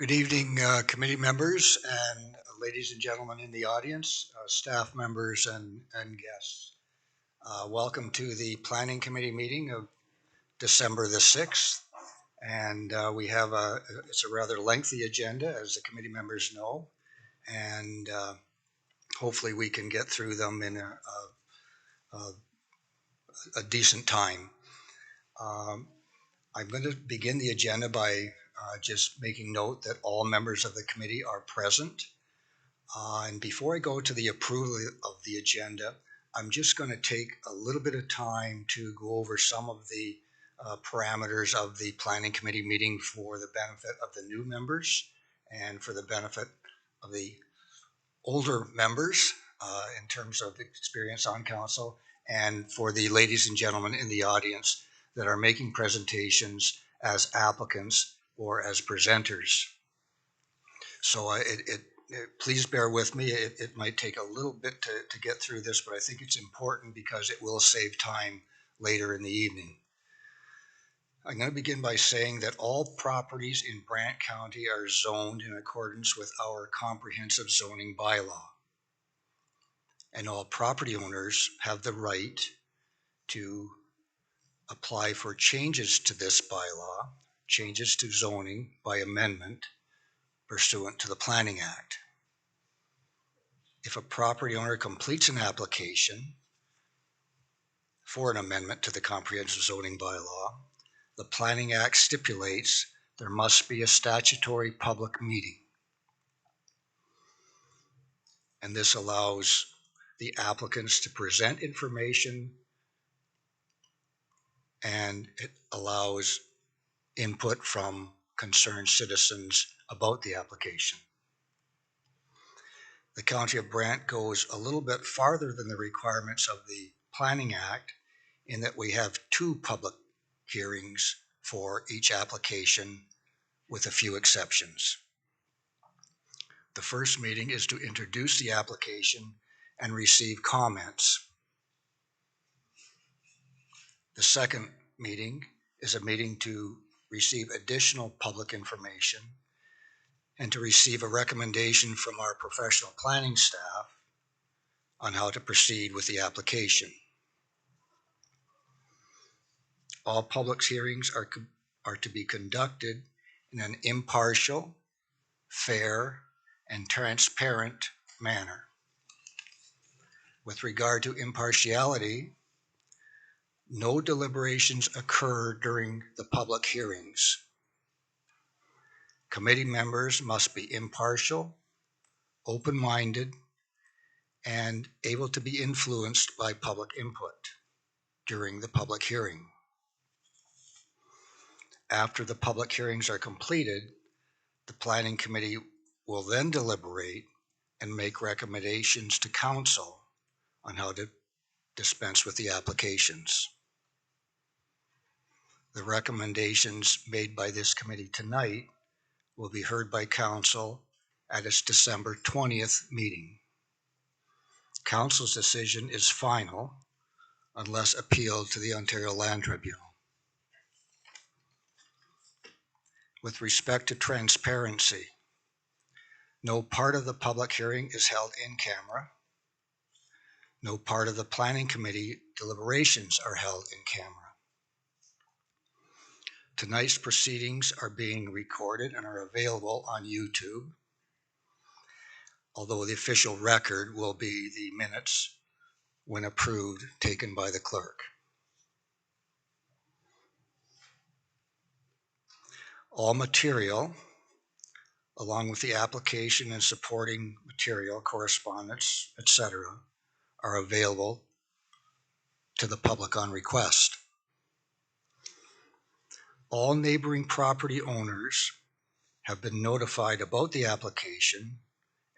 Good evening, committee members and ladies and gentlemen in the audience, staff members and guests. Welcome to the Planning Committee meeting of December the 6th. And it's a rather lengthy agenda, as the committee members know, and hopefully we can get through them in a decent time. I'm going to begin the agenda by just making note that all members of the committee are present. And before I go to the approval of the agenda, I'm just going to take a little bit of time to go over some of the parameters of the Planning Committee meeting for the benefit of the new members and for the benefit of the older members in terms of experience on council, and for the ladies and gentlemen in the audience that are making presentations as applicants or as presenters. So please bear with me. It might take a little bit to get through this, but I think it's important because it will save time later in the evening. I'm going to begin by saying that all properties in Brant County are zoned in accordance with our comprehensive zoning bylaw. And all property owners have the right to apply for changes to this bylaw, changes to zoning by amendment pursuant to the Planning Act. If a property owner completes an application for an amendment to the comprehensive zoning bylaw, the Planning Act stipulates there must be a statutory public meeting. And this allows the applicants to present information, and it allows input from concerned citizens about the application. The County of Brant goes a little bit farther than the requirements of the Planning Act in that we have 2 public hearings for each application, with a few exceptions. The first meeting is to introduce the application and receive comments. The second meeting is a meeting to receive additional public information and to receive a recommendation from our professional planning staff on how to proceed with the application. All public hearings are to be conducted in an impartial, fair, and transparent manner. With regard to impartiality, no deliberations occur during the public hearings. Committee members must be impartial, open-minded, and able to be influenced by public input during the public hearing. After the public hearings are completed, the Planning Committee will then deliberate and make recommendations to Council on how to dispense with the applications. The recommendations made by this committee tonight will be heard by Council at its December 20th meeting. Council's decision is final unless appealed to the Ontario Land Tribunal. With respect to transparency, no part of the public hearing is held in camera. No part of the Planning Committee deliberations are held in camera. Tonight's proceedings are being recorded and are available on YouTube, although the official record will be the minutes, when approved, taken by the clerk. All material, along with the application and supporting material, correspondence, etc., are available to the public on request. All neighboring property owners have been notified about the application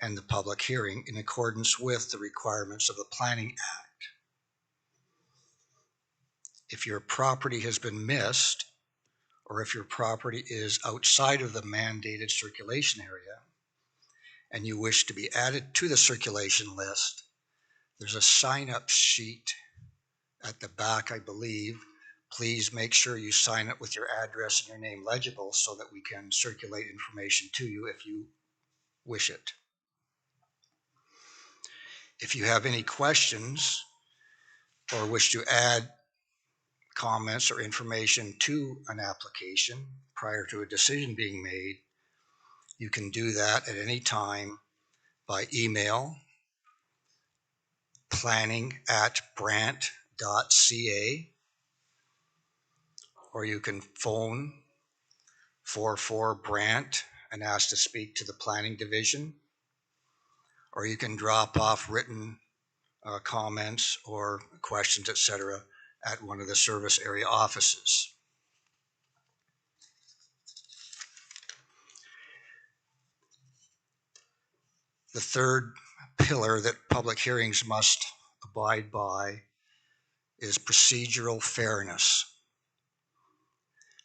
and the public hearing in accordance with the requirements of the Planning Act. If your property has been missed, or if your property is outside of the mandated circulation area and you wish to be added to the circulation list, there's a sign-up sheet at the back, I believe, Please make sure you sign it with your address and your name legible so that we can circulate information to you if you wish it. If you have any questions or wish to add comments or information to an application prior to a decision being made, you can do that at any time by email, planning@brant.ca, or you can phone 44 Brant and ask to speak to the planning division, or you can drop off written comments or questions, etc., at one of the service area offices. The third pillar that public hearings must abide by is procedural fairness.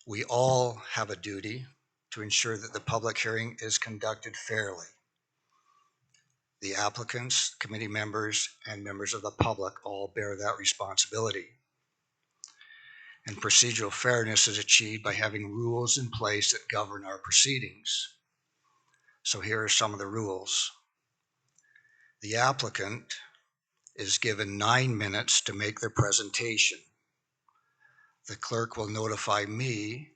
We all have a duty to ensure that the public hearing is conducted fairly. The applicants, committee members, and members of the public all bear that responsibility. And procedural fairness is achieved by having rules in place that govern our proceedings. So here are some of the rules. The applicant is given 9 minutes to make their presentation. The clerk will notify me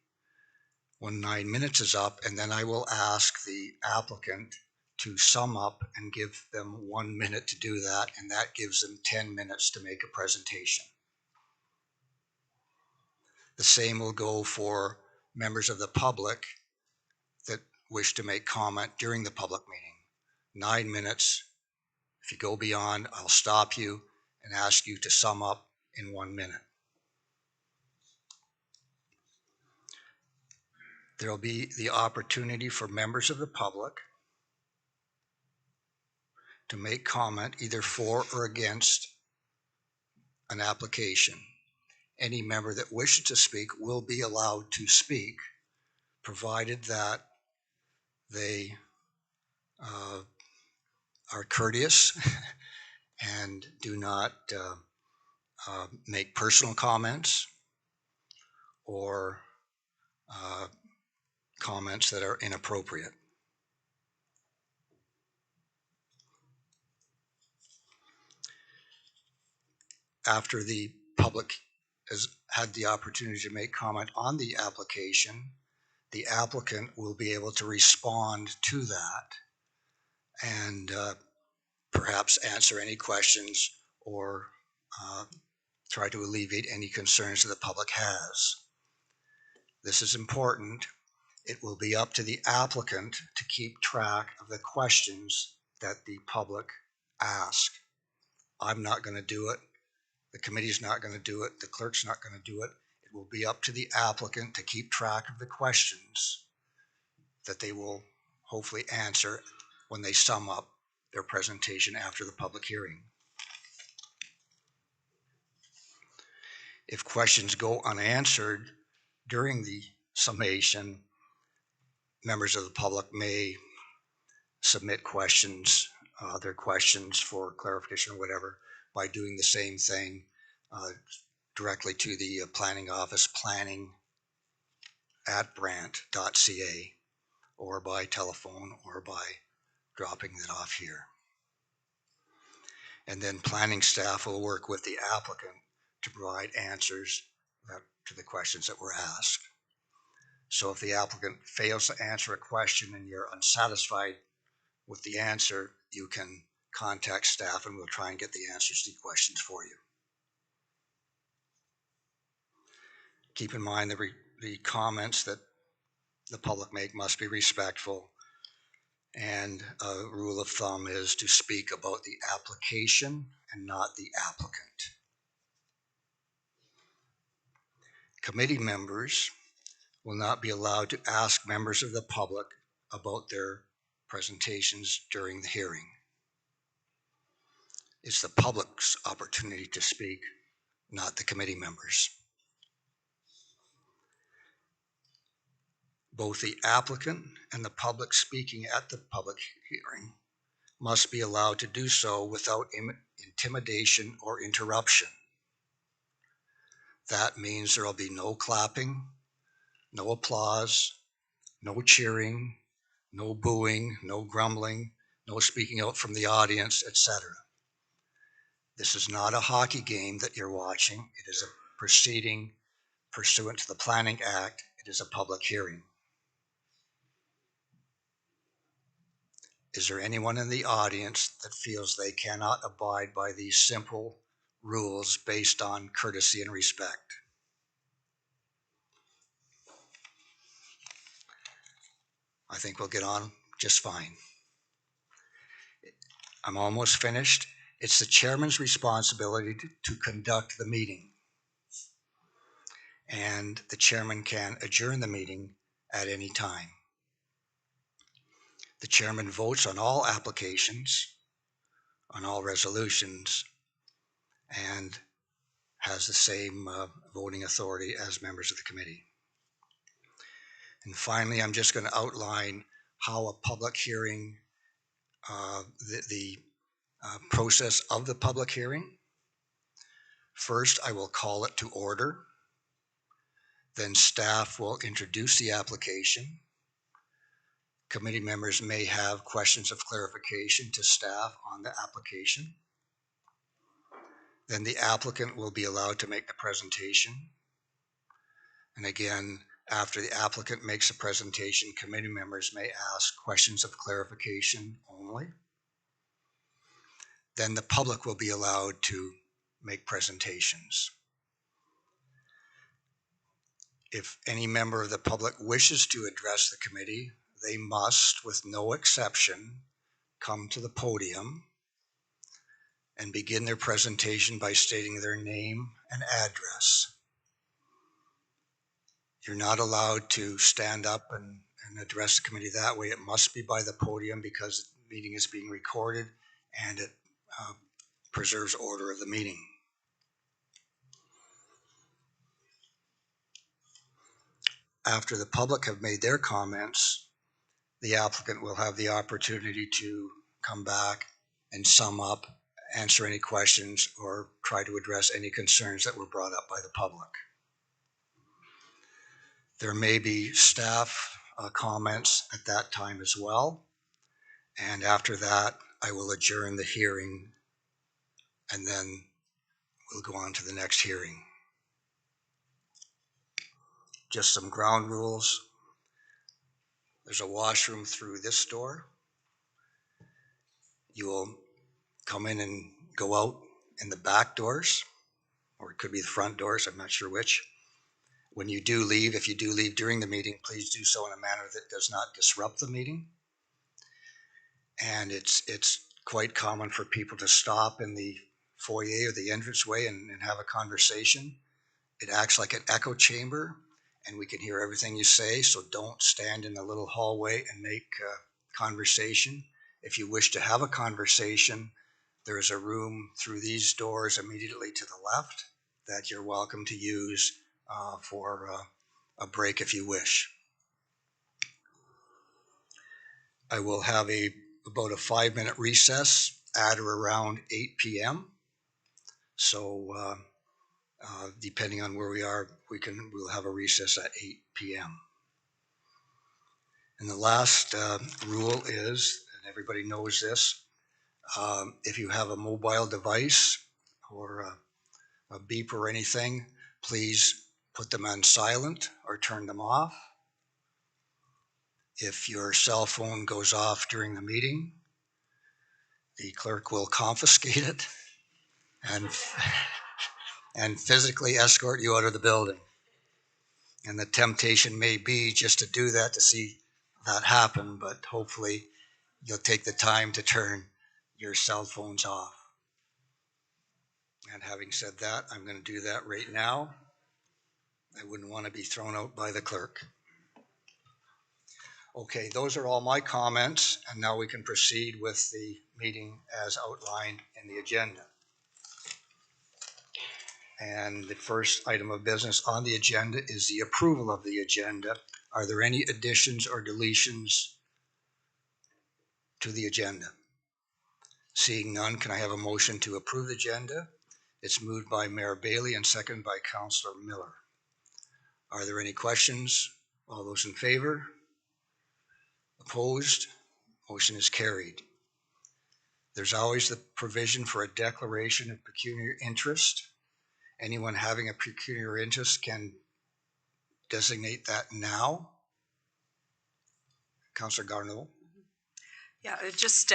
when 9 minutes is up, and then I will ask the applicant to sum up and give them 1 minute to do that, and that gives them 10 minutes to make a presentation. The same will go for members of the public that wish to make comment during the public meeting. 9 minutes. If you go beyond, I'll stop you and ask you to sum up in 1 minute. There will be the opportunity for members of the public to make comment either for or against an application. Any member that wishes to speak will be allowed to speak, provided that they are courteous and do not make personal comments or comments that are inappropriate. After the public has had the opportunity to make comment on the application, the applicant will be able to respond to that and perhaps answer any questions or try to alleviate any concerns that the public has. This is important. It will be up to the applicant to keep track of the questions that the public ask. I'm not going to do it. The committee's not going to do it. The clerk's not going to do it. It will be up to the applicant to keep track of the questions that they will hopefully answer when they sum up their presentation after the public hearing. If questions go unanswered during the summation, members of the public may submit questions, their questions for clarification or whatever, by doing the same thing directly to the planning office, planning@brant.ca, or by telephone or by dropping it off here. And then planning staff will work with the applicant to provide answers to the questions that were asked. So if the applicant fails to answer a question and you're unsatisfied with the answer, you can contact staff and we'll try and get the answers to the questions for you. Keep in mind the comments that the public make must be respectful, and a rule of thumb is to speak about the application and not the applicant. Committee members will not be allowed to ask members of the public about their presentations during the hearing. It's the public's opportunity to speak, not the committee members. Both the applicant and the public speaking at the public hearing must be allowed to do so without intimidation or interruption. That means there will be no clapping, no applause, no cheering, no booing, no grumbling, no speaking out from the audience, etc. This is not a hockey game that you're watching. It is a proceeding pursuant to the Planning Act. It is a public hearing. Is there anyone in the audience that feels they cannot abide by these simple rules based on courtesy and respect? I think we'll get on just fine. I'm almost finished. It's the chairman's responsibility to conduct the meeting. And the chairman can adjourn the meeting at any time. The chairman votes on all applications, on all resolutions, and has the same voting authority as members of the committee. And finally, I'm just going to outline how a public hearing, the process of the public hearing. First, I will call it to order. Then staff will introduce the application. Committee members may have questions of clarification to staff on the application. Then the applicant will be allowed to make the presentation. And again, after the applicant makes a presentation, committee members may ask questions of clarification only. Then the public will be allowed to make presentations. If any member of the public wishes to address the committee, they must, with no exception, come to the podium and begin their presentation by stating their name and address. You're not allowed to stand up and address the committee that way. It must be by the podium because the meeting is being recorded and it preserves order of the meeting. After the public have made their comments, the applicant will have the opportunity to come back and sum up, answer any questions, or try to address any concerns that were brought up by the public. There may be staff comments at that time as well. And after that, I will adjourn the hearing and then we'll go on to the next hearing. Just some ground rules. There's a washroom through this door. You will come in and go out in the back doors, or it could be the front doors, I'm not sure which. When you do leave, if you do leave during the meeting, please do so in a manner that does not disrupt the meeting. And it's quite common for people to stop in the foyer or the entranceway and have a conversation. It acts like an echo chamber and we can hear everything you say, so don't stand in the little hallway and make conversation. If you wish to have a conversation, there is a room through these doors immediately to the left that you're welcome to use for a break if you wish. I will have about a 5-minute recess at or around 8 p.m. So depending on where we are, we'll have a recess at 8 p.m. And the last rule is, and everybody knows this, if you have a mobile device or a beep or anything, please put them on silent or turn them off. If your cell phone goes off during the meeting, the clerk will confiscate it and physically escort you out of the building. And the temptation may be just to do that to see that happen, but hopefully you'll take the time to turn your cell phones off. And having said that, I'm going to do that right now. I wouldn't want to be thrown out by the clerk. Okay, those are all my comments, and now we can proceed with the meeting as outlined in the agenda. And the first item of business on the agenda is the approval of the agenda. Are there any additions or deletions to the agenda? Seeing none, can I have a motion to approve the agenda? It's moved by Mayor Bailey and seconded by Councillor Miller. Are there any questions? All those in favor? Opposed? Motion is carried. There's always the provision for a declaration of pecuniary interest. Anyone having a pecuniary interest can designate that now. Councillor Garneau. Yeah, just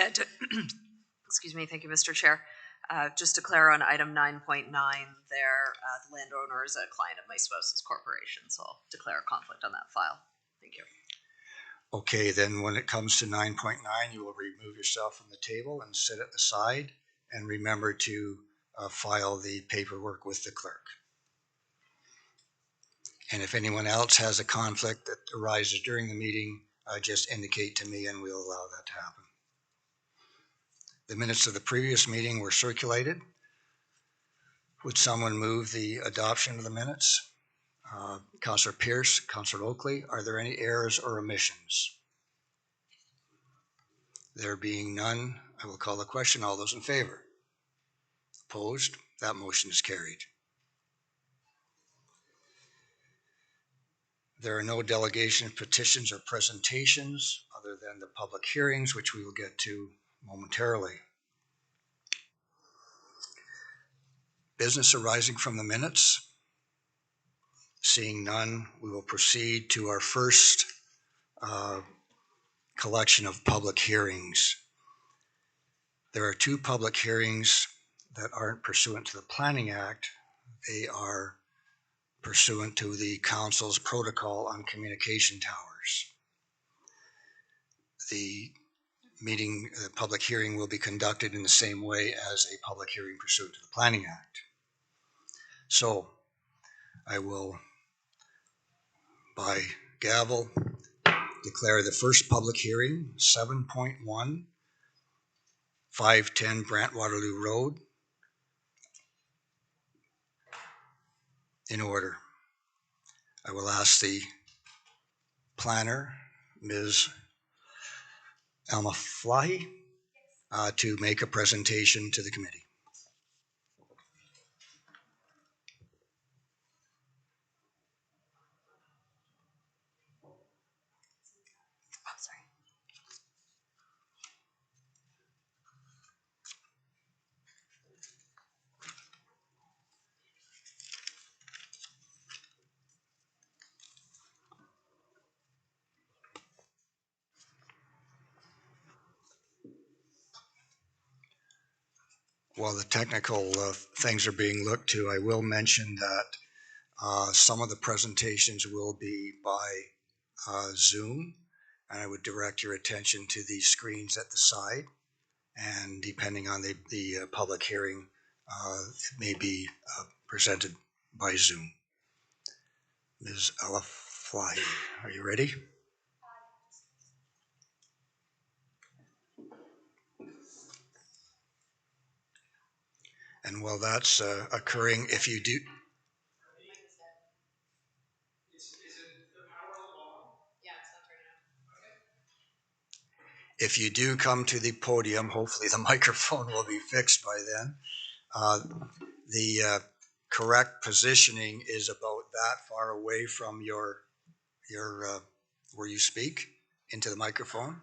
excuse me, thank you, Mr. Chair. Just to declare on item 9.9 there, the landowner is a client of my spouse's corporation, so I'll declare a conflict on that file. Thank you. Okay, then when it comes to 9.9, you will remove yourself from the table and sit at the side, and remember to file the paperwork with the clerk. And if anyone else has a conflict that arises during the meeting, just indicate to me and we'll allow that to happen. The minutes of the previous meeting were circulated. Would someone move the adoption of the minutes? Councillor Pierce, Councillor Oakley, are there any errors or omissions? There being none, I will call the question. All those in favor? Opposed? That motion is carried. There are no delegation petitions or presentations other than the public hearings, which we will get to momentarily. Business arising from the minutes? Seeing none, we will proceed to our first collection of public hearings. There are two public hearings that aren't pursuant to the Planning Act. They are pursuant to the Council's protocol on communication towers. The public hearing will be conducted in the same way as a public hearing pursuant to the Planning Act. So I will, by gavel, declare the first public hearing, 7.1, 510 Brant Waterloo Road, in order. I will ask the planner, Ms. Alma Flahy, to make a presentation to the committee. While the technical things are being looked to, I will mention that some of the presentations will be by Zoom, and I would direct your attention to the screens at the side, and depending on the public hearing, it may be presented by Zoom. Ms. Alaflahi, are you ready? And while that's occurring, if you do... If you do come to the podium, hopefully the microphone will be fixed by then. The correct positioning is about that far away from your where you speak into the microphone.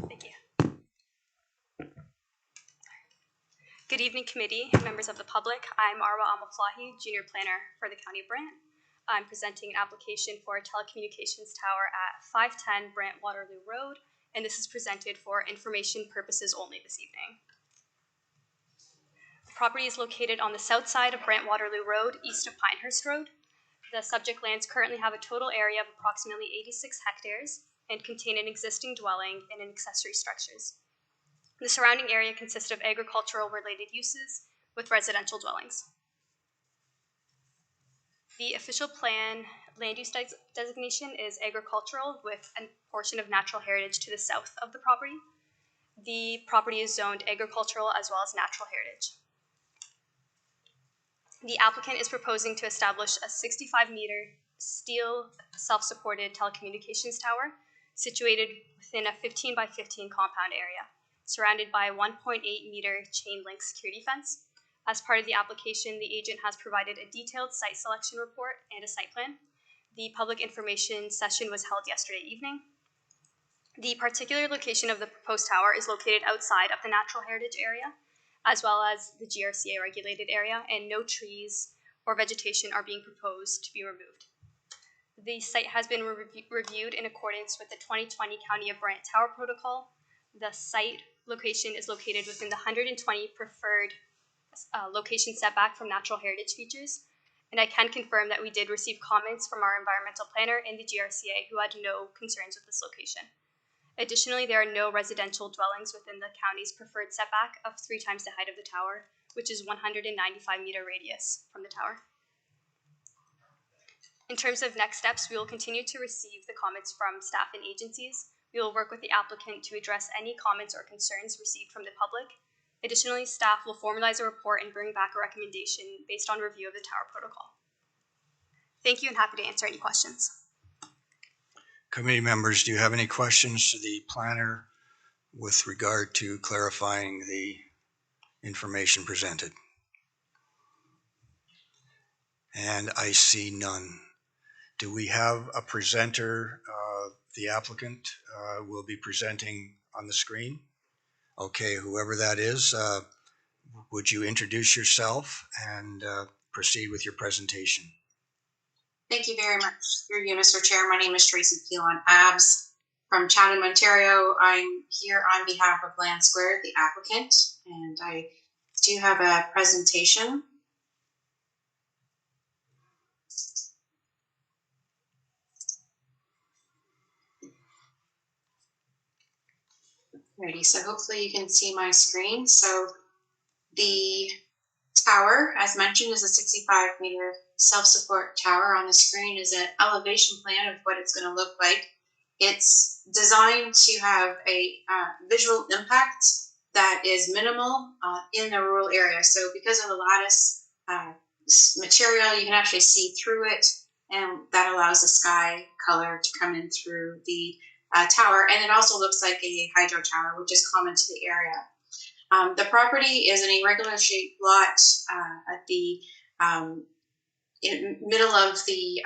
Thank you. Good evening, committee, members of the public. I'm Arwa Almaflahi, Junior Planner for the County of Brant. I'm presenting an application for a telecommunications tower at 510 Brant Waterloo Road, and this is presented for information purposes only this evening. The property is located on the south side of Brant Waterloo Road, east of Pinehurst Road. The subject lands currently have a total area of approximately 86 hectares and contain an existing dwelling and accessory structures. The surrounding area consists of agricultural related uses with residential dwellings. The official plan land use designation is agricultural with a portion of natural heritage to the south of the property. The property is zoned agricultural as well as natural heritage. The applicant is proposing to establish a 65-meter steel self-supported telecommunications tower situated within a 15 by 15 compound area, surrounded by a 1.8 meter chain link security fence. As part of the application, the agent has provided a detailed site selection report and a site plan. The public information session was held yesterday evening. The particular location of the proposed tower is located outside of the natural heritage area, as well as the GRCA regulated area, and no trees or vegetation are being proposed to be removed. The site has been reviewed in accordance with the 2020 County of Brant Tower Protocol. The site location is located within the 120 preferred location setback from natural heritage features. And I can confirm that we did receive comments from our environmental planner and the GRCA who had no concerns with this location. Additionally, there are no residential dwellings within the county's preferred setback of 3 times the height of the tower, which is 195 meter radius from the tower. In terms of next steps, we will continue to receive the comments from staff and agencies. We will work with the applicant to address any comments or concerns received from the public. Additionally, staff will formalize a report and bring back a recommendation based on review of the tower protocol. Thank you, and happy to answer any questions. Committee members, do you have any questions to the planner with regard to clarifying the information presented? And I see none. Do we have a presenter? The applicant will be presenting on the screen. Okay, whoever that is, would you introduce yourself and proceed with your presentation? Thank you very much through you, Mr. Chair. My name is Tracy Pilon-Abbs from Chatham, Ontario. I'm here on behalf of Land Square, the applicant, and I do have a presentation. Alrighty, so hopefully you can see my screen. So the tower, as mentioned, is a 65 meter self-support tower. On the screen is an elevation plan of what it's going to look like. It's designed to have a visual impact that is minimal in the rural area. So because of the lattice material, you can actually see through it, and that allows the sky color to come in through the tower. And it also looks like a hydro tower, which is common to the area. The property is an irregular shaped lot at the middle of the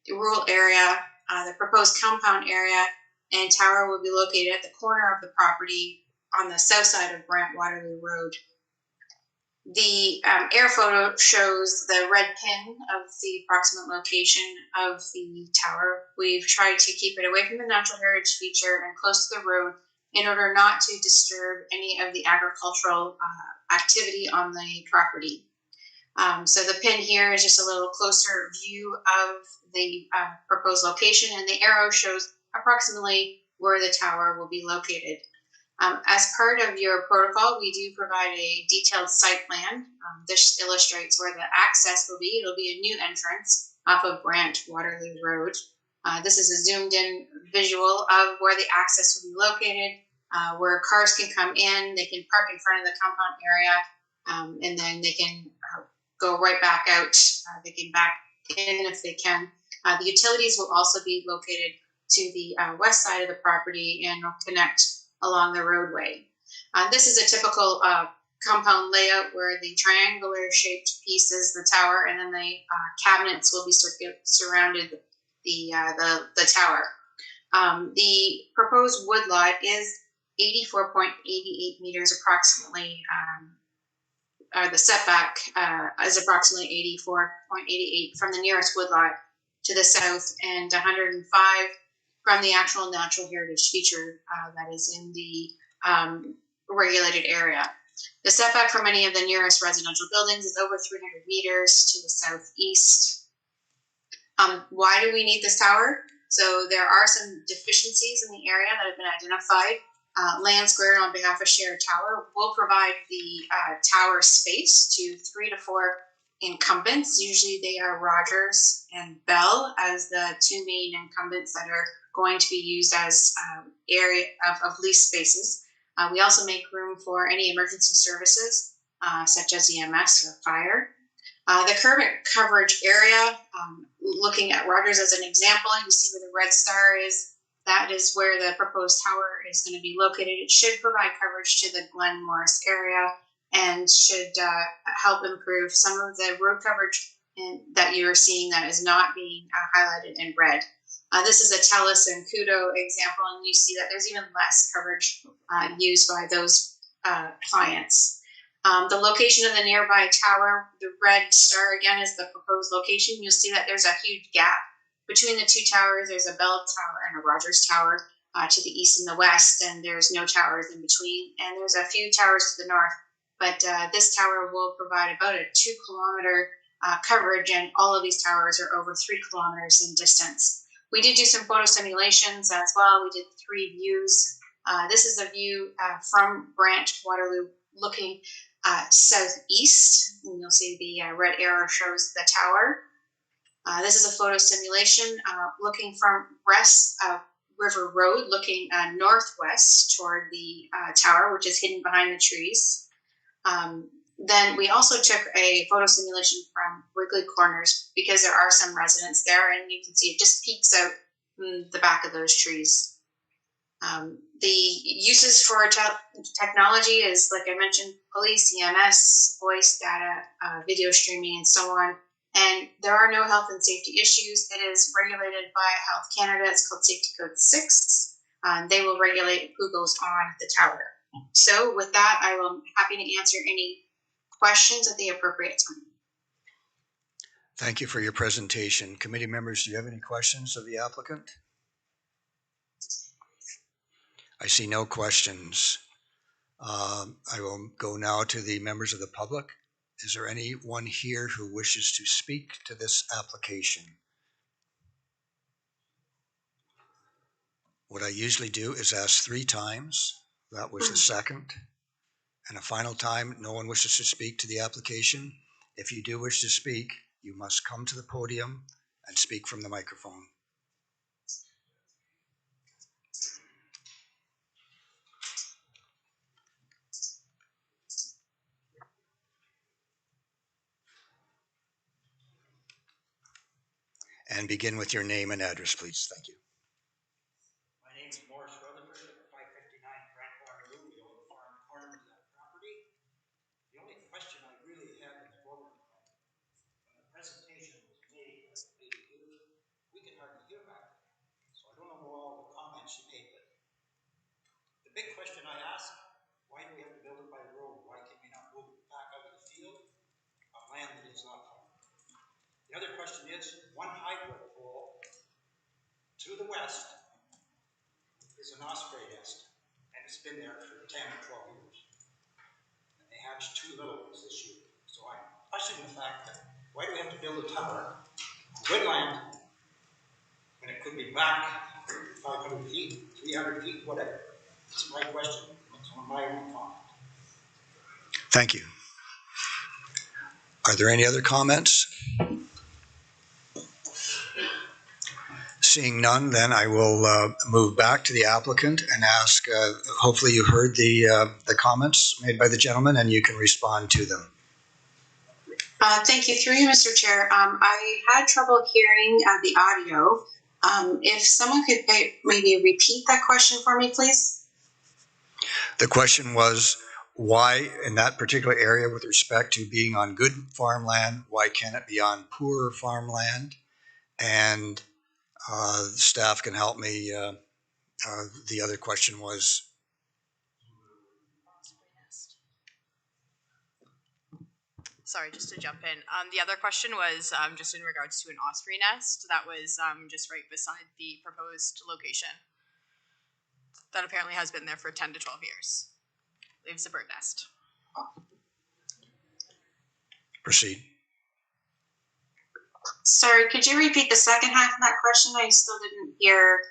rural area. The proposed compound area and tower will be located at the corner of the property on the south side of Brant Waterloo Road. The air photo shows the red pin of the approximate location of the tower. We've tried to keep it away from the natural heritage feature and close to the road in order not to disturb any of the agricultural activity on the property. So the pin here is just a little closer view of the proposed location, and the arrow shows approximately where the tower will be located. As part of your protocol, we do provide a detailed site plan. This illustrates where the access will be. It'll be a new entrance off of Brant Waterloo Road. This is a zoomed in visual of where the access will be located, where cars can come in, they can park in front of the compound area, and then they can go right back out. They can back in if they can. The utilities will also be located to the west side of the property and will connect along the roadway. This is a typical compound layout where the triangular shaped piece is the tower, and then the cabinets will be surrounded the tower. The proposed woodlot is 84.88 meters approximately. The setback is approximately 84.88 from the nearest woodlot to the south, and 105 from the actual natural heritage feature that is in the regulated area. The setback from any of the nearest residential buildings is over 300 meters to the southeast. Why do we need this tower? So there are some deficiencies in the area that have been identified. Land Square, on behalf of Shared Tower, will provide the tower space to 3 to 4 incumbents. Usually they are Rogers and Bell as the two main incumbents that are going to be used as area of lease spaces. We also make room for any emergency services, such as EMS or fire. The current coverage area, looking at Rogers as an example, you see where the red star is. that is where the proposed tower is going to be located. It should provide coverage to the Glen Morris area and should help improve some of the road coverage that you're seeing that is not being highlighted in red. This is a TELUS and Kudo example, and you see that there's even less coverage used by those clients. The location of the nearby tower, the red star again is the proposed location. You'll see that there's a huge gap between the two towers. There's a Bell Tower and a Rogers Tower to the east and the west, and there's no towers in between. And there's a few towers to the north, but this tower will provide about a 2 kilometer coverage, and all of these towers are over 3 kilometers in distance. We did do some photo simulations as well. We did 3 views. This is a view from Brant Waterloo looking southeast, and you'll see the red arrow shows the tower. This is a photo simulation looking from River Road, looking northwest toward the tower, which is hidden behind the trees. Then we also took a photo simulation from Wrigley Corners because there are some residents there, and you can see it just peeks out the back of those trees. The uses for technology is, like I mentioned, police, EMS, voice data, video streaming, and so on. And there are no health and safety issues. It is regulated by Health Canada. It's called Safety Code 6. They will regulate who goes on the tower. So with that, I will be happy to answer any questions at the appropriate time. Thank you for your presentation. Committee members, do you have any questions of the applicant? I see no questions. I will go now to the members of the public. Is there anyone here who wishes to speak to this application? What I usually do is ask 3 times. That was the second. And a final time, no one wishes to speak to the application. If you do wish to speak, you must come to the podium and speak from the microphone. And begin with your name and address, please. Thank you. My name is Morris Rutherford at 559 Brant Waterloo. We own the farm corner of that property. The only question I really have in the board, when the presentation was made, we can hardly hear back there. So I don't know all the comments you made, but the big question I ask, why do we have to build it by the road? Why can we not move it back out of the field on land that is not farmed? The other question is, one hydro pole to the west is an osprey nest, and it's been there for 10 or 12 years. And they hatched 2 little ones this year. So I'm questioning the fact that why do we have to build a tower on good land when it could be back 500 feet, 300 feet, whatever? It's my question. It's on my own comment. Thank you. Are there any other comments? Seeing none, then I will move back to the applicant and ask, hopefully you heard the comments made by the gentleman and you can respond to them. Thank you. Through you, Mr. Chair. I had trouble hearing the audio. If someone could maybe repeat that question for me, please. The question was, why in that particular area with respect to being on good farmland, why can't it be on poor farmland? And staff can help me. The other question was, sorry, just to jump in. The other question was just in regards to an osprey nest that was just right beside the proposed location. That apparently has been there for 10 to 12 years. Leaves a bird nest. proceed. Sorry, could you repeat the second half of that question? I still didn't hear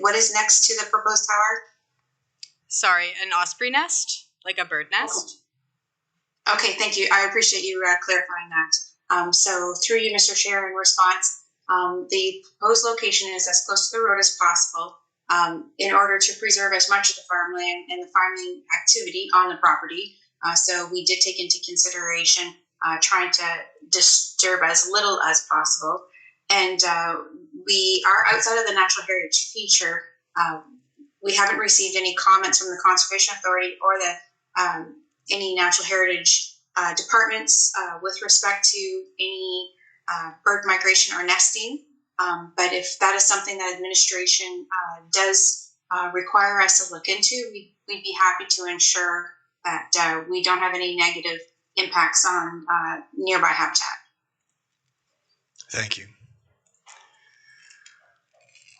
what is next to the proposed tower? Sorry, an osprey nest? Like a bird nest? Okay, thank you. I appreciate you clarifying that. So through you, Mr. Chair, in response, the proposed location is as close to the road as possible in order to preserve as much of the farmland and the farming activity on the property. So we did take into consideration trying to disturb as little as possible. And we are outside of the natural heritage feature. We haven't received any comments from the Conservation Authority or the any natural heritage departments with respect to any bird migration or nesting. But if that is something that administration does require us to look into, we'd be happy to ensure that we don't have any negative impacts on nearby habitat. Thank you.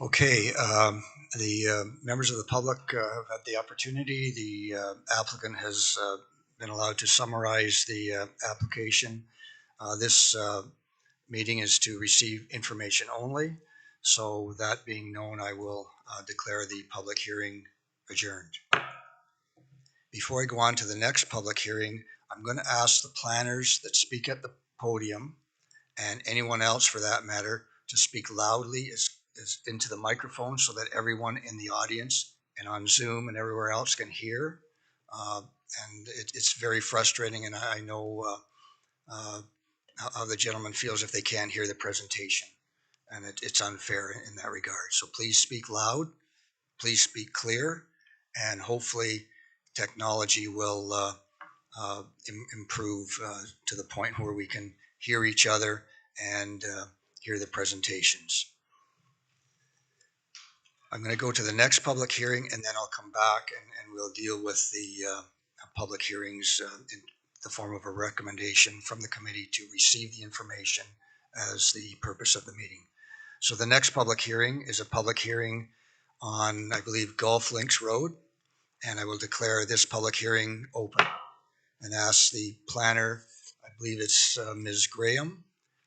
Okay, the members of the public have had the opportunity. The applicant has been allowed to summarize the application. This meeting is to receive information only. So that being known, I will declare the public hearing adjourned. Before I go on to the next public hearing, I'm going to ask the planners that speak at the podium and anyone else for that matter to speak loudly as into the microphone so that everyone in the audience and on Zoom and everywhere else can hear. And it's very frustrating, and I know how the gentleman feels if they can't hear the presentation, and it's unfair in that regard. So please speak loud, please speak clear, and hopefully technology will improve to the point where we can hear each other and hear the presentations. I'm going to go to the next public hearing, and then I'll come back and we'll deal with the public hearings in the form of a recommendation from the committee to receive the information as the purpose of the meeting. So the next public hearing is a public hearing on, I believe, Golf Links Road, and I will declare this public hearing open and ask the planner, I believe it's Ms. Graham,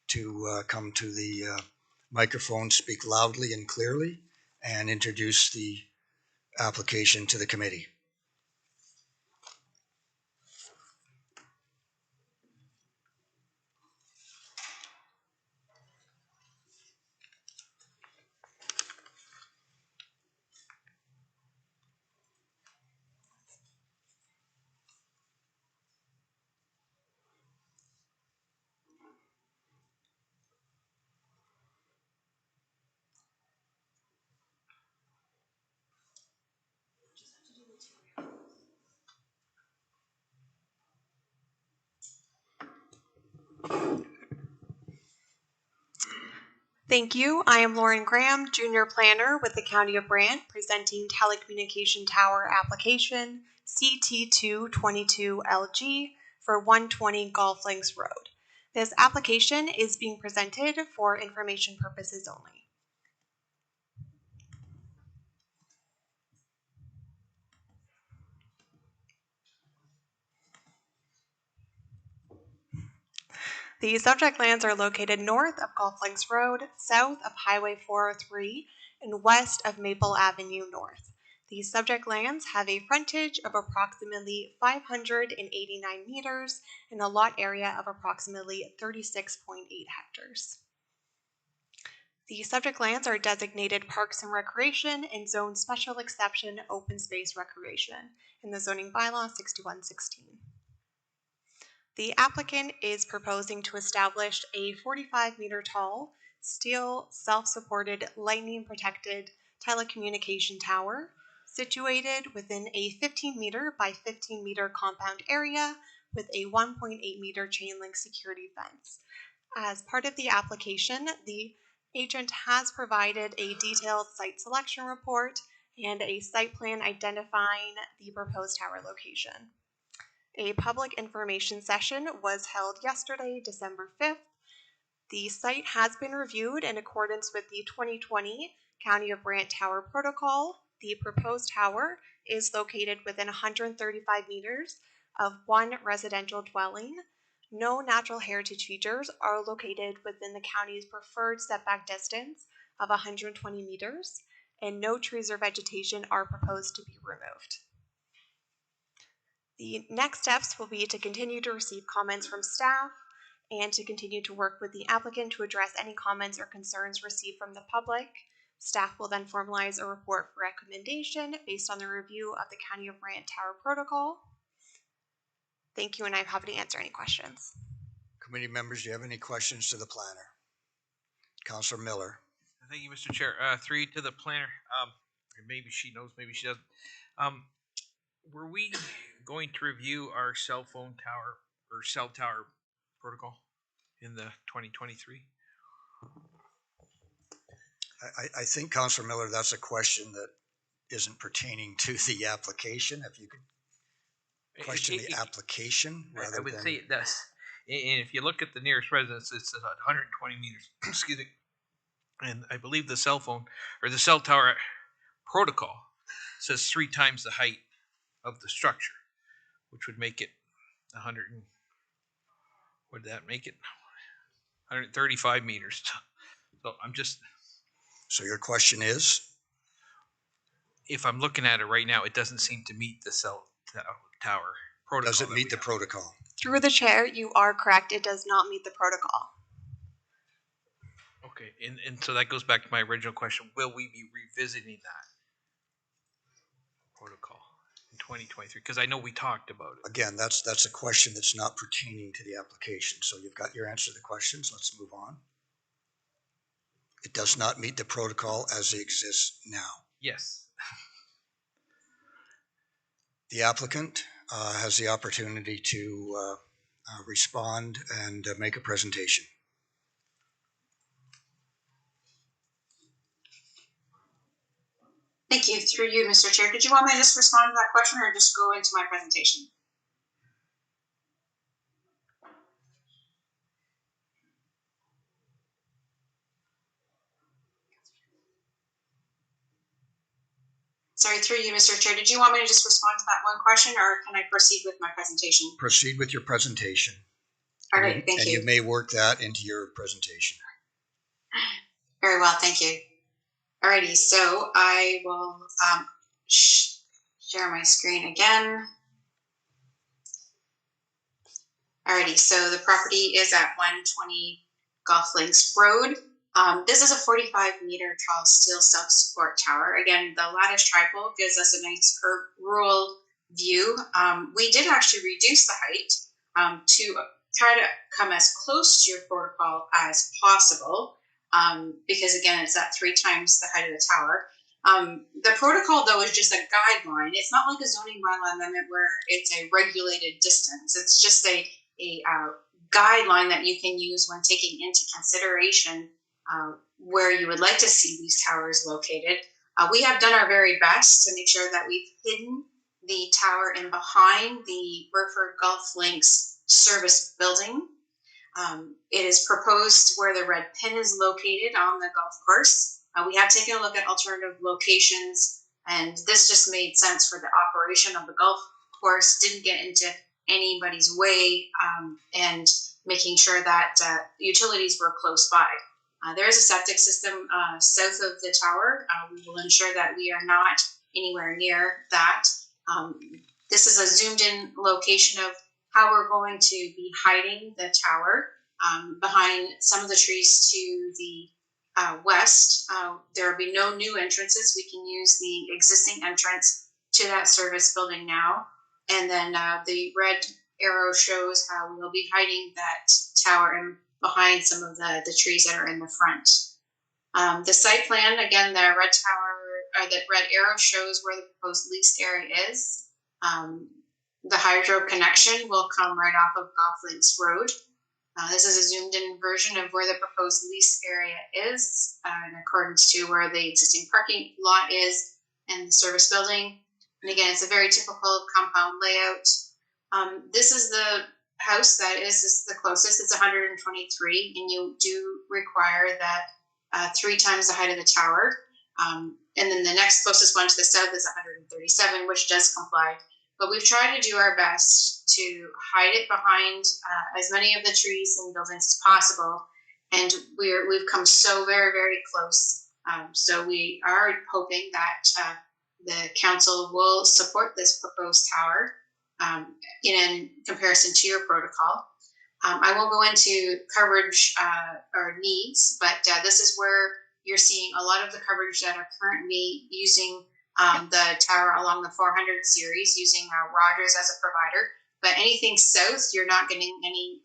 to come to the microphone, speak loudly and clearly, and introduce the application to the committee. Thank you. I am Lauren Graham, Junior Planner with the County of Brant, presenting Telecommunication Tower Application CT222LG for 120 Golf Links Road. This application is being presented for information purposes only. The subject lands are located north of Golf Links Road, south of Highway 403, and west of Maple Avenue North. These subject lands have a frontage of approximately 589 meters and a lot area of approximately 36.8 hectares. The subject lands are designated Parks and Recreation and Zone Special Exception Open Space Recreation in the zoning bylaw 6116. The applicant is proposing to establish a 45-meter tall, steel, self-supported, lightning-protected telecommunication tower situated within a 15-meter by 15-meter compound area with a 1.8-meter chain-link security fence. As part of the application, the agent has provided a detailed site selection report and a site plan identifying the proposed tower location. A public information session was held yesterday, December 5th. The site has been reviewed in accordance with the 2020 County of Brant Tower Protocol. The proposed tower is located within 135 meters of one residential dwelling. No natural heritage features are located within the county's preferred setback distance of 120 meters, and no trees or vegetation are proposed to be removed. The next steps will be to continue to receive comments from staff and to continue to work with the applicant to address any comments or concerns received from the public. Staff will then formalize a report for recommendation based on the review of the County of Brant Tower Protocol. Thank you, and I'm happy to answer any questions. Committee members, do you have any questions to the planner? Councilor Miller. Thank you, Mr. Chair. Three to the planner. Maybe she knows, maybe she doesn't. Were we going to review our cell phone tower or cell tower protocol in the 2023? I think, Councilor Miller, that's a question that isn't pertaining to the application. If you could question the application rather I would than. say it does. And if you look at the nearest residence, it's at 120 meters. Excuse me. And I believe the cell phone or the cell tower protocol says 3 times the height of the structure, which would make it 100. What did that make it? 135 meters. So I'm just. So your question is? If I'm looking at it right now, it doesn't seem to meet the cell tower protocol. Does it meet the protocol? Through the chair, you are correct. It does not meet the protocol. Okay, and so that goes back to my original question. Will we be revisiting that protocol in 2023? Because I know we talked about it. Again, that's a question that's not pertaining to the application. So you've got your answer to the questions. Let's move on. It does not meet the protocol as it exists now. Yes. The applicant has the opportunity to respond and make a presentation. Thank you. Through you, Mr. Chair. Did you want me to just respond to that question or just go into my presentation? Sorry, through you, Mr. Chair. Did you want me to just respond to that one question or can I proceed with my presentation? Proceed with your presentation. All right, thank you. And you may work that into your presentation. Very well, thank you. Alrighty, so I will share my screen again. Alrighty, so the property is at 120 Golf Links Road. This is a 45-meter tall steel self-support tower. Again, the lattice tripole gives us a nice rural view. We did actually reduce the height to try to come as close to your protocol as possible. Because again, it's at 3 times the height of the tower. The protocol, though, is just a guideline. It's not like a zoning bylaw amendment where it's a regulated distance. It's just a guideline that you can use when taking into consideration where you would like to see these towers located. We have done our very best to make sure that we've hidden the tower in behind the Burford Golf Links service building. It is proposed where the red pin is located on the golf course. We have taken a look at alternative locations, and this just made sense for the operation of the golf course, didn't get into anybody's way, and making sure that utilities were close by. There is a septic system south of the tower. We will ensure that we are not anywhere near that. This is a zoomed in location of how we're going to be hiding the tower behind some of the trees to the west. There will be no new entrances. We can use the existing entrance to that service building now. And then the red arrow shows how we'll be hiding that tower in behind some of the trees that are in the front. The site plan, again, the red tower, or the red arrow shows where the proposed leased area is. The hydro connection will come right off of Golf Links Road. This is a zoomed in version of where the proposed lease area is in accordance to where the existing parking lot is and the service building. And again, it's a very typical compound layout. This is the house that is the closest. It's 123, and you do require that 3 times the height of the tower. And then the next closest one to the south is 137, which does comply. But we've tried to do our best to hide it behind as many of the trees and buildings as possible. And we've come so very, very close. So we are hoping that the council will support this proposed tower in comparison to your protocol. I won't go into coverage or needs, but this is where you're seeing a lot of the coverage that are currently using the tower along the 400 series, using Rogers as a provider. But anything south, you're not getting any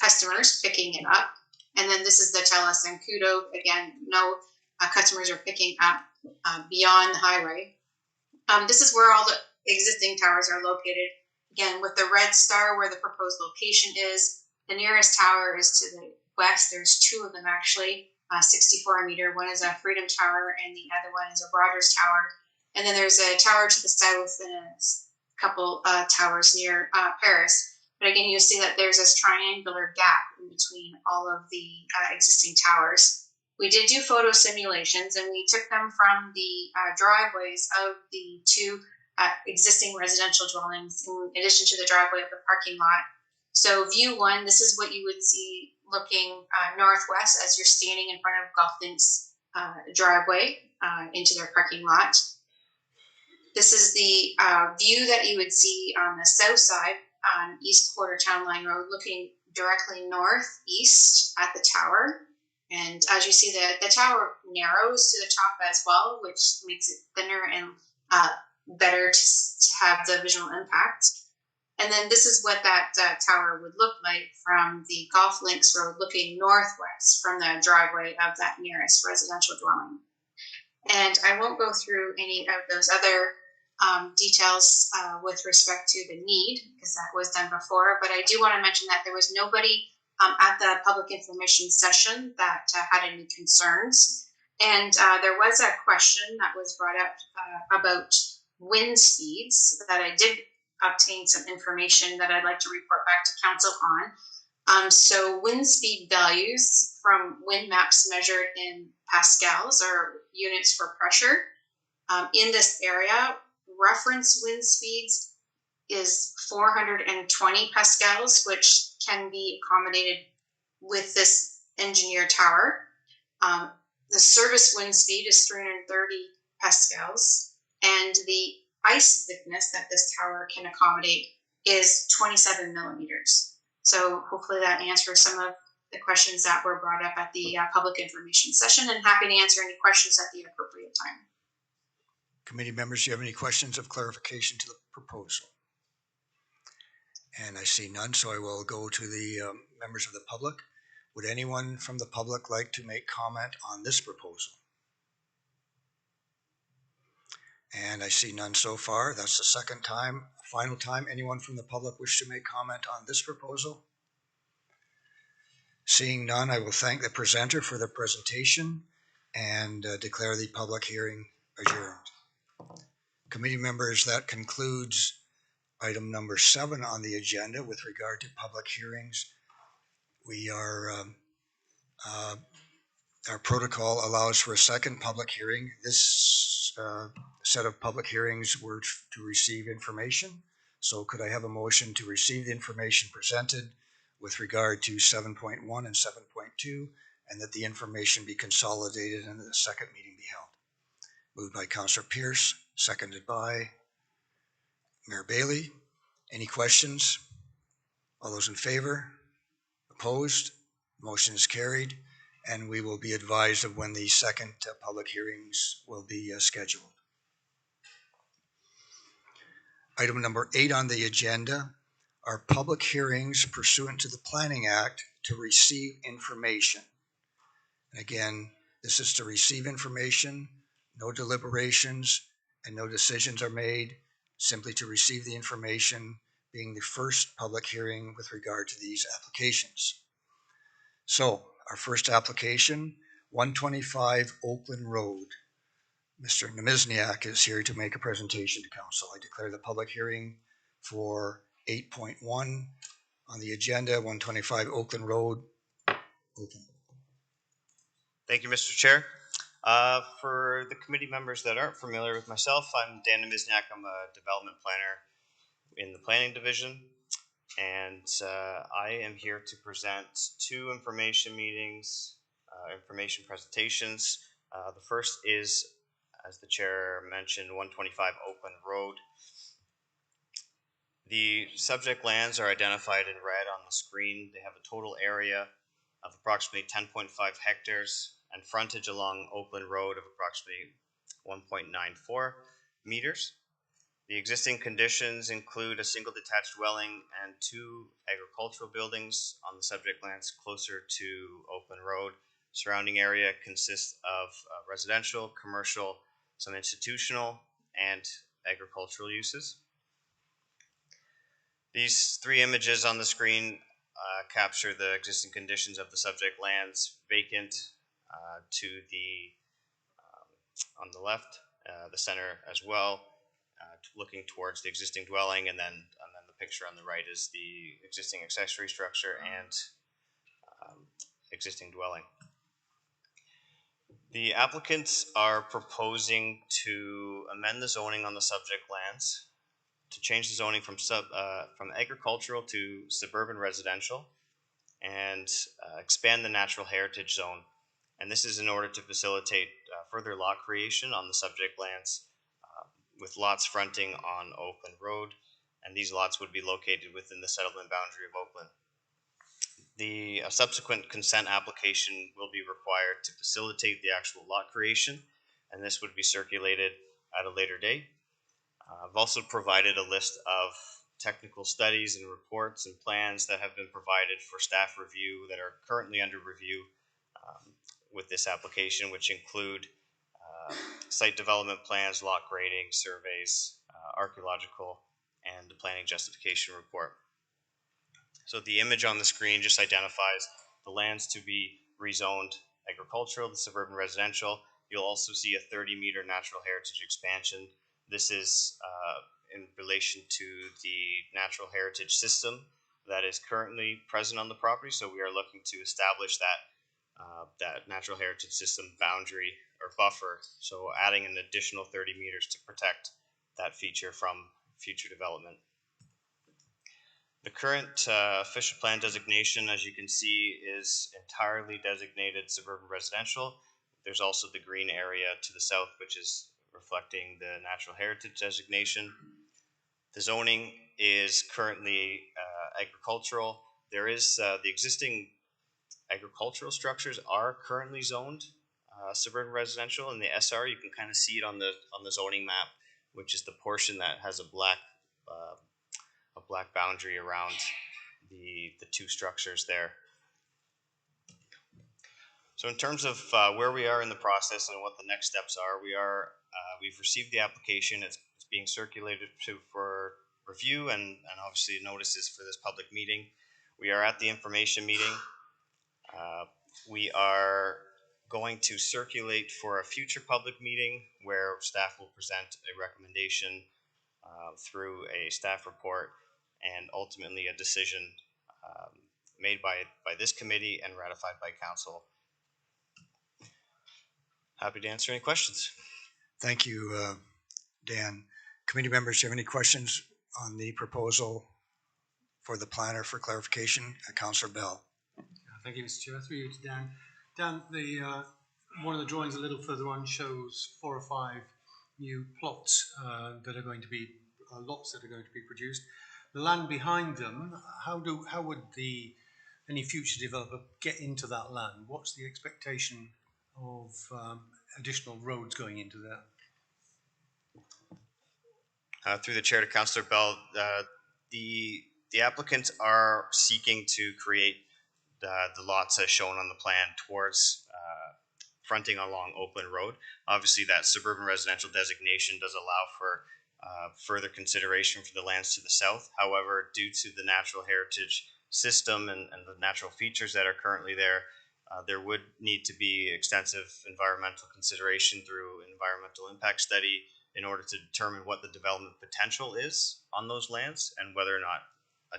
customers picking it up. And then this is the Telus and Kudo. Again, no customers are picking up beyond the highway. This is where all the existing towers are located. Again, with the red star where the proposed location is, the nearest tower is to the west. There's two of them actually, 64 meter. One is a Freedom Tower and the other one is a Broaders Tower. And then there's a tower to the south and a couple towers near Paris. But again, you'll see that there's this triangular gap in between all of the existing towers. We did do photo simulations, and we took them from the driveways of the two existing residential dwellings in addition to the driveway of the parking lot. So view one, this is what you would see looking northwest as you're standing in front of GolfLink's driveway into their parking lot. This is the view that you would see on the south side on East Quarter Town Line Road, looking directly northeast at the tower. And as you see, the tower narrows to the top as well, which makes it thinner and better to have the visual impact. And then this is what that tower would look like from the Golf Links Road, looking northwest from the driveway of that nearest residential dwelling. And I won't go through any of those other details with respect to the need, because that was done before, but I do want to mention that there was nobody at the public information session that had any concerns. And there was a question that was brought up about wind speeds that I did obtain some information that I'd like to report back to council on. So wind speed values from wind maps measured in pascals or units for pressure in this area, reference wind speeds is 420 pascals, which can be accommodated with this engineer tower. The service wind speed is 330 pascals, and the ice thickness that this tower can accommodate is 27 millimeters. So hopefully that answers some of the questions that were brought up at the public information session, and happy to answer any questions at the appropriate time. Committee members, do you have any questions of clarification to the proposal? And I see none, so I will go to the members of the public. Would anyone from the public like to make comment on this proposal? And I see none so far. That's the second time, final time. Anyone from the public wish to make comment on this proposal? Seeing none, I will thank the presenter for their presentation and declare the public hearing adjourned. Committee members, that concludes item number 7 on the agenda with regard to public hearings. We are, our protocol allows for a second public hearing. This set of public hearings were to receive information. So could I have a motion to receive the information presented with regard to 7.1 and 7.2, and that the information be consolidated and the second meeting be held? Moved by Councillor Pierce, seconded by Mayor Bailey. Any questions? All those in favor? Opposed? Motion is carried, and we will be advised of when the second public hearings will be scheduled. Item number 8 on the agenda are public hearings pursuant to the Planning Act to receive information. And again, this is to receive information, no deliberations and no decisions are made, simply to receive the information, being the first public hearing with regard to these applications. So our first application, 125 Oakland Road. Mr. Namizniak is here to make a presentation to council. I declare the public hearing for 8.1 on the agenda, 125 Oakland Road, open. Thank you, Mr. Chair. For the committee members that aren't familiar with myself, I'm Dan Namizniak. I'm a development planner in the planning division, and I am here to present 2 information meetings, information presentations. The first is, as the chair mentioned, 125 Oakland Road. The subject lands are identified in red on the screen. They have a total area of approximately 10.5 hectares and frontage along Oakland Road of approximately 1.94 meters. The existing conditions include a single detached dwelling and 2 agricultural buildings on the subject lands closer to Oakland Road. Surrounding area consists of residential, commercial, some institutional, and agricultural uses. These 3 images on the screen capture the existing conditions of the subject lands: vacant to the on the left, the center as well, looking towards the existing dwelling, and then the picture on the right is the existing accessory structure and existing dwelling. The applicants are proposing to amend the zoning on the subject lands to change the zoning from agricultural to suburban residential and expand the natural heritage zone. And this is in order to facilitate further lot creation on the subject lands with lots fronting on Oakland Road, and these lots would be located within the settlement boundary of Oakland. The subsequent consent application will be required to facilitate the actual lot creation, and this would be circulated at a later date. I've also provided a list of technical studies and reports and plans that have been provided for staff review that are currently under review with this application, which include site development plans, lot grading, surveys, archaeological, and the planning justification report. So the image on the screen just identifies the lands to be rezoned agricultural, the suburban residential. You'll also see a 30-meter natural heritage expansion. This is in relation to the natural heritage system that is currently present on the property. So we are looking to establish that natural heritage system boundary or buffer. So adding an additional 30 meters to protect that feature from future development. The current official plan designation, as you can see, is entirely designated suburban residential. There's also the green area to the south, which is reflecting the natural heritage designation. The zoning is currently agricultural. There is the existing agricultural structures are currently zoned suburban residential. In the SR, you can kind of see it on the zoning map, which is the portion that has a black boundary around the 2 structures there. So in terms of where we are in the process and what the next steps are, we've received the application. It's being circulated for review and obviously notices for this public meeting. We are at the information meeting. We are going to circulate for a future public meeting where staff will present a recommendation through a staff report and ultimately a decision made by this committee and ratified by council. Happy to answer any questions. Thank you, Dan. Committee members, do you have any questions on the proposal for the planner for clarification? Councillor Bell. Thank you, Mr. Chair. Through you to Dan. Dan, one of the drawings a little further on shows 4 or 5 new plots that are going to be lots that are going to be produced. The land behind them, how would any future developer get into that land? What's the expectation of additional roads going into there? Through the chair to Councillor Bell, the applicants are seeking to create the lots as shown on the plan towards fronting along Oakland Road. Obviously, that suburban residential designation does allow for further consideration for the lands to the south. However, due to the natural heritage system and the natural features that are currently there, there would need to be extensive environmental consideration through an environmental impact study in order to determine what the development potential is on those lands and whether or not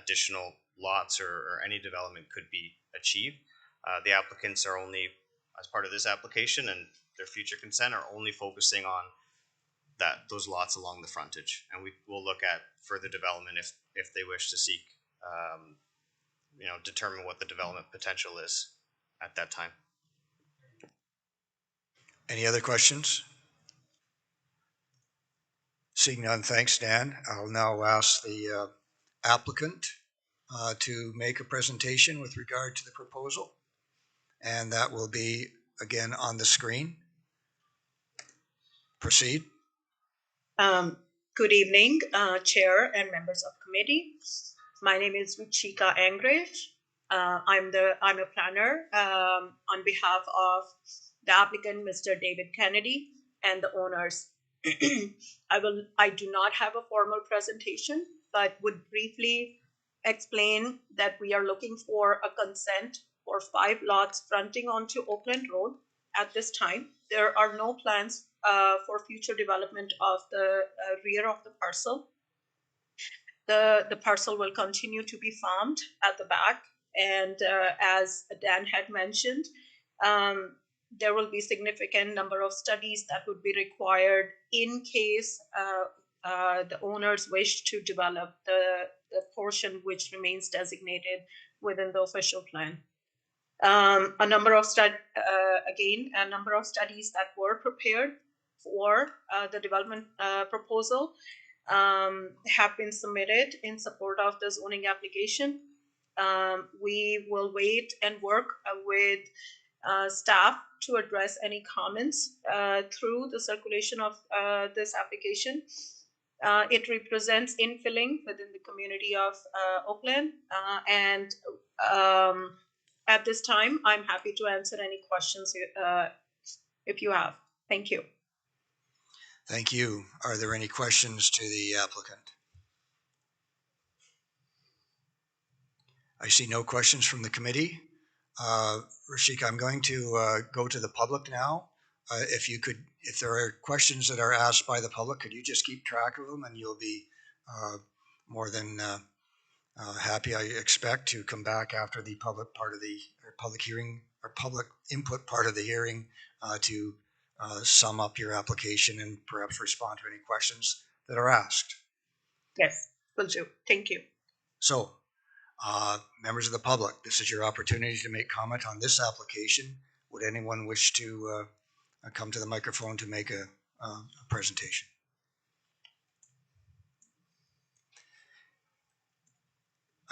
additional lots or any development could be achieved. The applicants are only, as part of this application and their future consent, are only focusing on those lots along the frontage, and we will look at further development if they wish to seek, determine what the development potential is at that time. Any other questions? Seeing none, thanks, Dan. I'll now ask the applicant to make a presentation with regard to the proposal, and that will be again on the screen. Proceed. Good evening, Chair and members of committee. My name is Ruchika Angrish. I'm a planner on behalf of the applicant, Mr. David Kennedy, and the owners. I do not have a formal presentation, but would briefly explain that we are looking for a consent for 5 lots fronting onto Oakland Road at this time. There are no plans for future development of the rear of the parcel. The parcel will continue to be farmed at the back, and as Dan had mentioned, there will be significant number of studies that would be required in case the owners wish to develop the portion which remains designated within the official plan. A number of studies that were prepared for the development proposal have been submitted in support of the zoning application. We will wait and work with staff to address any comments through the circulation of this application. It represents infilling within the community of Oakland, and at this time, I'm happy to answer any questions if you have. Thank you. Thank you. Are there any questions to the applicant? I see no questions from the committee. Rashika, I'm going to go to the public now. If there are questions that are asked by the public, could you just keep track of them, and you'll be more than happy, I expect, to come back after the public part of the public hearing or public input part of the hearing to sum up your application and perhaps respond to any questions that are asked. Yes, will do. Thank you. So, members of the public, this is your opportunity to make comment on this application. Would anyone wish to come to the microphone to make a presentation?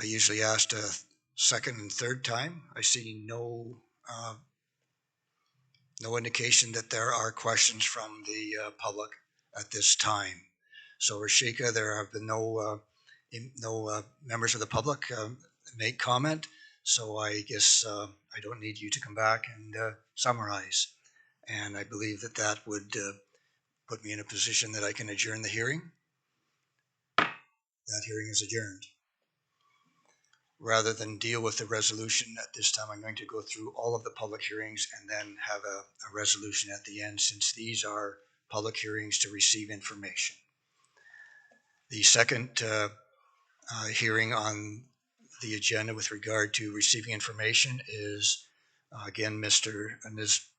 I usually asked a second and third time. I see no indication that there are questions from the public at this time. So, Rashika, there have been no members of the public make comment. So I guess I don't need you to come back and summarize. And I believe that would put me in a position that I can adjourn the hearing. That hearing is adjourned. Rather than deal with the resolution at this time, I'm going to go through all of the public hearings and then have a resolution at the end, since these are public hearings to receive information. The second hearing on the agenda with regard to receiving information is again Mr.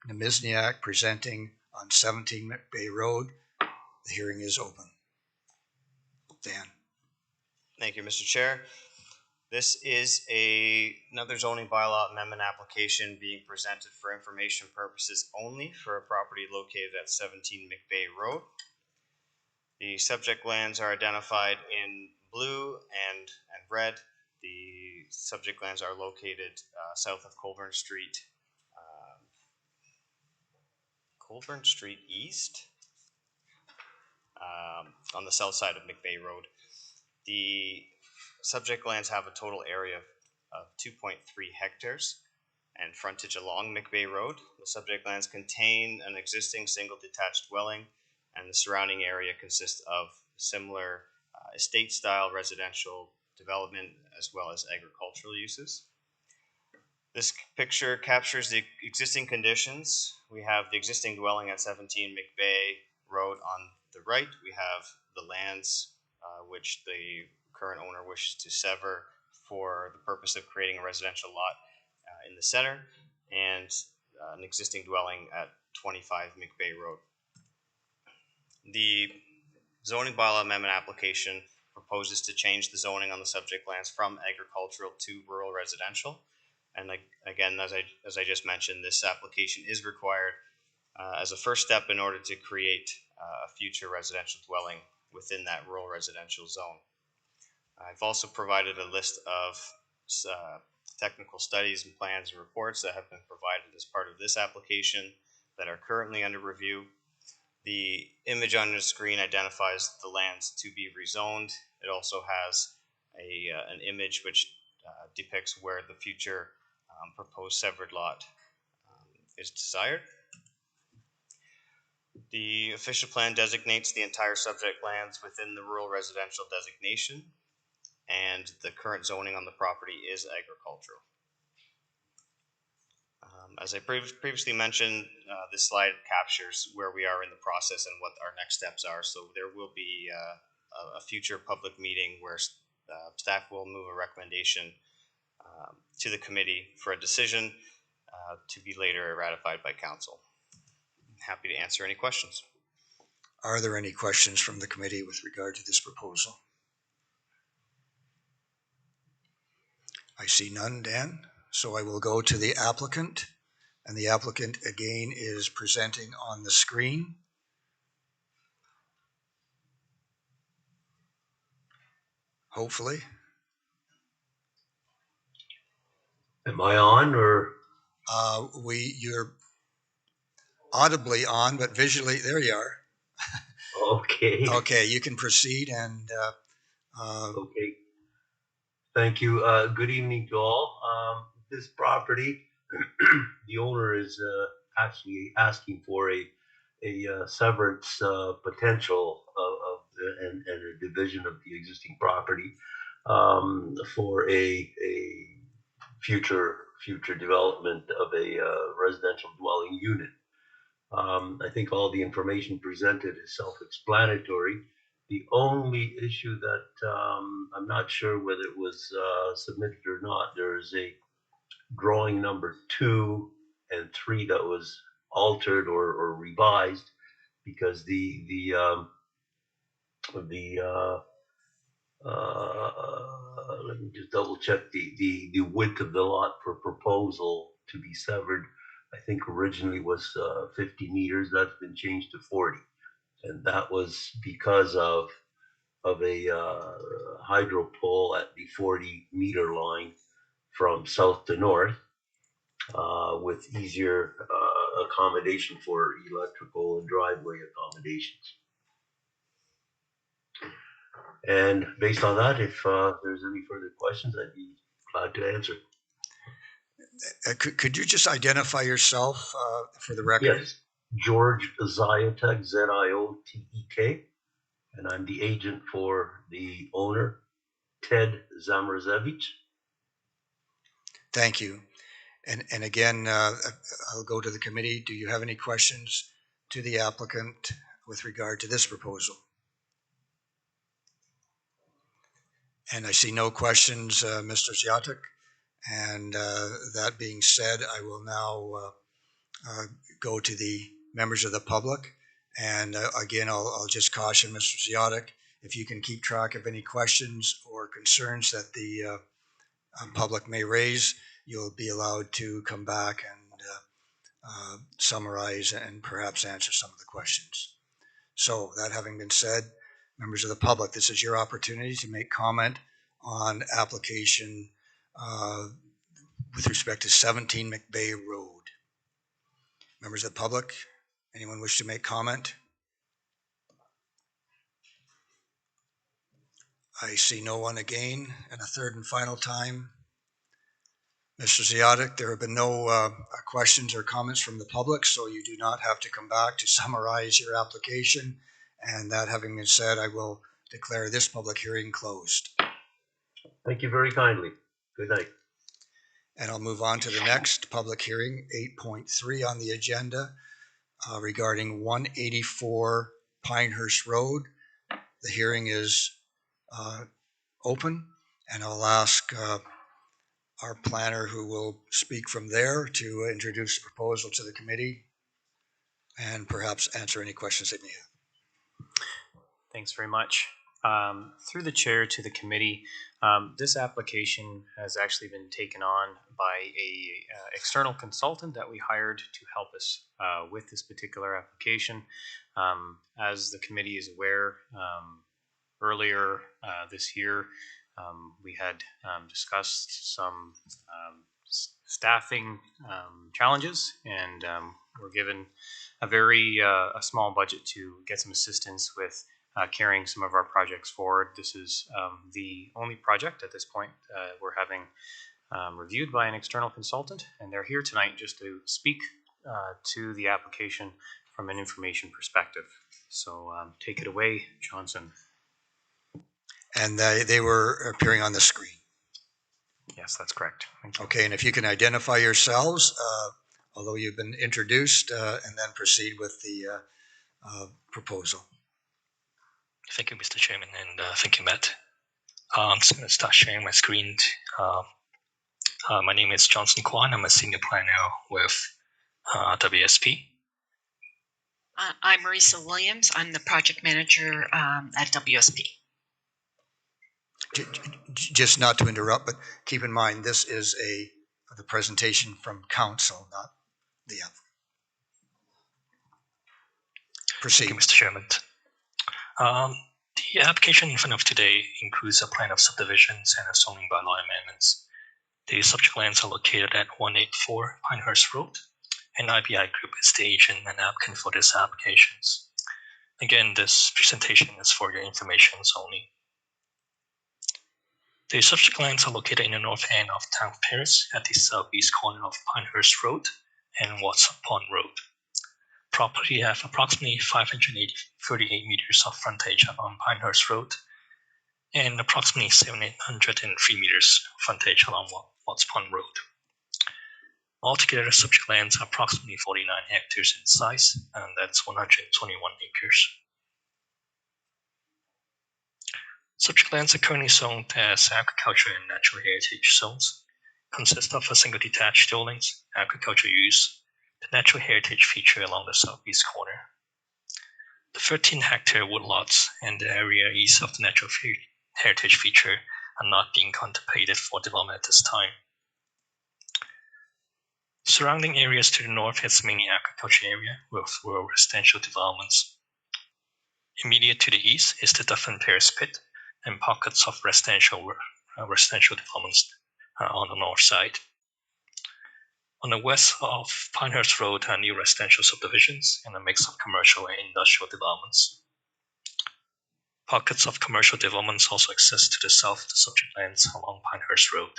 Namizniak presenting on 17 McBay Road. The hearing is open. Dan. Thank you, Mr. Chair. This is another zoning bylaw amendment application being presented for information purposes only for a property located at 17 McBay Road. The subject lands are identified in blue and red. The subject lands are located south of Colburn Street East, on the south side of McBay Road. The subject lands have a total area of 2.3 hectares and frontage along McBay Road. The subject lands contain an existing single detached dwelling, and the surrounding area consists of similar estate-style residential development as well as agricultural uses. This picture captures the existing conditions. We have the existing dwelling at 17 McBay Road on the right. We have the lands which the current owner wishes to sever for the purpose of creating a residential lot in the center, and an existing dwelling at 25 McBay Road. The zoning bylaw amendment application proposes to change the zoning on the subject lands from agricultural to rural residential. And again, as I just mentioned, this application is required as a first step in order to create a future residential dwelling within that rural residential zone. I've also provided a list of technical studies and plans and reports that have been provided as part of this application that are currently under review. The image on the screen identifies the lands to be rezoned. It also has an image which depicts where the future proposed severed lot is desired. The official plan designates the entire subject lands within the rural residential designation, and the current zoning on the property is agricultural. As I previously mentioned, this slide captures where we are in the process and what our next steps are. So there will be a future public meeting where staff will move a recommendation to the committee for a decision to be later ratified by council. Happy to answer any questions. Are there any questions from the committee with regard to this proposal? I see none, Dan. So I will go to the applicant, and the applicant again is presenting on the screen. Hopefully. Am I on or? You're audibly on, but visually, there you are. Okay. Okay, you can proceed and Okay. Thank you. Good evening to all. This property, the owner is actually asking for a severance potential and a division of the existing property for a future development of a residential dwelling unit. I think all the information presented is self-explanatory. The only issue that I'm not sure whether it was submitted or not, there is a drawing number 2 and 3 that was altered or revised because let me just double check the width of the lot for proposal to be severed. I think originally was 50 meters. That's been changed to 40, and that was because of a hydro pole at the 40-meter line from south to north, with easier accommodation for electrical and driveway accommodations. And based on that, if there's any further questions, I'd be glad to answer. could you just identify yourself for the record? Yes, George Ziotek, Ziotek, and I'm the agent for the owner, Ted Zamrazevich. Thank you. And again, I'll go to the committee. Do you have any questions to the applicant with regard to this proposal? And I see no questions, Mr. Ziotek. And that being said, I will now go to the members of the public. And again, I'll just caution Mr. Ziotek, if you can keep track of any questions or concerns that the public may raise, you'll be allowed to come back and summarize and perhaps answer some of the questions. So that having been said, members of the public, this is your opportunity to make comment on application with respect to 17 McBay Road. Members of the public, anyone wish to make comment? I see no one again, and a third and final time. Mr. Ziotek, there have been no questions or comments from the public, so you do not have to come back to summarize your application. And that having been said, I will declare this public hearing closed. Thank you very kindly. Good night. And I'll move on to the next public hearing, 8.3 on the agenda, regarding 184 Pinehurst Road. The hearing is open, and I'll ask our planner, who will speak from there, to introduce the proposal to the committee and perhaps answer any questions they may have. Thanks very much. Through the chair to the committee, this application has actually been taken on by a external consultant that we hired to help us with this particular application. As the committee is aware, earlier this year, we had discussed some staffing challenges, and we're given a very a small budget to get some assistance with carrying some of our projects forward. This is the only project at this point we're having reviewed by an external consultant, and they're here tonight just to speak to the application from an information perspective. So take it away, Johnson. And they were appearing on the screen. Yes, that's correct. Thank you. Okay, and if you can identify yourselves, although you've been introduced, and then proceed with the proposal. Thank you, Mr. Chairman, and thank you, Matt. I'm just going to start sharing my screen. My name is Johnson Kwan. I'm a senior planner with WSP. I'm Marisa Williams. I'm the project manager at WSP. Just not to interrupt, but keep in mind this is the presentation from council, not the applicant. Proceed. Thank you, Mr. Chairman. The application in front of today includes a plan of subdivisions and a zoning bylaw amendments. The subject lands are located at 184 Pinehurst Road, and IBI Group is the agent and applicant for these applications. Again, this presentation is for your information only. The subject lands are located in the north end of Town of Paris at the southeast corner of Pinehurst Road and Watson Pond Road. Property have approximately 538 meters of frontage along Pinehurst Road and approximately 703 meters frontage along Watts Pond Road. Altogether, subject lands are approximately 49 hectares in size, and that's 121 acres. Subject lands are currently zoned as agriculture and natural heritage zones, consist of a single detached dwellings, agriculture use, the natural heritage feature along the southeast corner. The 13-hectare woodlots and the area east of the natural heritage feature are not being contemplated for development at this time. Surrounding areas to the north is mainly agriculture area with rural residential developments. Immediate to the east is the Dufferin Paris Pit and pockets of residential developments on the north side. On the west of Pinehurst Road are new residential subdivisions and a mix of commercial and industrial developments. Pockets of commercial developments also exist to the south of the subject lands along Pinehurst Road.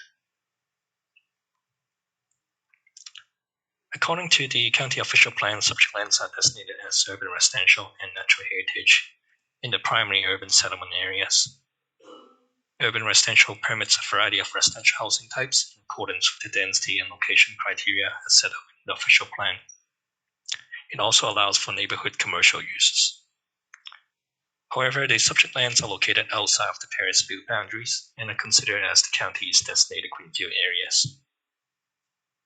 According to the county official plan, subject lands are designated as urban residential and natural heritage in the primary urban settlement areas. Urban residential permits a variety of residential housing types in accordance with the density and location criteria as set up in the official plan. It also allows for neighborhood commercial uses. However, the subject lands are located outside of the Paris Blue boundaries and are considered as the county's designated greenfield areas.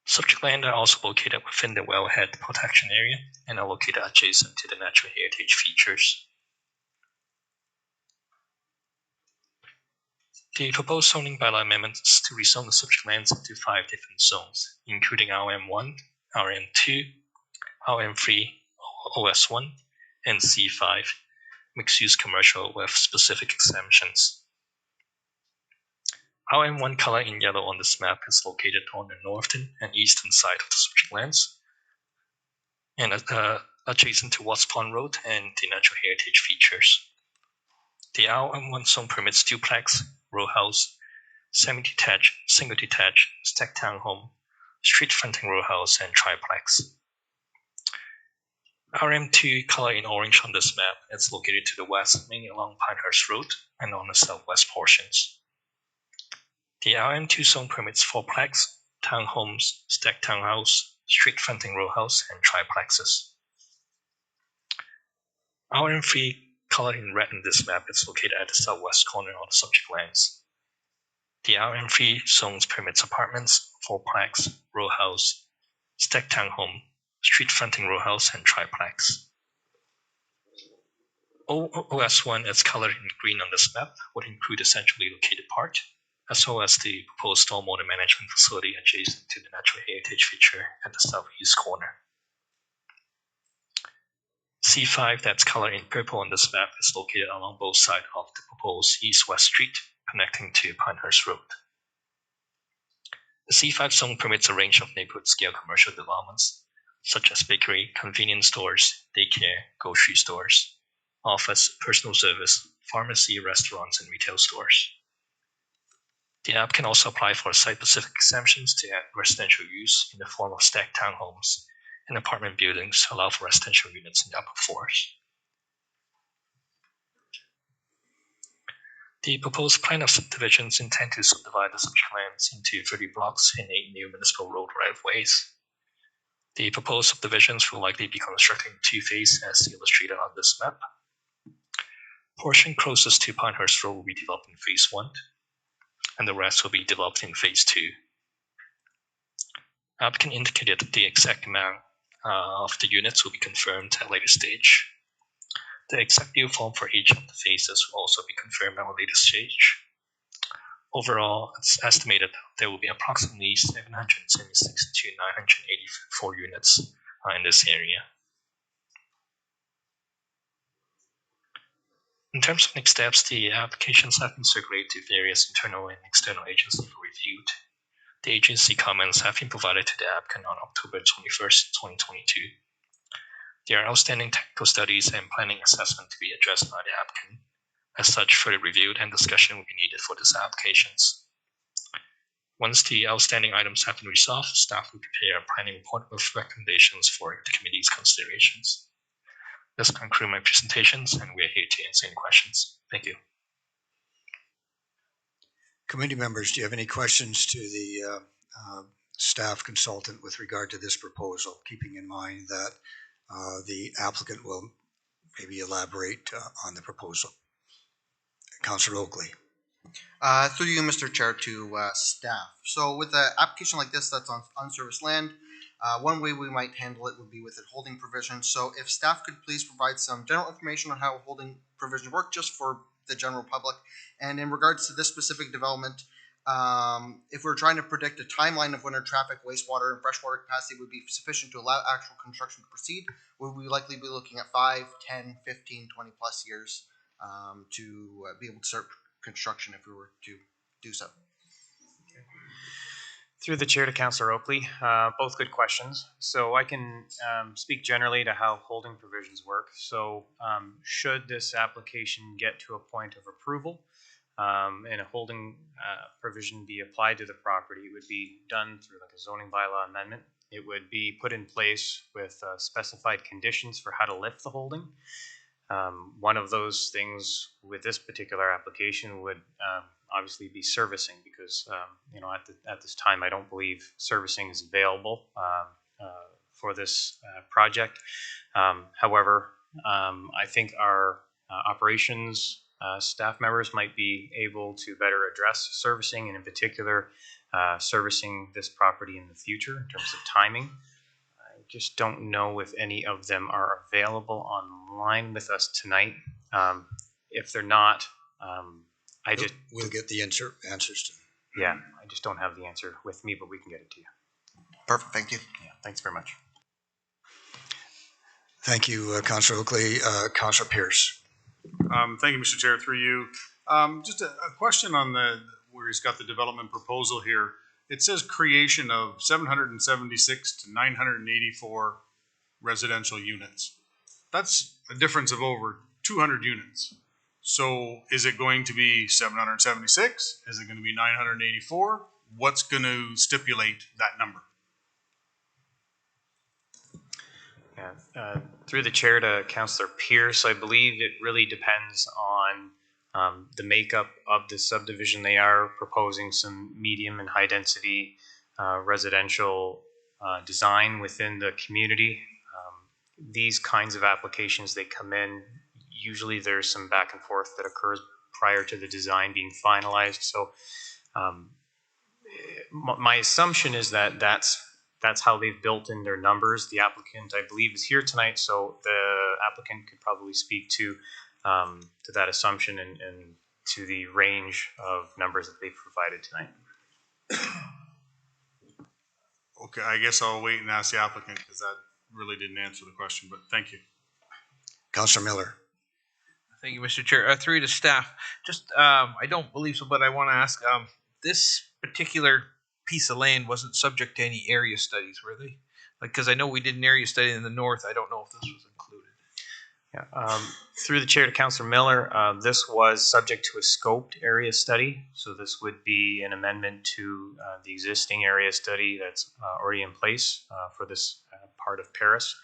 Subject land are also located within the wellhead protection area and are located adjacent to the natural heritage features. The proposed zoning bylaw amendments to rezone the subject lands into 5 different zones, including RM1, RM2, RM3, OS1, and C5, mixed-use commercial with specific exemptions. RM1 color in yellow on this map is located on the northern and eastern side of the subject lands, and adjacent to Watts Pond Road and the natural heritage features. The RM1 zone permits duplex, row house, semi-detached, single-detached, stacked townhome, street-fronting row house, and triplex. RM2 color in orange on this map is located to the west, mainly along Pinehurst Road and on the southwest portions. The RM2 zone permits fourplex, townhomes, stacked townhouse, street-fronting row house, and triplexes. RM3 color in red in this map is located at the southwest corner of the subject lands. The RM3 zones permits apartments, fourplex, row house, stacked townhome, street-fronting row house, and triplex. OS1 is colored in green on this map would include a centrally located park, as well as the proposed stormwater management facility adjacent to the natural heritage feature at the southeast corner. C5, that's colored in purple on this map, is located along both sides of the proposed east-west street connecting to Pinehurst Road. The C5 zone permits a range of neighborhood scale commercial developments, such as bakery, convenience stores, daycare, grocery stores, office, personal service, pharmacy, restaurants, and retail stores. The app can also apply for site-specific exemptions to add residential use in the form of stacked townhomes and apartment buildings to allow for residential units in the upper floors. The proposed plan of subdivisions intend to subdivide the subject lands into 30 blocks and 8 new municipal road right-of-ways. The proposed subdivisions will likely be constructed in 2 phases as illustrated on this map. Portion closest to Pinehurst Road will be developed in phase 1, and the rest will be developed in phase 2. Applicant indicated that the exact amount of the units will be confirmed at a later stage. The exact due form for each of the phases will also be confirmed at a later stage. Overall, it's estimated there will be approximately 776 to 984 units in this area. In terms of next steps, the applications have been circulated to various internal and external agencies for review. The agency comments have been provided to the applicant on October 21st, 2022. There are outstanding technical studies and planning assessment to be addressed by the applicant. As such, further review and discussion will be needed for these applications. Once the outstanding items have been resolved, staff will prepare a planning report with recommendations for the committee's considerations. This concludes my presentations, and we are here to answer any questions. Thank you. Committee members, do you have any questions to the staff consultant with regard to this proposal, keeping in mind that the applicant will maybe elaborate on the proposal? Councillor Oakley. Through you, Mr. Chair, to staff. So with an application like this that's on unserviced land, one way we might handle it would be with a holding provision. So if staff could please provide some general information on how holding provisions work just for the general public. And in regards to this specific development, if we're trying to predict a timeline of when our traffic, wastewater, and freshwater capacity would be sufficient to allow actual construction to proceed, would we likely be looking at 5, 10, 15, 20 plus years to be able to start construction if we were to do so? Through the chair to Councillor Oakley, both good questions. So I can speak generally to how holding provisions work. So should this application get to a point of approval and a holding provision be applied to the property, it would be done through like a zoning bylaw amendment. It would be put in place with specified conditions for how to lift the holding. One of those things with this particular application would obviously be servicing, because you know, at this time I don't believe servicing is available for this project. However, I think our operations staff members might be able to better address servicing, and in particular servicing this property in the future in terms of timing. I just don't know if any of them are available online with us tonight. If they're not, we'll get the answers to them. Yeah, I just don't have the answer with me, but we can get it to you. Perfect, thank you. Yeah, thanks very much. Thank you, Councillor Oakley. Councillor Pierce. Thank you, Mr. Chair, through you. Just a question on where he's got the development proposal here. It says creation of 776 to 984 residential units. That's a difference of over 200 units. So is it going to be 776? Is it going to be 984? What's going to stipulate that number? Yeah, through the chair to Councillor Pierce, I believe it really depends on the makeup of the subdivision. They are proposing some medium and high density residential design within the community. These kinds of applications, they come in, usually there's some back and forth that occurs prior to the design being finalized. So my assumption is that that's how they've built in their numbers. The applicant, I believe, is here tonight, so the applicant could probably speak to that assumption and to the range of numbers that they've provided tonight. Okay, I guess I'll wait and ask the applicant, because that really didn't answer the question, but thank you. Councillor Miller. Thank you, Mr. Chair. Through to staff, just I don't believe so, but I want to ask, this particular piece of land wasn't subject to any area studies, were they? Like, because I know we did an area study in the north. I don't know if this was included. Yeah, through the chair to Councillor Miller, this was subject to a scoped area study. So this would be an amendment to the existing area study that's already in place for this part of Paris.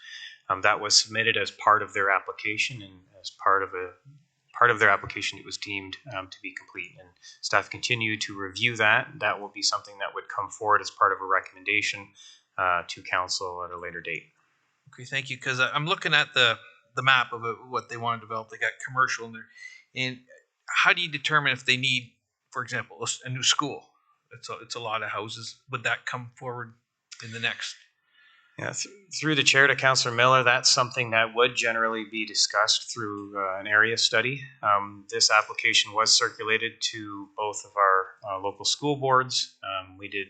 That was submitted as part of their application, and as part of their application, it was deemed to be complete. And staff continue to review that. That will be something that would come forward as part of a recommendation to council at a later date. Okay, thank you. Because I'm looking at the map of what they want to develop. They got commercial in there. And how do you determine if they need, for example, a new school? It's a lot of houses. Would that come forward in the next? Yeah, through the chair to Councillor Miller, that's something that would generally be discussed through an area study. This application was circulated to both of our local school boards. We did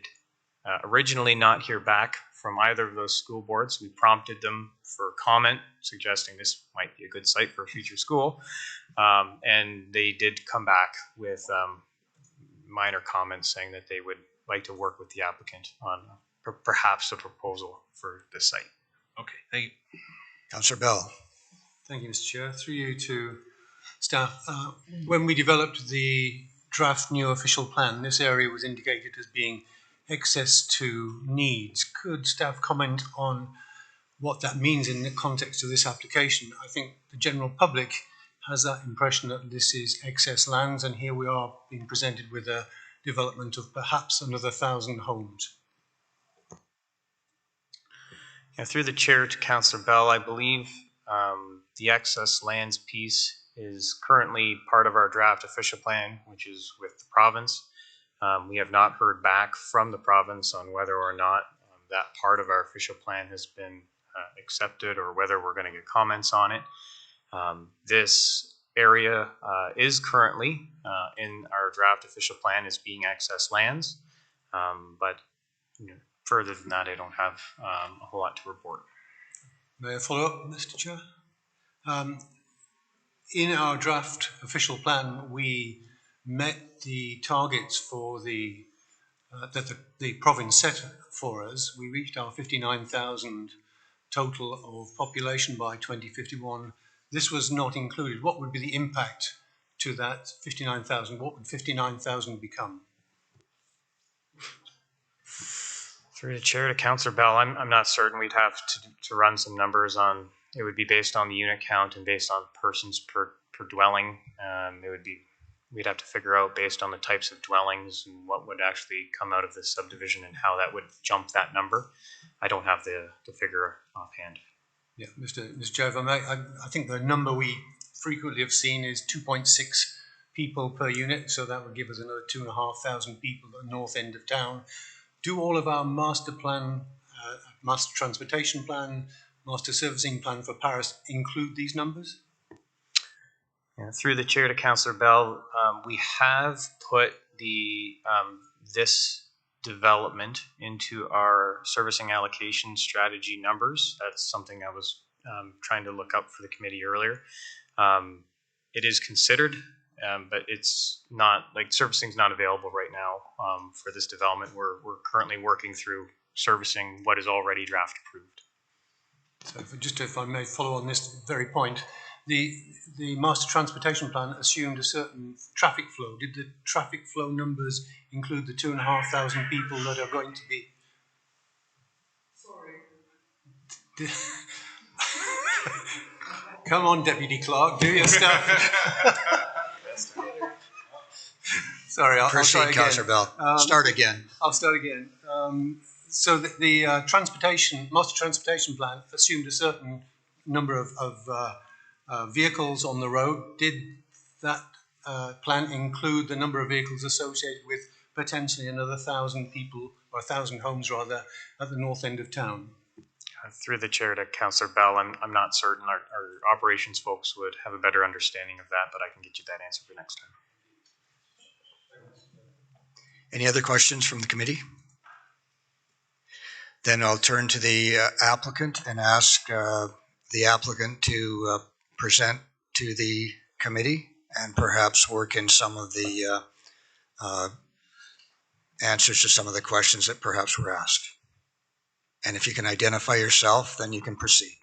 originally not hear back from either of those school boards. We prompted them for comment, suggesting this might be a good site for a future school. And they did come back with minor comments saying that they would like to work with the applicant on perhaps a proposal for this site. Okay, thank you. Councillor Bell. Thank you, Mr. Chair. Through you to staff. When we developed the draft new official plan, this area was indicated as being excess to needs. Could staff comment on what that means in the context of this application? I think the general public has that impression that this is excess lands, and here we are being presented with a development of perhaps another 1,000 homes. Yeah, through the chair to Councillor Bell, I believe the excess lands piece is currently part of our draft official plan, which is with the province. We have not heard back from the province on whether or not that part of our official plan has been accepted or whether we're going to get comments on it. This area is currently in our draft official plan as being excess lands, but further than that, I don't have a whole lot to report. May I follow up, Mr. Chair? In our draft official plan, we met the targets for that the province set for us. We reached our 59,000 total of population by 2051. This was not included. What would be the impact to that 59,000? What would 59,000 become? Through the chair to Councillor Bell, I'm not certain. We'd have to run some numbers on. It would be based on the unit count and based on persons per dwelling. We'd have to figure out based on the types of dwellings and what would actually come out of this subdivision and how that would jump that number. I don't have the figure offhand. Yeah, Mr. Chair, if I may, I think the number we frequently have seen is 2.6 people per unit, so that would give us another 2,500 people at the north end of town. Do all of our master plan, master transportation plan, master servicing plan for Paris include these numbers? Yeah, through the chair to Councillor Bell, we have put the this development into our servicing allocation strategy numbers. That's something I was trying to look up for the committee earlier. It is considered, but it's not, like, servicing is not available right now for this development. We're currently working through servicing what is already draft approved. So if I may follow on this very point, the master transportation plan assumed a certain traffic flow. Did the traffic flow numbers include the 2,500 people that are going to be? Sorry. Come on, Deputy Clerk, do your stuff. Sorry, I'll try again. Councillor Bell. Start again. I'll start again. So the master transportation plan assumed a certain number of vehicles on the road. Did that plan include the number of vehicles associated with potentially another 1,000 people, or 1,000 homes rather, at the north end of town? Through the chair to Councillor Bell, I'm not certain. Our operations folks would have a better understanding of that, but I can get you that answer for next time. Any other questions from the committee? Then I'll turn to the applicant and ask the applicant to present to the committee and perhaps work in some of the answers to some of the questions that perhaps were asked. And if you can identify yourself, then you can proceed.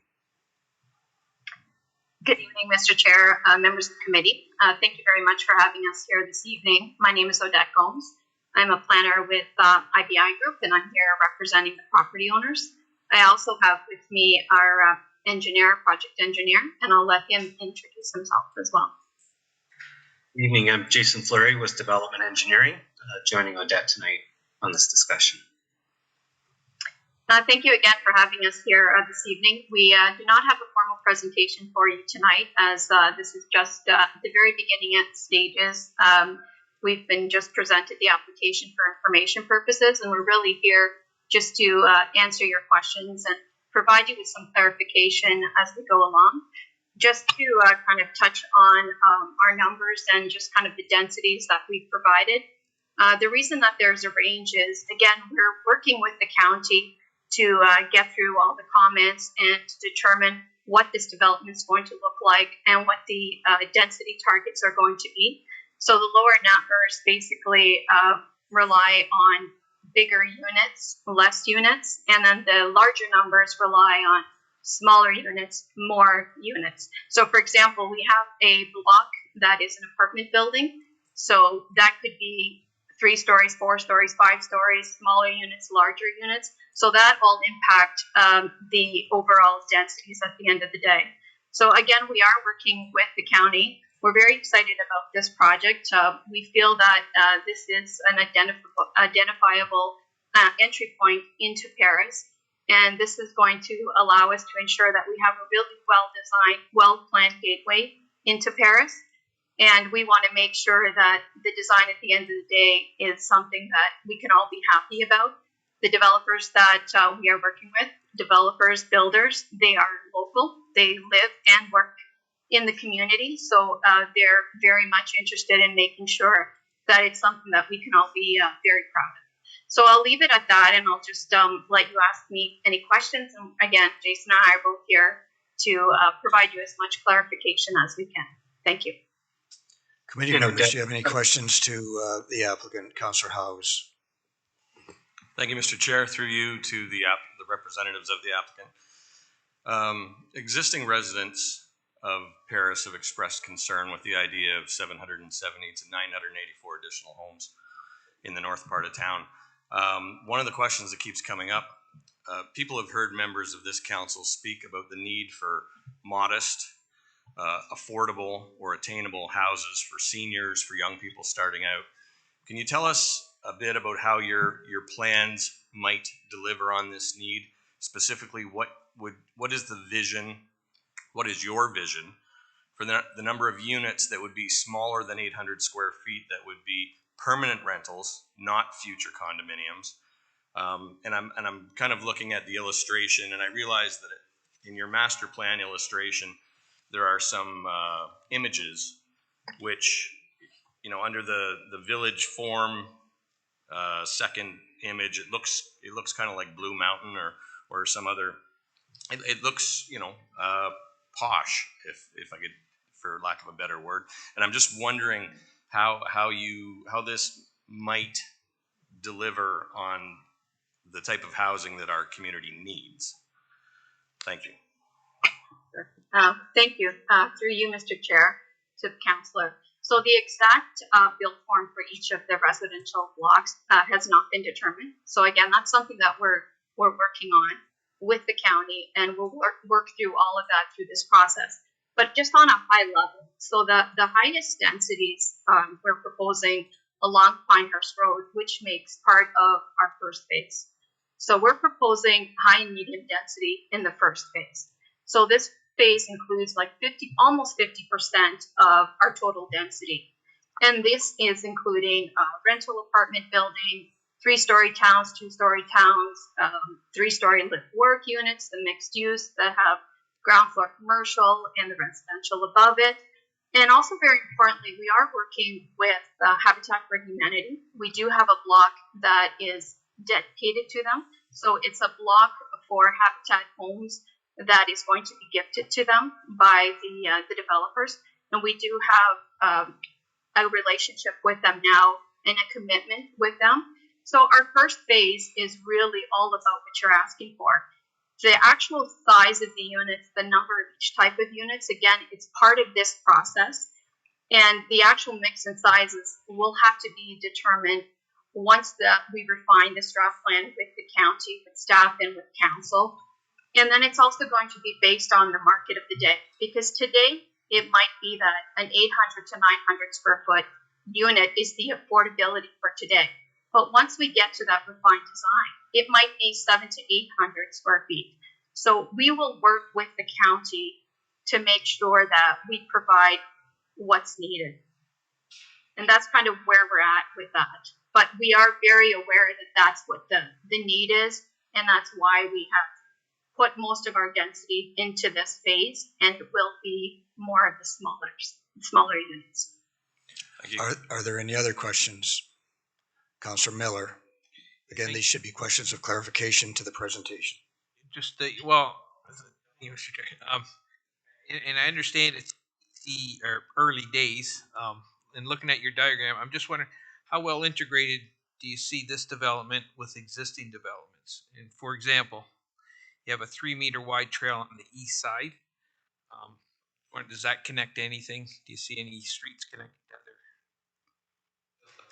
Good evening, Mr. Chair, members of the committee. Thank you very much for having us here this evening. My name is Odette Gomes. I'm a planner with IBI Group, and I'm here representing the property owners. I also have with me our project engineer, and I'll let him introduce himself as well. Good evening, I'm Jason Fleury with Development Engineering, joining Odette tonight on this discussion. Thank you again for having us here this evening. We do not have a formal presentation for you tonight, as this is just the very beginning stages. We've been just presented the application for information purposes, and we're really here just to answer your questions and provide you with some clarification as we go along. Just to kind of touch on our numbers and just kind of the densities that we've provided. The reason that there's a range is, again, we're working with the county to get through all the comments and to determine what this development is going to look like and what the density targets are going to be. So the lower numbers basically rely on bigger units, less units, and then the larger numbers rely on smaller units, more units. So for example, we have a block that is an apartment building. So that could be 3 stories, 4 stories, 5 stories, smaller units, larger units. So that all impact the overall densities at the end of the day. So again, we are working with the county. We're very excited about this project. We feel that this is an identifiable entry point into Paris. And this is going to allow us to ensure that we have a really well-designed, well-planned gateway into Paris. And we want to make sure that the design at the end of the day is something that we can all be happy about. The developers that we are working with, developers, builders, they are local. They live and work in the community. So they're very much interested in making sure that it's something that we can all be very proud of. So I'll leave it at that, and I'll just let you ask me any questions. And again, Jason and I are both here to provide you as much clarification as we can. Thank you. Committee members, do you have any questions to the applicant, Councillor Howes? Thank you, Mr. Chair. Through you to the representatives of the applicant. Existing residents of Paris have expressed concern with the idea of 770 to 984 additional homes in the north part of town. One of the questions that keeps coming up, people have heard members of this council speak about the need for modest, affordable or attainable houses for seniors, for young people starting out. Can you tell us a bit about how your plans might deliver on this need? Specifically, what is the vision? What is your vision for the number of units that would be smaller than 800 square feet that would be permanent rentals, not future condominiums? And I'm kind of looking at the illustration, and I realize that in your master plan illustration, there are some images which, you know, under the village form second image, it looks kind of like Blue Mountain or some other. It looks, you know, posh, if I could, for lack of a better word. And I'm just wondering how this might deliver on the type of housing that our community needs. Thank you. Thank you. Through you, Mr. Chair, to the councillor. So the exact build form for each of the residential blocks has not been determined. So again, that's something that we're working on with the county, and we'll work through all of that through this process. But just on a high level, so the highest densities we're proposing along Pinehurst Road, which makes part of our first phase. So we're proposing high and medium density in the first phase. So this phase includes like almost 50% of our total density. And this is including rental apartment building, 3-story towns, 2-story towns, 3-story live work units, the mixed use that have ground floor commercial and the residential above it. And also very importantly, we are working with Habitat for Humanity. We do have a block that is dedicated to them. So it's a block for Habitat homes that is going to be gifted to them by the developers. And we do have a relationship with them now and a commitment with them. So our first phase is really all about what you're asking for. The actual size of the units, the number of each type of units, again, it's part of this process. And the actual mix and sizes will have to be determined once we refine this draft plan with the county, with staff, and with council. And then it's also going to be based on the market of the day, because today it might be that an 800 to 900 square foot unit is the affordability for today. But once we get to that refined design, it might be 700 to 800 square feet. So we will work with the county to make sure that we provide what's needed. And that's kind of where we're at with that. But we are very aware that that's what the need is, and that's why we have put most of our density into this phase, and it will be more of the smaller units. Are there any other questions? Councillor Miller. Again, these should be questions of clarification to the presentation. Just well, Mr. Chair, and I understand it's the early days. And looking at your diagram, I'm just wondering how well integrated do you see this development with existing developments? And for example, you have a 3-meter wide trail on the east side. Or does that connect to anything? Do you see any streets connecting to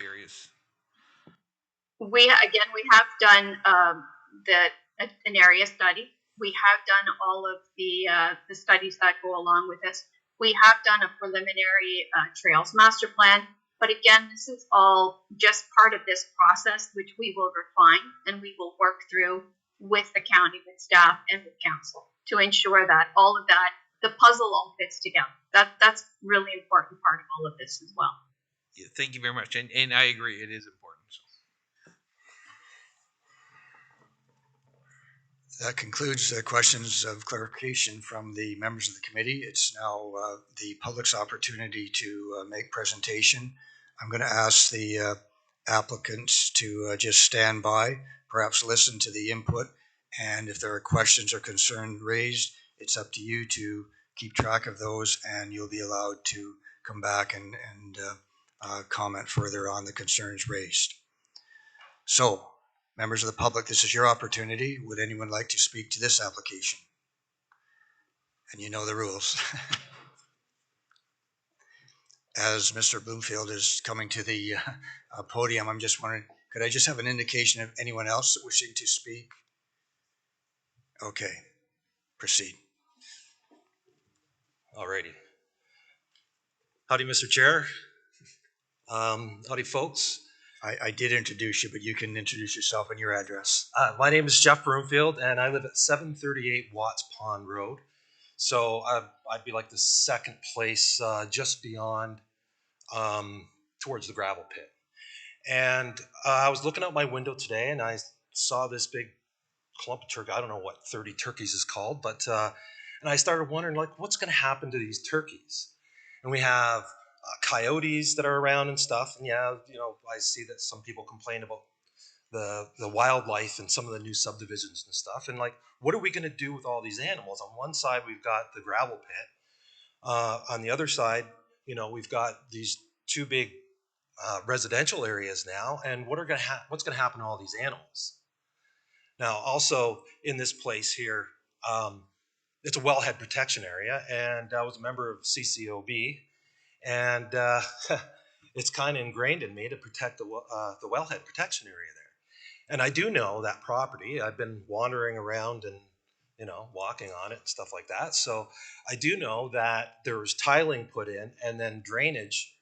other areas? We have done an area study. We have done all of the studies that go along with this. We have done a preliminary trails master plan, but again, this is all just part of this process, which we will refine and we will work through with the county, with staff, and with council to ensure that all of that, the puzzle all fits together. That's really important part of all of this as well. Yeah, thank you very much, and I agree, it is important. That concludes the questions of clarification from the members of the committee. It's now the public's opportunity to make presentation. I'm going to ask the applicants to just stand by, perhaps listen to the input, and if there are questions or concerns raised, it's up to you to keep track of those, and you'll be allowed to come back and comment further on the concerns raised. So, members of the public, this is your opportunity. Would anyone like to speak to this application? And you know the rules. As Mr. Bloomfield is coming to the podium, I'm just wondering, could I just have an indication of anyone else wishing to speak? Okay, proceed. Alrighty. Howdy, Mr. Chair. Howdy, folks. I did introduce you, but you can introduce yourself and your address. My name is Jeff Broomfield, and I live at 738 Watts Pond Road. So I'd be like the second place just beyond towards the gravel pit. And I was looking out my window today, and I saw this big clump of turkey. I don't know what 30 turkeys is called, but and I started wondering, like, what's going to happen to these turkeys? And we have coyotes that are around and stuff, and yeah, you know, I see that some people complain about the wildlife and some of the new subdivisions and stuff, and like, what are we going to do with all these animals? On one side we've got the gravel pit, on the other side, you know, we've got these two big residential areas now, and what's going to happen to all these animals? Now, also in this place here, it's a wellhead protection area, and I was a member of CCOB. And it's kind of ingrained in me to protect the wellhead protection area there. And I do know that property. I've been wandering around and, you know, walking on it and stuff like that. So I do know that there was tiling put in and then drainage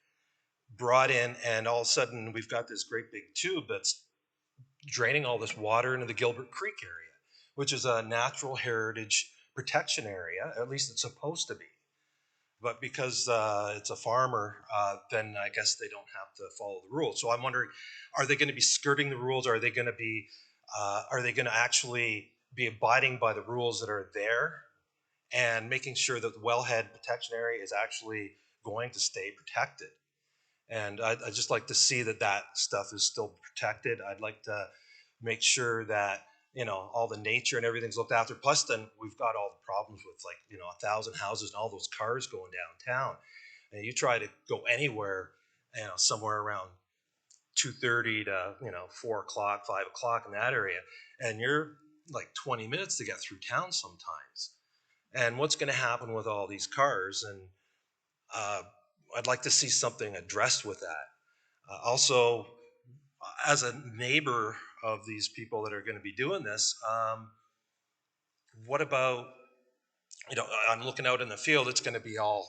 brought in, and all of a sudden we've got this great big tube that's draining all this water into the Gilbert Creek area, which is a natural heritage protection area, at least it's supposed to be. But because it's a farmer, then I guess they don't have to follow the rules. So I'm wondering, are they going to be skirting the rules? Are they going to actually be abiding by the rules that are there and making sure that the wellhead protection area is actually going to stay protected? And I'd just like to see that that stuff is still protected. I'd like to make sure that, you know, all the nature and everything's looked after. Plus, then we've got all the problems with, like, you know, 1,000 houses and all those cars going downtown. And you try to go anywhere, you know, somewhere around 2:30 to 4 o'clock, 5 o'clock in that area, and you're like 20 minutes to get through town sometimes. And what's going to happen with all these cars? And I'd like to see something addressed with that. Also, as a neighbor of these people that are going to be doing this, what about, I'm looking out in the field, it's going to be all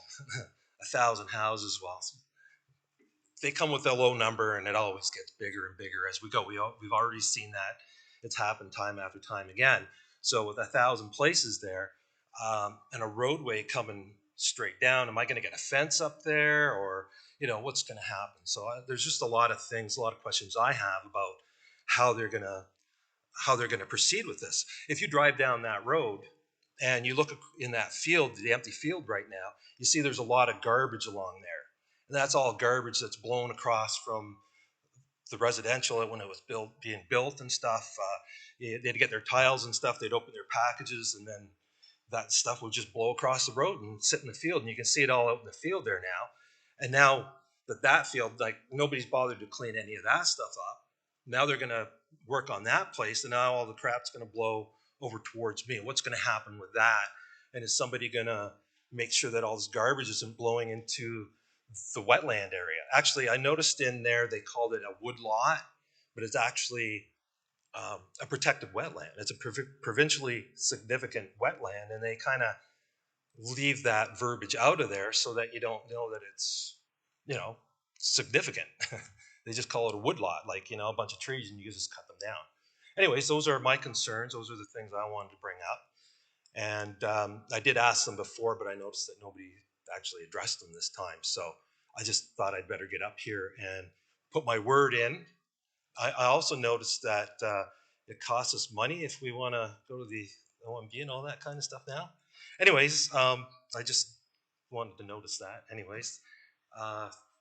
1,000 houses. Well, they come with a low number, and it always gets bigger and bigger as we go. We've already seen that. It's happened time after time again. So with 1,000 places there, and a roadway coming straight down, am I going to get a fence up there, or what's going to happen? So there's just a lot of things, a lot of questions I have about how they're going to proceed with this. If you drive down that road and you look in that field, the empty field right now, you see there's a lot of garbage along there. And that's all garbage that's blown across from the residential when it was being built and stuff. They'd get their tiles and stuff, they'd open their packages, and then that stuff would just blow across the road and sit in the field. And you can see it all out in the field there now. And now that field, like, nobody's bothered to clean any of that stuff up. Now they're going to work on that place, and now all the crap's going to blow over towards me. What's going to happen with that? And is somebody going to make sure that all this garbage isn't blowing into the wetland area? Actually, I noticed in there they called it a wood lot, but it's actually a protected wetland. It's a provincially significant wetland, and they kind of leave that verbiage out of there so that you don't know that it's, significant. They just call it a wood lot, like, a bunch of trees, and you just cut them down. Anyways, those are my concerns. Those are the things I wanted to bring up. And I did ask them before, but I noticed that nobody actually addressed them this time. So I just thought I'd better get up here and put my word in. I also noticed that it costs us money if we want to go to the OMB and all that kind of stuff now. Anyways, I just wanted to notice that. Anyways,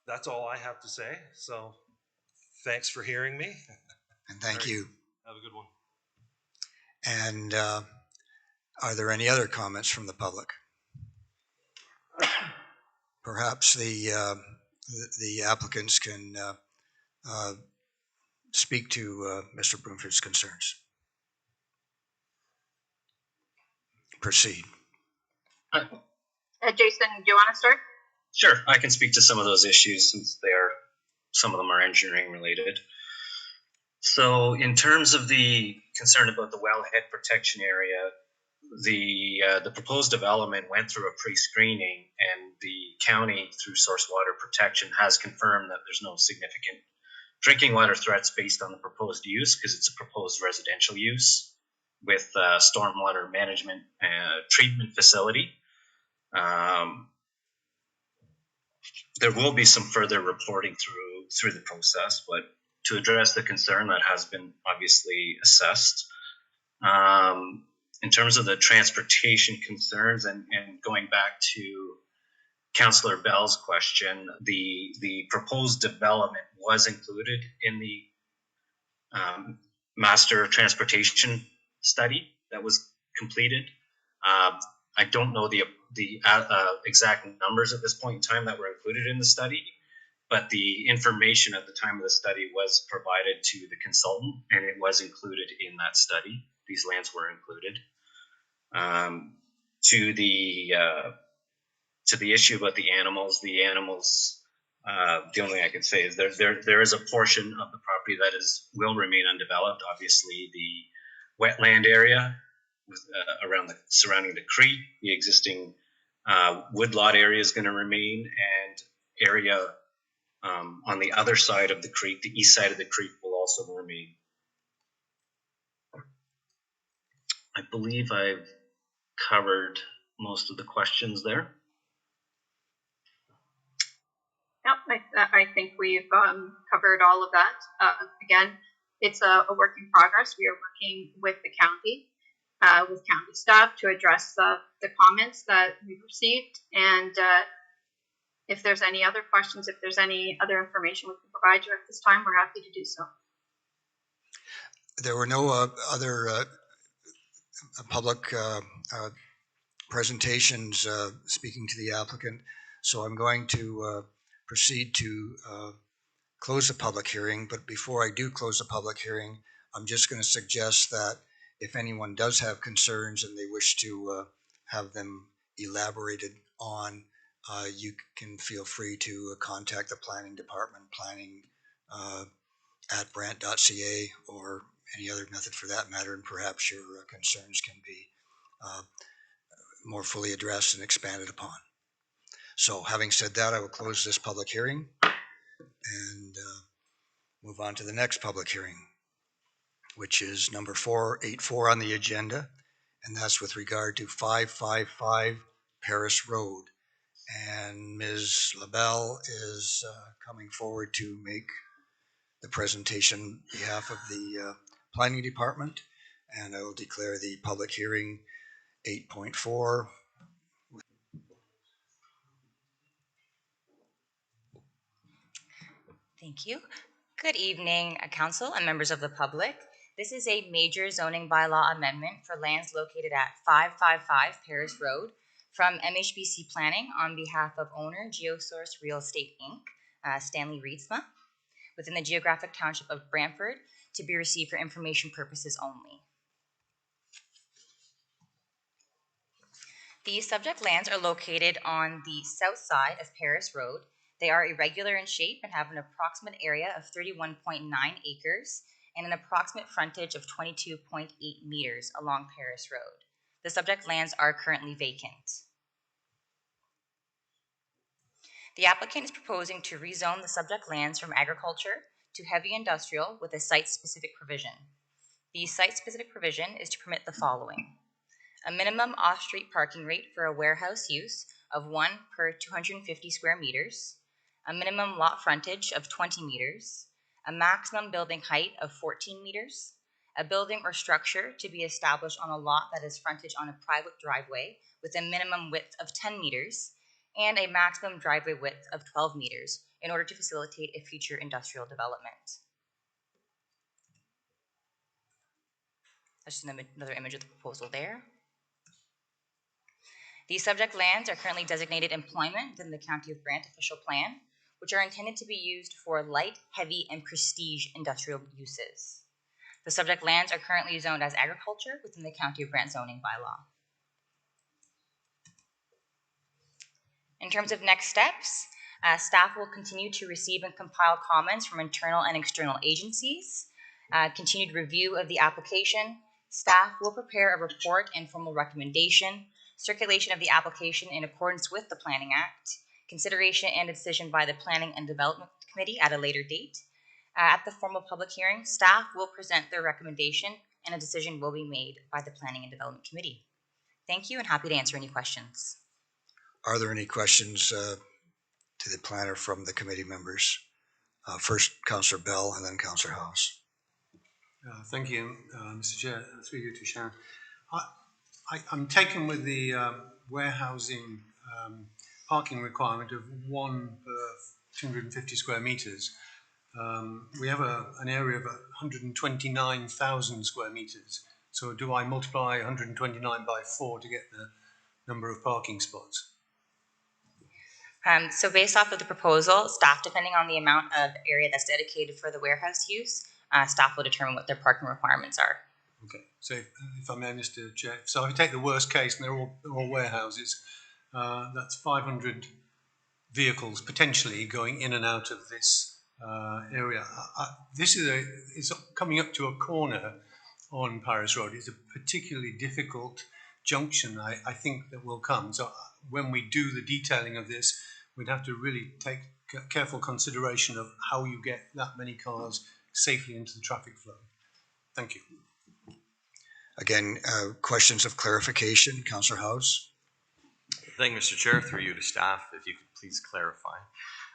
that's all I have to say. So thanks for hearing me. And thank you. Have a good one. And are there any other comments from the public? Perhaps the applicants can speak to Mr. Broomfield's concerns. Proceed. Jason, do you want to start? Sure, I can speak to some of those issues since some of them are engineering related. So in terms of the concern about the wellhead protection area, the proposed development went through a pre-screening, and the county, through Source Water Protection, has confirmed that there's no significant drinking water threats based on the proposed use, because it's a proposed residential use with stormwater management treatment facility. There will be some further reporting through the process, but to address the concern that has been obviously assessed. In terms of the transportation concerns, and going back to Councillor Bell's question, the proposed development was included in the master transportation study that was completed. I don't know the exact numbers at this point in time that were included in the study, but the information at the time of the study was provided to the consultant, and it was included in that study. These lands were included. To the issue about the animals, the only thing I can say is there is a portion of the property that will remain undeveloped. Obviously, the wetland area around surrounding the creek, the existing woodlot area is going to remain, and area on the other side of the creek, the east side of the creek, will also remain. I believe I've covered most of the questions there. Yep, I think we've covered all of that. Again, it's a work in progress. We are working with the county, with county staff, to address the comments that we've received. And if there's any other questions, if there's any other information we can provide you at this time, we're happy to do so. There were no other public presentations speaking to the applicant, so I'm going to proceed to close the public hearing, but before I do close the public hearing, I'm just going to suggest that if anyone does have concerns and they wish to have them elaborated on, you can feel free to contact the planning department, planning at brant.ca, or any other method for that matter, and perhaps your concerns can be more fully addressed and expanded upon. So having said that, I will close this public hearing and move on to the next public hearing, which is number 484 on the agenda, and that's with regard to 555 Paris Road. And Ms. LaBelle is coming forward to make the presentation on behalf of the planning department, and I will declare the public hearing 8.4. Thank you. Good evening, Council and members of the public. This is a major zoning bylaw amendment for lands located at 555 Paris Road from MHBC Planning on behalf of owner Geosource Real Estate Inc., Stanley Reedsma, within the geographic township of Brantford, to be received for information purposes only. The subject lands are located on the south side of Paris Road. They are irregular in shape and have an approximate area of 31.9 acres and an approximate frontage of 22.8 meters along Paris Road. The subject lands are currently vacant. The applicant is proposing to rezone the subject lands from agriculture to heavy industrial with a site-specific provision. The site-specific provision is to permit the following: a minimum off-street parking rate for a warehouse use of 1 per 250 square meters, a minimum lot frontage of 20 meters, a maximum building height of 14 meters, a building or structure to be established on a lot that is frontage on a private driveway with a minimum width of 10 meters, and a maximum driveway width of 12 meters in order to facilitate a future industrial development. That's just another image of the proposal there. These subject lands are currently designated employment within the County of Brant official plan, which are intended to be used for light, heavy, and prestige industrial uses. The subject lands are currently zoned as agriculture within the County of Brant zoning bylaw. In terms of next steps, staff will continue to receive and compile comments from internal and external agencies. Continued review of the application. Staff will prepare a report and formal recommendation. Circulation of the application in accordance with the Planning Act. Consideration and decision by the Planning and Development Committee at a later date. At the formal public hearing, staff will present their recommendation and a decision will be made by the Planning and Development Committee. Thank you and happy to answer any questions. Are there any questions to the planner from the committee members? First, Councillor Bell and then Councillor House. Thank you, Mr. Chair. Through you to Sharon. I'm taken with the warehousing parking requirement of 1 per 250 square meters. We have an area of 129,000 square meters. So do I multiply 129 by 4 to get the number of parking spots? So based off of the proposal, staff, depending on the amount of area that's dedicated for the warehouse use, staff will determine what their parking requirements are. Okay, so if I may, Mr. Chair, so if you take the worst case and they're all warehouses, that's 500 vehicles potentially going in and out of this area. This is it's coming up to a corner on Paris Road. It's a particularly difficult junction, I think, that will come. So when we do the detailing of this, we'd have to really take careful consideration of how you get that many cars safely into the traffic flow. Thank you. Again, questions of clarification, Councillor House. Thank you, Mr. Chair. Through you to staff, if you could please clarify.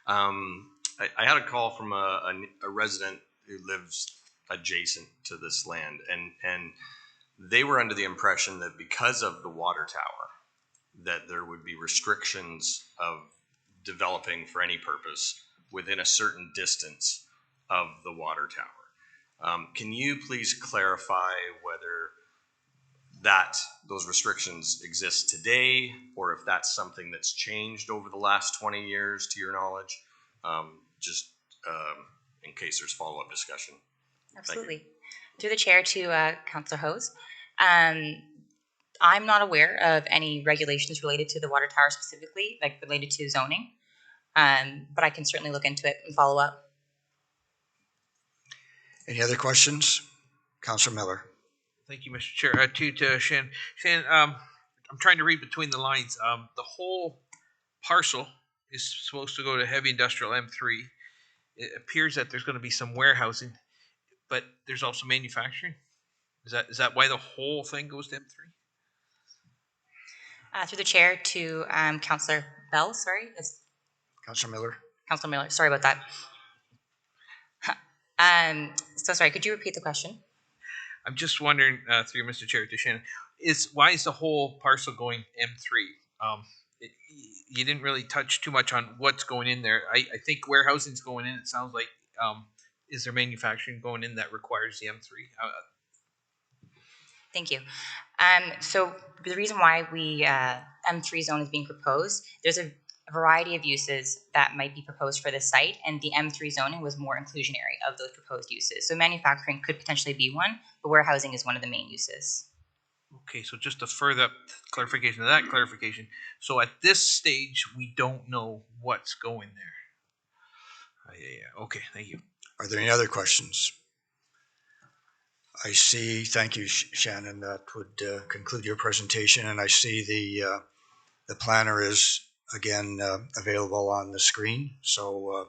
I had a call from a resident who lives adjacent to this land, and they were under the impression that because of the water tower, that there would be restrictions of developing for any purpose within a certain distance of the water tower. Can you please clarify whether those restrictions exist today, or if that's something that's changed over the last 20 years, to your knowledge? in case there's follow-up discussion. Absolutely. Through the chair to Councillor Hose. I'm not aware of any regulations related to the water tower specifically, like related to zoning, but I can certainly look into it and follow up. Any other questions? Councillor Miller. Thank you, Mr. Chair. To Shannon. Shannon, I'm trying to read between the lines. The whole parcel is supposed to go to heavy industrial M3. It appears that there's going to be some warehousing, but there's also manufacturing. Is that why the whole thing goes to M3? Through the chair to Councillor Bell, sorry. Councillor Miller. Councillor Miller, sorry about that. So sorry, could you repeat the question? I'm just wondering, through Mr. Chair to Shannon, why is the whole parcel going M3? You didn't really touch too much on what's going in there. I think warehousing's going in. It sounds like, is there manufacturing going in that requires the M3? Thank you. So the reason why we M3 zone is being proposed, there's a variety of uses that might be proposed for this site, and the M3 zoning was more inclusionary of those proposed uses. So manufacturing could potentially be one, but warehousing is one of the main uses. Okay, so just a further clarification of that clarification. So at this stage, we don't know what's going there. Yeah. Okay, thank you. Are there any other questions? I see, thank you, Shannon. That would conclude your presentation, and I see the planner is again available on the screen. So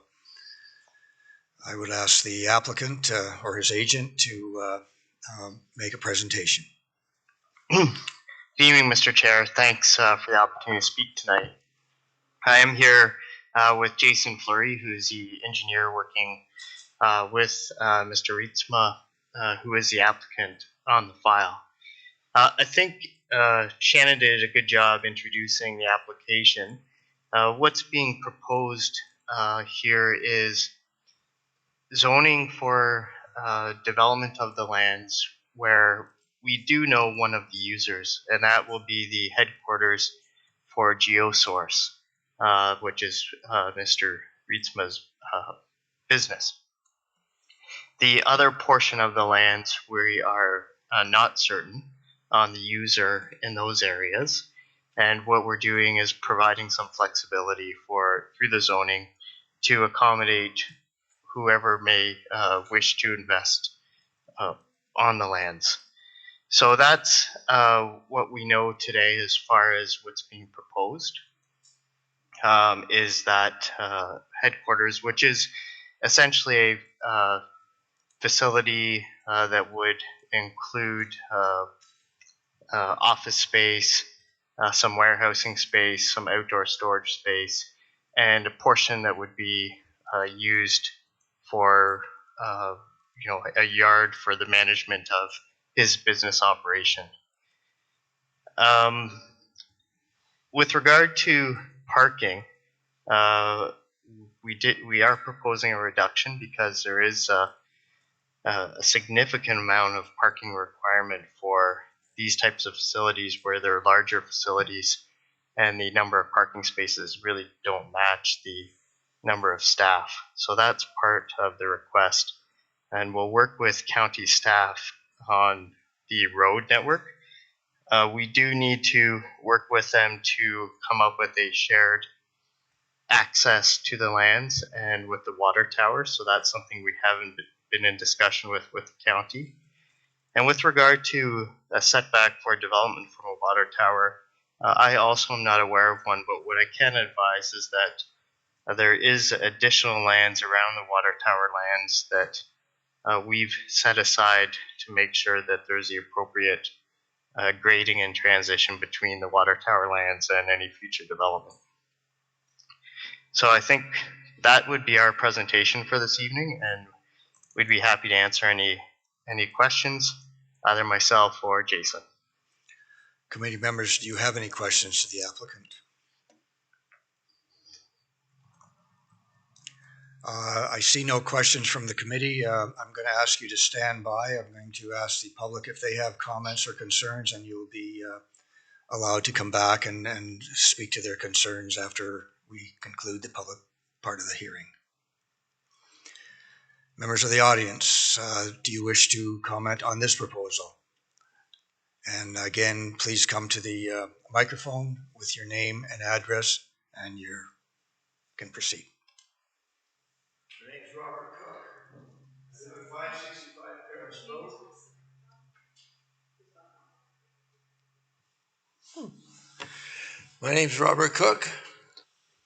I would ask the applicant or his agent to make a presentation. Good evening, Mr. Chair. Thanks for the opportunity to speak tonight. I am here with Jason Fleury, who's the engineer working with Mr. Rietzma, who is the applicant on the file. I think Shannon did a good job introducing the application. What's being proposed here is zoning for development of the lands where we do know one of the users, and that will be the headquarters for GeoSource, which is Mr. Rietzma's business. The other portion of the lands, we are not certain on the user in those areas. And what we're doing is providing some flexibility through the zoning to accommodate whoever may wish to invest on the lands. So that's what we know today as far as what's being proposed, is that headquarters, which is essentially a facility that would include office space, some warehousing space, some outdoor storage space, and a portion that would be used for a yard for the management of his business operation. With regard to parking, we are proposing a reduction because there is a significant amount of parking requirement for these types of facilities where they're larger facilities and the number of parking spaces really don't match the number of staff. So that's part of the request. And we'll work with county staff on the road network. We do need to work with them to come up with a shared access to the lands and with the water tower. So that's something we haven't been in discussion with the county. And with regard to a setback for development from a water tower, I also am not aware of one, but what I can advise is that there is additional lands around the water tower lands that we've set aside to make sure that there's the appropriate grading and transition between the water tower lands and any future development. So I think that would be our presentation for this evening, and we'd be happy to answer any questions, either myself or Jason. Committee members, do you have any questions to the applicant? I see no questions from the committee. I'm going to ask you to stand by. I'm going to ask the public if they have comments or concerns, and you'll be allowed to come back and speak to their concerns after we conclude the public part of the hearing. Members of the audience, do you wish to comment on this proposal? And again, please come to the microphone with your name and address, and you can proceed. My name's Robert Cook. I live at 565 Paris Road. My name's Robert Cook.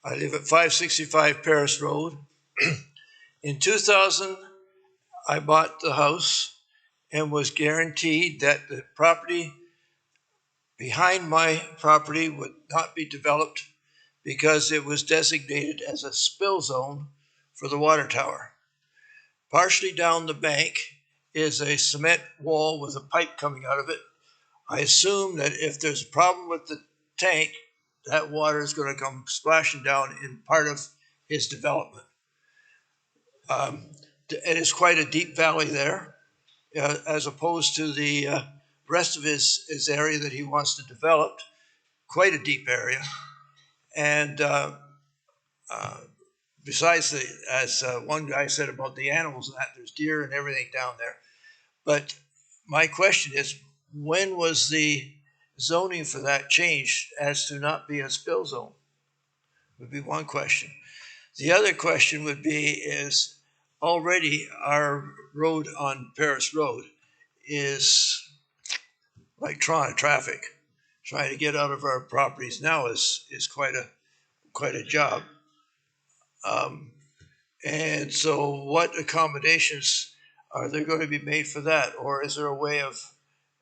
I live at 565 Paris Road. In 2000, I bought the house and was guaranteed that the property behind my property would not be developed because it was designated as a spill zone for the water tower. Partially down the bank is a cement wall with a pipe coming out of it. I assume that if there's a problem with the tank, that water is going to come splashing down in part of his development. It is quite a deep valley there, as opposed to the rest of his area that he wants to develop, quite a deep area. And besides, as one guy said about the animals and that, there's deer and everything down there. But my question is, when was the zoning for that changed as to not be a spill zone? Would be one question. The other question would be is, already our road on Paris Road is like traffic. Trying to get out of our properties now is quite a job. And so what accommodations are there going to be made for that? Or is there a way of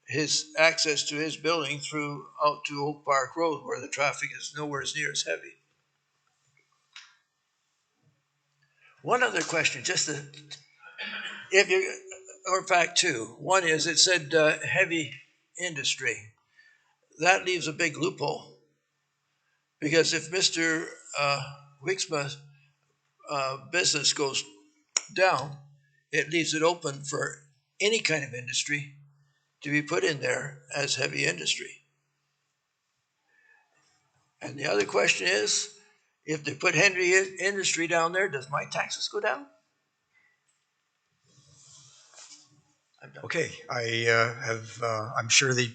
his access to his building through out to Oak Park Road where the traffic is nowhere near as heavy? One other question, if you, or in fact two. One is, it said heavy industry. That leaves a big loophole. Because if Mr. Wixma's business goes down, it leaves it open for any kind of industry to be put in there as heavy industry. And the other question is, if they put heavy industry down there, does my taxes go down? Okay, I'm sure the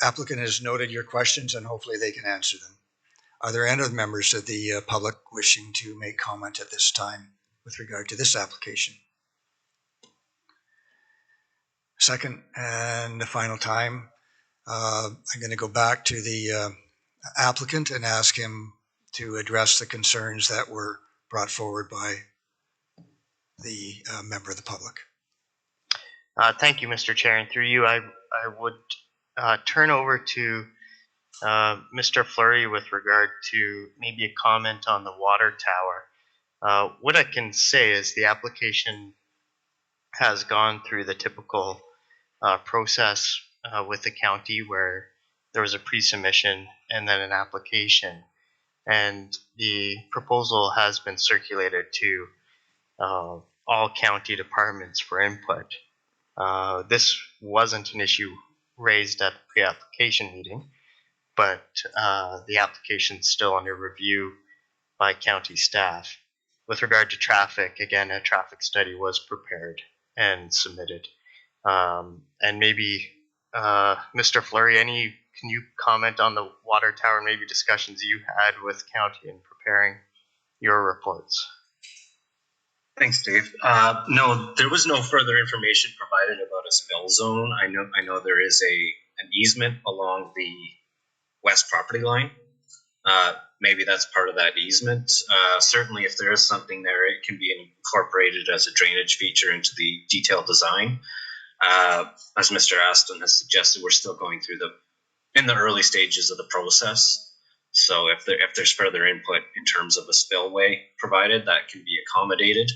applicant has noted your questions and hopefully they can answer them. Are there any other members of the public wishing to make comment at this time with regard to this application? Second and the final time, I'm going to go back to the applicant and ask him to address the concerns that were brought forward by the member of the public. Thank you, Mr. Chair. And through you, I would turn over to Mr. Fleury with regard to maybe a comment on the water tower. What I can say is the application has gone through the typical process with the county where there was a pre-submission and then an application. And the proposal has been circulated to all county departments for input. This wasn't an issue raised at the pre-application meeting, but the application is still under review by county staff. With regard to traffic, again, a traffic study was prepared and submitted. And maybe, Mr. Fleury, can you comment on the water tower and maybe discussions you had with county in preparing your reports? Thanks, Dave. No, there was no further information provided about a spill zone. I know there is an easement along the west property line. Maybe that's part of that easement. Certainly, if there is something there, it can be incorporated as a drainage feature into the detailed design. As Mr. Aston has suggested, we're still going through in the early stages of the process. So if there's further input in terms of a spillway provided, that can be accommodated.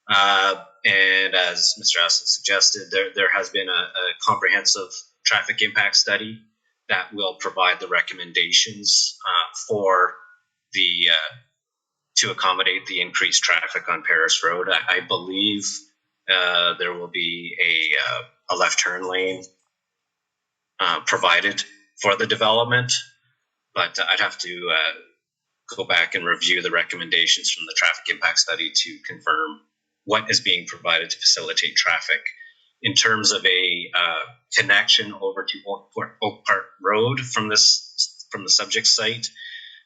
And as Mr. Aston suggested, there has been a comprehensive traffic impact study that will provide the recommendations for to accommodate the increased traffic on Paris Road. I believe there will be a left turn lane provided for the development, but I'd have to go back and review the recommendations from the traffic impact study to confirm what is being provided to facilitate traffic. In terms of a connection over to Oak Park Road from the subject site,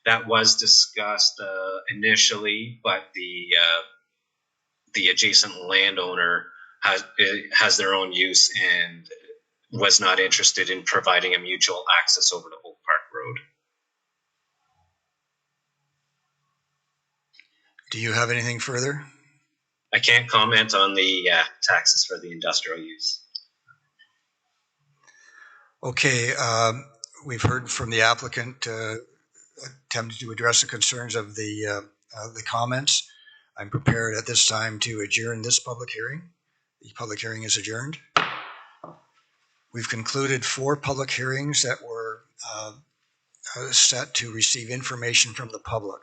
that was discussed initially, but the adjacent landowner has their own use and was not interested in providing a mutual access over to Oak Park Road. Do you have anything further? I can't comment on the taxes for the industrial use. Okay, we've heard from the applicant attempting to address the concerns of the comments. I'm prepared at this time to adjourn this public hearing. The public hearing is adjourned. We've concluded 4 public hearings that were set to receive information from the public.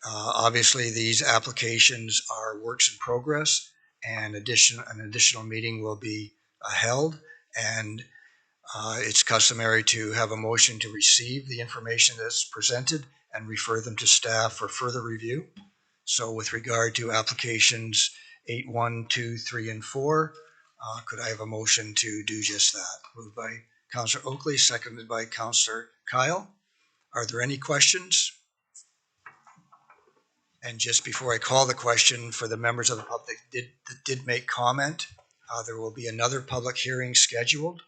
Obviously, these applications are works in progress, and an additional meeting will be held, and it's customary to have a motion to receive the information that's presented and refer them to staff for further review. So with regard to applications 8, 1, 2, 3, and 4, could I have a motion to do just that? Moved by Councillor Oakley, seconded by Councillor Kyle. Are there any questions? And just before I call the question, for the members of the public that did make comment, there will be another public hearing scheduled.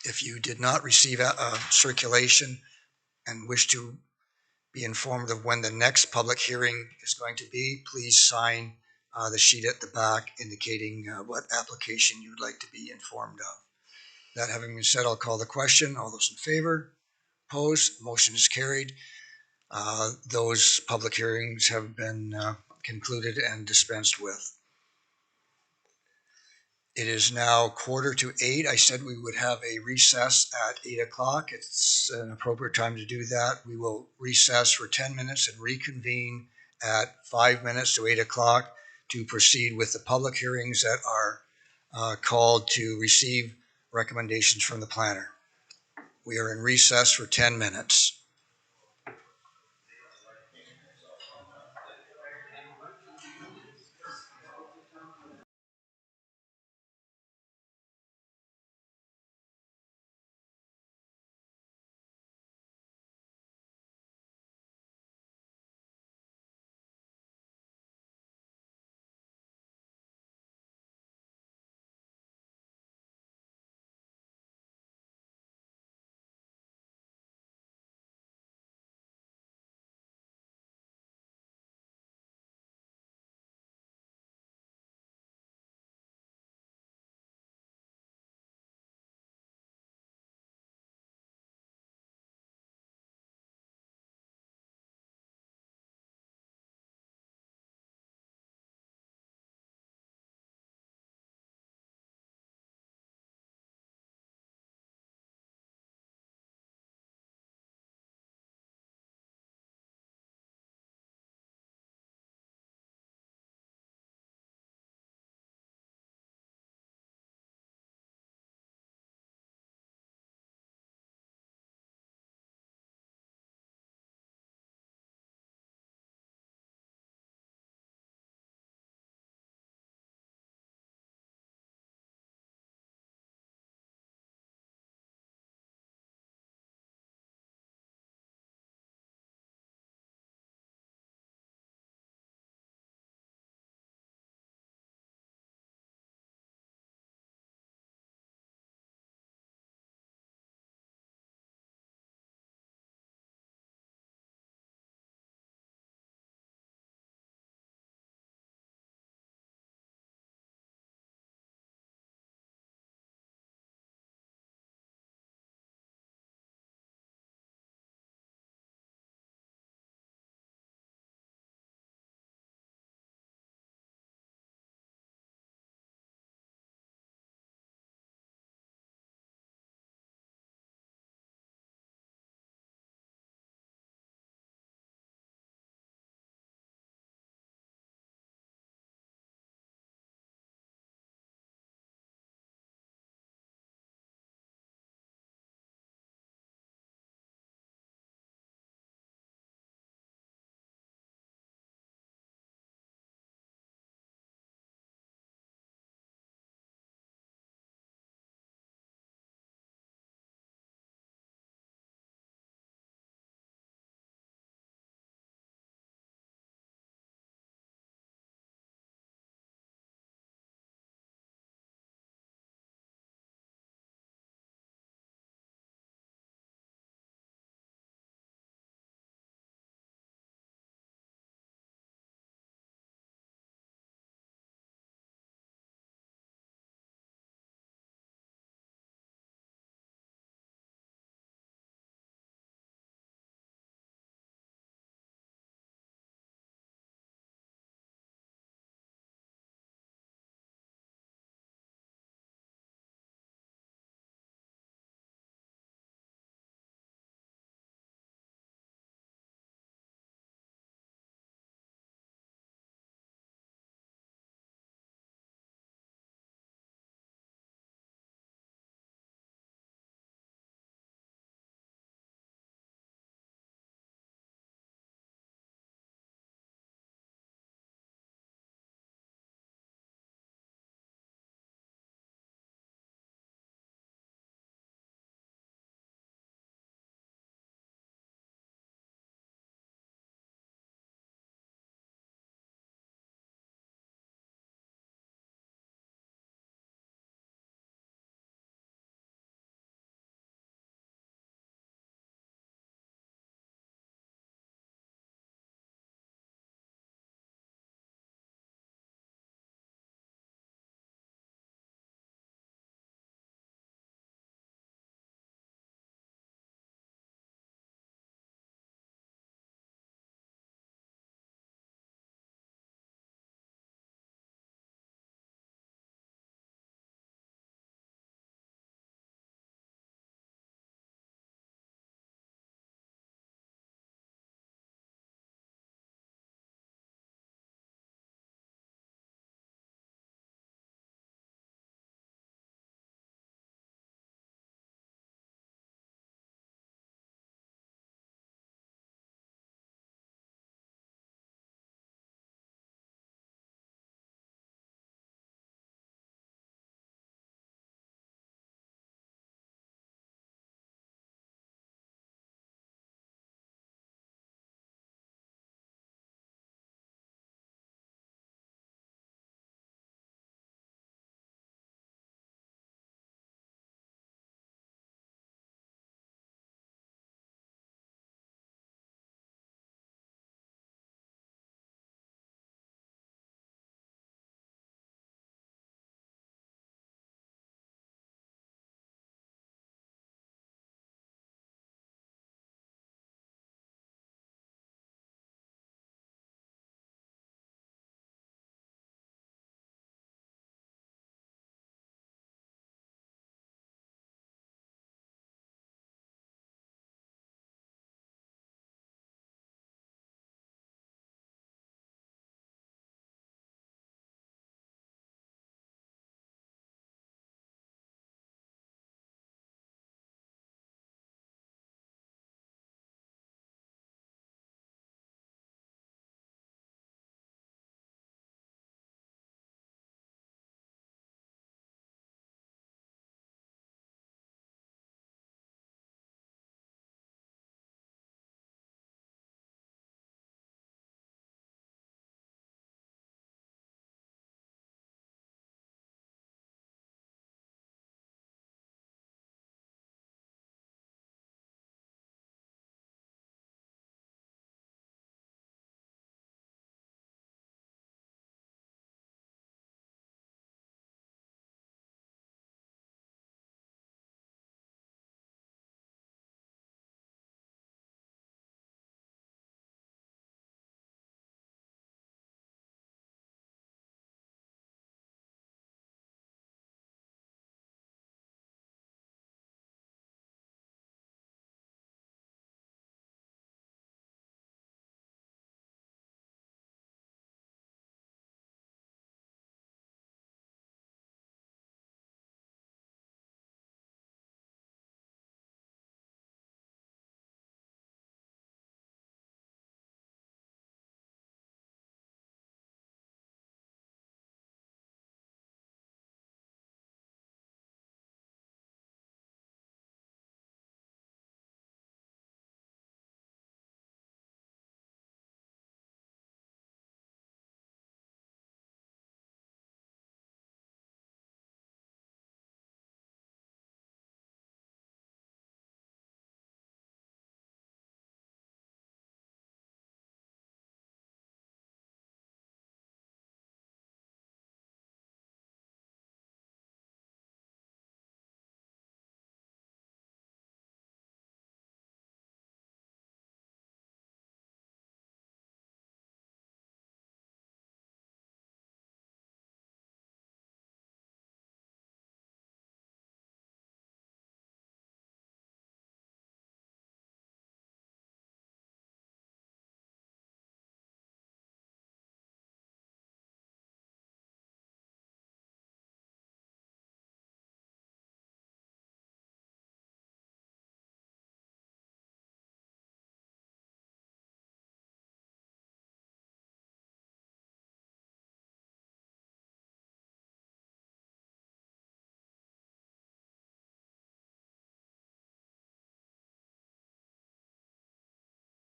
If you did not receive a circulation and wish to be informed of when the next public hearing is going to be, please sign the sheet at the back indicating what application you would like to be informed of. That having been said, I'll call the question. All those in favor? Opposed? Motion is carried. Those public hearings have been concluded and dispensed with. It is now 7:45. I said we would have a recess at 8 o'clock. It's an appropriate time to do that. We will recess for 10 minutes and reconvene at 5 minutes to 8 o'clock to proceed with the public hearings that are called to receive recommendations from the planner. We are in recess for 10 minutes.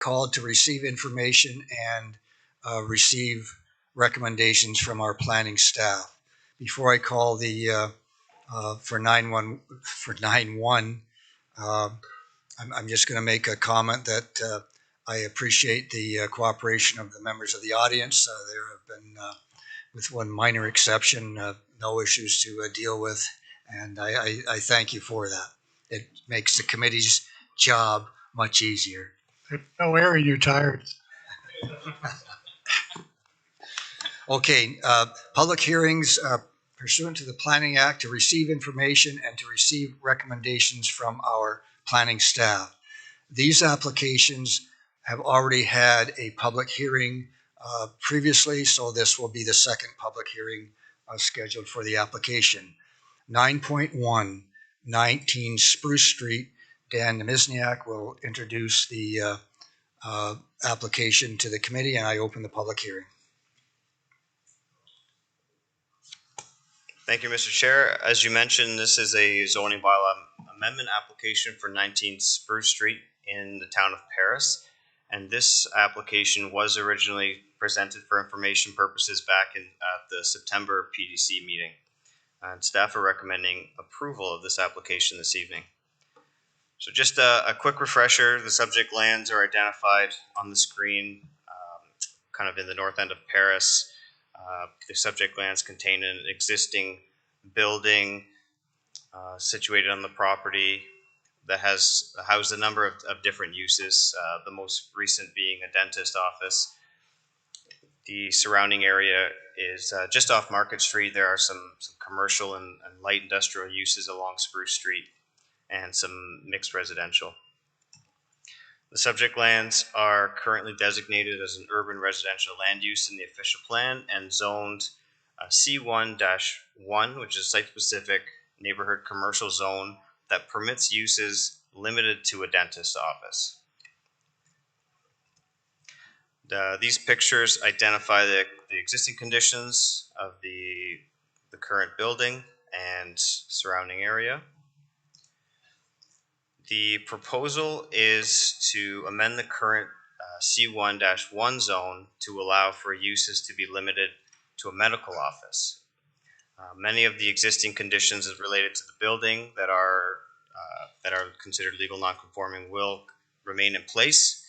called to receive information and receive recommendations from our planning staff. Before I call the for 9-1, I'm just going to make a comment that I appreciate the cooperation of the members of the audience. There have been, with one minor exception, no issues to deal with, and I thank you for that. It makes the committee's job much easier. No air, you're tired. Okay, public hearings pursuant to the Planning Act to receive information and to receive recommendations from our planning staff. These applications have already had a public hearing previously, so this will be the second public hearing scheduled for the application. 9.1, 19 Spruce Street. Dan Nemizniak will introduce the application to the committee, and I open the public hearing. Thank you, Mr. Chair. As you mentioned, this is a zoning bylaw amendment application for 19 Spruce Street in the town of Paris. And this application was originally presented for information purposes back in the September PDC meeting. And staff are recommending approval of this application this evening. So just a quick refresher, the subject lands are identified on the screen, kind of in the north end of Paris. The subject lands contain an existing building situated on the property that has housed a number of different uses, the most recent being a dentist office. The surrounding area is just off Market Street. There are some commercial and light industrial uses along Spruce Street and some mixed residential. The subject lands are currently designated as an urban residential land use in the official plan and zoned C1-1, which is a site-specific neighborhood commercial zone that permits uses limited to a dentist office. These pictures identify the existing conditions of the current building and surrounding area. The proposal is to amend the current C1-1 zone to allow for uses to be limited to a medical office. Many of the existing conditions as related to the building that are considered legal non-conforming will remain in place,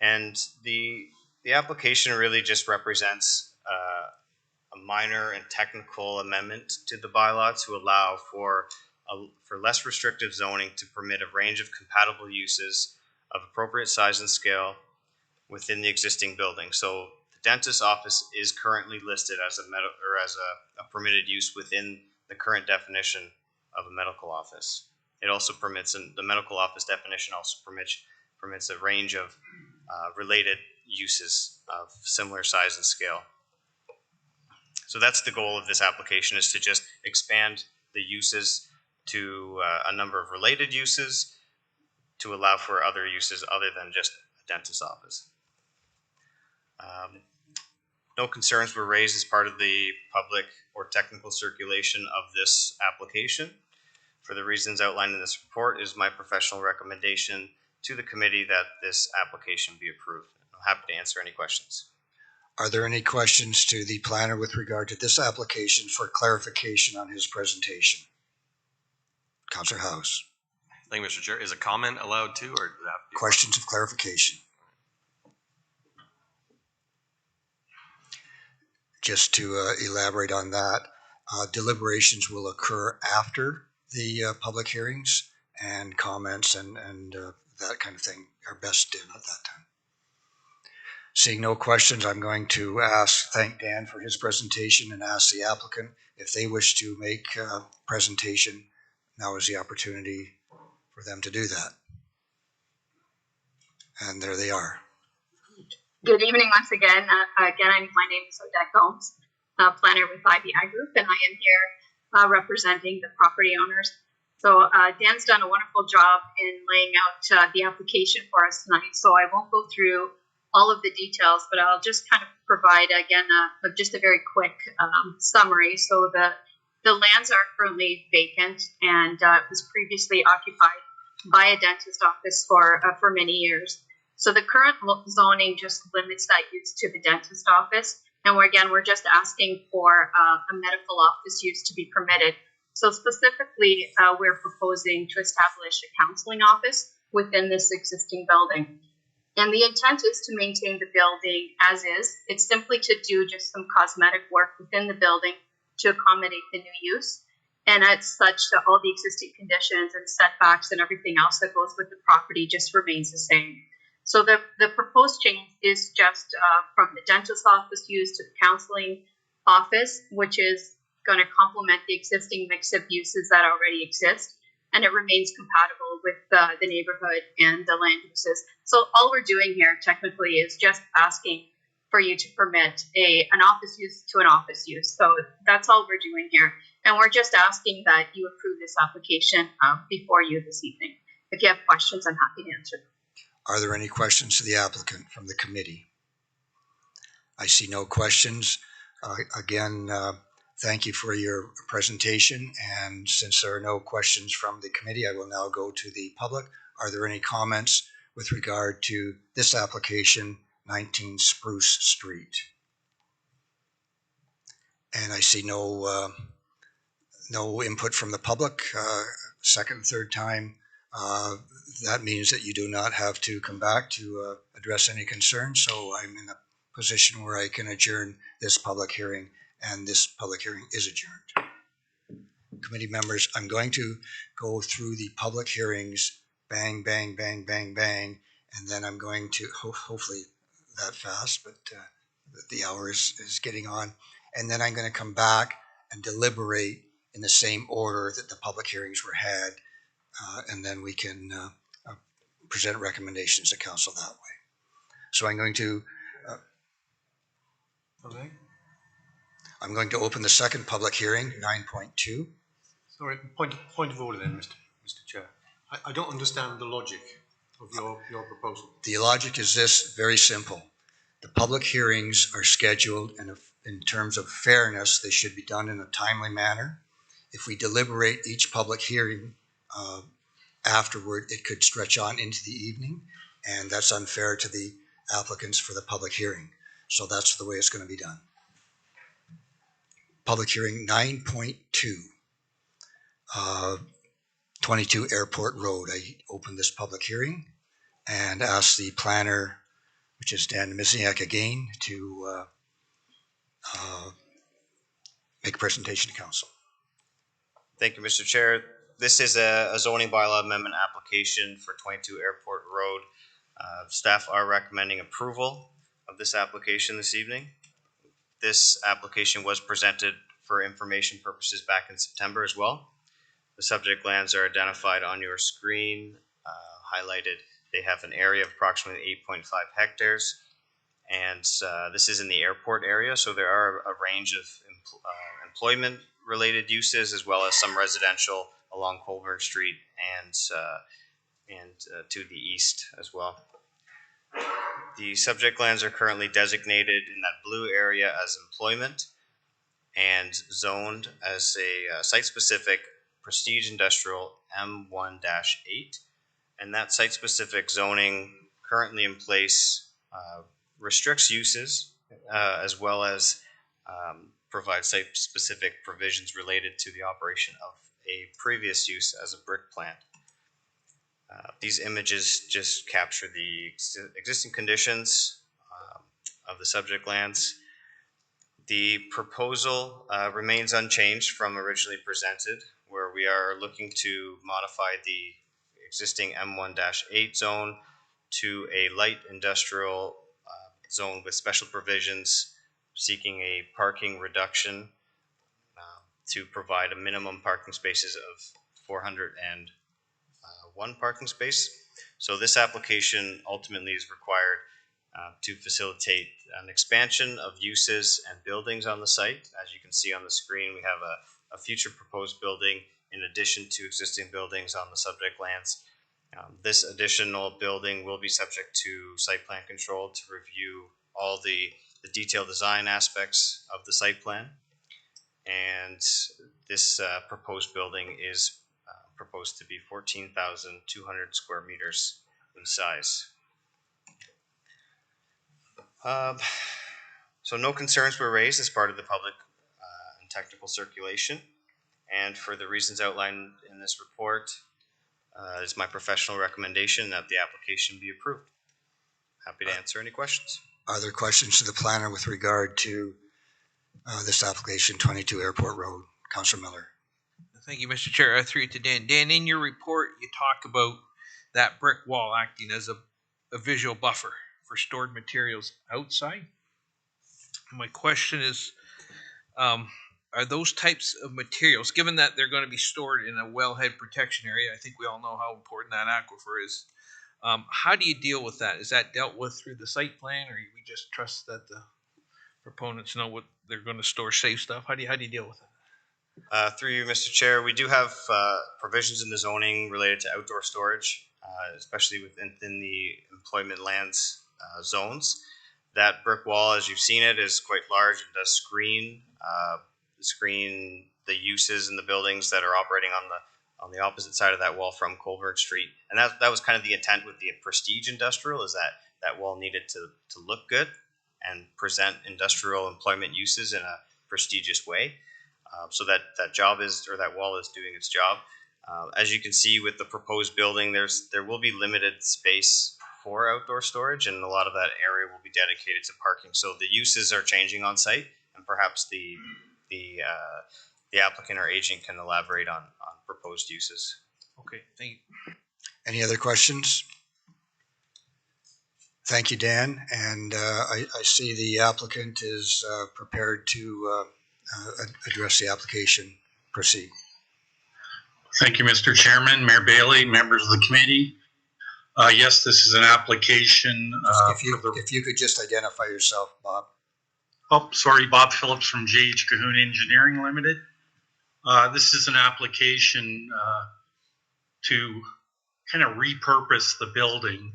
and the application really just represents a minor and technical amendment to the bylaw to allow for less restrictive zoning to permit a range of compatible uses of appropriate size and scale within the existing building. So the dentist office is currently listed as a permitted use within the current definition of a medical office. It also permits, and the medical office definition also permits a range of related uses of similar size and scale. So that's the goal of this application, is to just expand the uses to a number of related uses to allow for other uses other than just a dentist office. No concerns were raised as part of the public or technical circulation of this application. For the reasons outlined in this report, it is my professional recommendation to the committee that this application be approved. I'm happy to answer any questions. Are there any questions to the planner with regard to this application for clarification on his presentation? Councillor House. Thank you, Mr. Chair. Is a comment allowed too, or does that have to be Questions of clarification? Just to elaborate on that, deliberations will occur after the public hearings, and comments and that kind of thing are best done at that time. Seeing no questions, I'm going to thank Dan for his presentation and ask the applicant if they wish to make a presentation. Now is the opportunity for them to do that. And there they are. Good evening once again. My name is Odette Gomes, planner with IBI Group, and I am here representing the property owners. So Dan's done a wonderful job in laying out the application for us tonight, so I won't go through all of the details, but I'll just kind of provide, again, just a very quick summary. So the lands are currently vacant, and it was previously occupied by a dentist office for many years. So the current zoning just limits that use to the dentist office. And we're just asking for a medical office use to be permitted. So specifically, we're proposing to establish a counseling office within this existing building. And the intent is to maintain the building as is. It's simply to do just some cosmetic work within the building to accommodate the new use. And as such, that all the existing conditions and setbacks and everything else that goes with the property just remains the same. So the proposed change is just from the dentist office use to the counseling office, which is going to complement the existing mix of uses that already exist. And it remains compatible with the neighborhood and the land uses. So all we're doing here technically is just asking for you to permit an office use to an office use. So that's all we're doing here. And we're just asking that you approve this application before you this evening. If you have questions, I'm happy to answer them. Are there any questions to the applicant from the committee? I see no questions. Again, thank you for your presentation. And since there are no questions from the committee, I will now go to the public. Are there any comments with regard to this application, 19 Spruce Street? And I see no input from the public. Second, third time. That means that you do not have to come back to address any concerns. So I'm in a position where I can adjourn this public hearing, and this public hearing is adjourned. Committee members, I'm going to go through the public hearings, bang, bang, bang, bang, bang, and then I'm going to, hopefully that fast, but the hour is getting on, and then I'm going to come back and deliberate in the same order that the public hearings were had, and then we can present recommendations to council that way. So I'm going to I'm going to open the second public hearing, 9.2. Sorry, point of order then, Mr. Chair. I don't understand the logic of your proposal. The logic is this, very simple. The public hearings are scheduled, and in terms of fairness, they should be done in a timely manner. If we deliberate each public hearing afterward, it could stretch on into the evening, and that's unfair to the applicants for the public hearing. So that's the way it's going to be done. Public hearing 9.2, 22 Airport Road. I open this public hearing and ask the planner, which is Dan Mizniak again, to make a presentation to council. Thank you, Mr. Chair. This is a zoning bylaw amendment application for 22 Airport Road. Staff are recommending approval of this application this evening. This application was presented for information purposes back in September as well. The subject lands are identified on your screen, highlighted. They have an area of approximately 8.5 hectares, and this is in the airport area, so there are a range of employment-related uses as well as some residential along Colburn Street and to the east as well. The subject lands are currently designated in that blue area as employment and zoned as a site-specific prestige industrial M1-8. And that site-specific zoning currently in place restricts uses as well as provides site-specific provisions related to the operation of a previous use as a brick plant. These images just capture the existing conditions of the subject lands. The proposal remains unchanged from originally presented, where we are looking to modify the existing M1-8 zone to a light industrial zone with special provisions, seeking a parking reduction to provide a minimum parking spaces of 401 parking space. So this application ultimately is required to facilitate an expansion of uses and buildings on the site. As you can see on the screen, we have a future proposed building in addition to existing buildings on the subject lands. This additional building will be subject to site plan control to review all the detailed design aspects of the site plan. And this proposed building is proposed to be 14,200 square meters in size. So no concerns were raised as part of the public and technical circulation. And for the reasons outlined in this report, it is my professional recommendation that the application be approved. Happy to answer any questions. Are there questions to the planner with regard to this application, 22 Airport Road? Councillor Miller. Thank you, Mr. Chair. Through you to Dan. Dan, in your report, you talk about that brick wall acting as a visual buffer for stored materials outside. My question is, are those types of materials, given that they're going to be stored in a wellhead protection area, I think we all know how important that aquifer is, how do you deal with that? Is that dealt with through the site plan, or we just trust that the proponents know what they're going to store safe stuff? How do you deal with it? Through you, Mr. Chair, we do have provisions in the zoning related to outdoor storage, especially within the employment lands zones. That brick wall, as you've seen it, is quite large and does screen the uses in the buildings that are operating on the opposite side of that wall from Colburn Street. And that was kind of the intent with the Prestige Industrial, is that wall needed to look good and present industrial employment uses in a prestigious way. So that wall is doing its job. As you can see with the proposed building, there will be limited space for outdoor storage, and a lot of that area will be dedicated to parking. So the uses are changing on site, and perhaps the applicant or agent can elaborate on proposed uses. Okay, thank you. Any other questions? Thank you, Dan. And I see the applicant is prepared to address the application. Proceed. Thank you, Mr. Chairman, Mayor Bailey, members of the committee. Yes, this is an application. If you could just identify yourself, Bob. Oh, sorry, Bob Phillips from J.H. Cahoon Engineering Limited. This is an application to kind of repurpose the building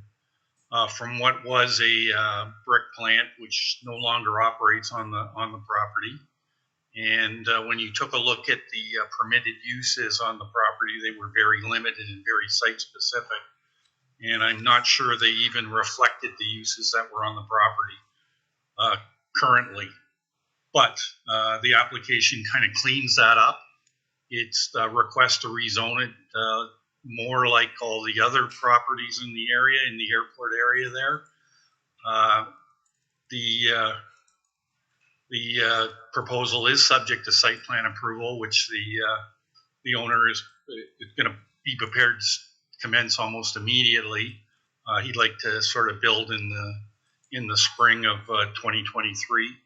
from what was a brick plant, which no longer operates on the property. And when you took a look at the permitted uses on the property, they were very limited and very site specific. And I'm not sure they even reflected the uses that were on the property currently. But the application kind of cleans that up. It's a request to rezone it more like all the other properties in the area, in the airport area there. The proposal is subject to site plan approval, which the owner is going to be prepared to commence almost immediately. He'd like to sort of build in the spring of 2023.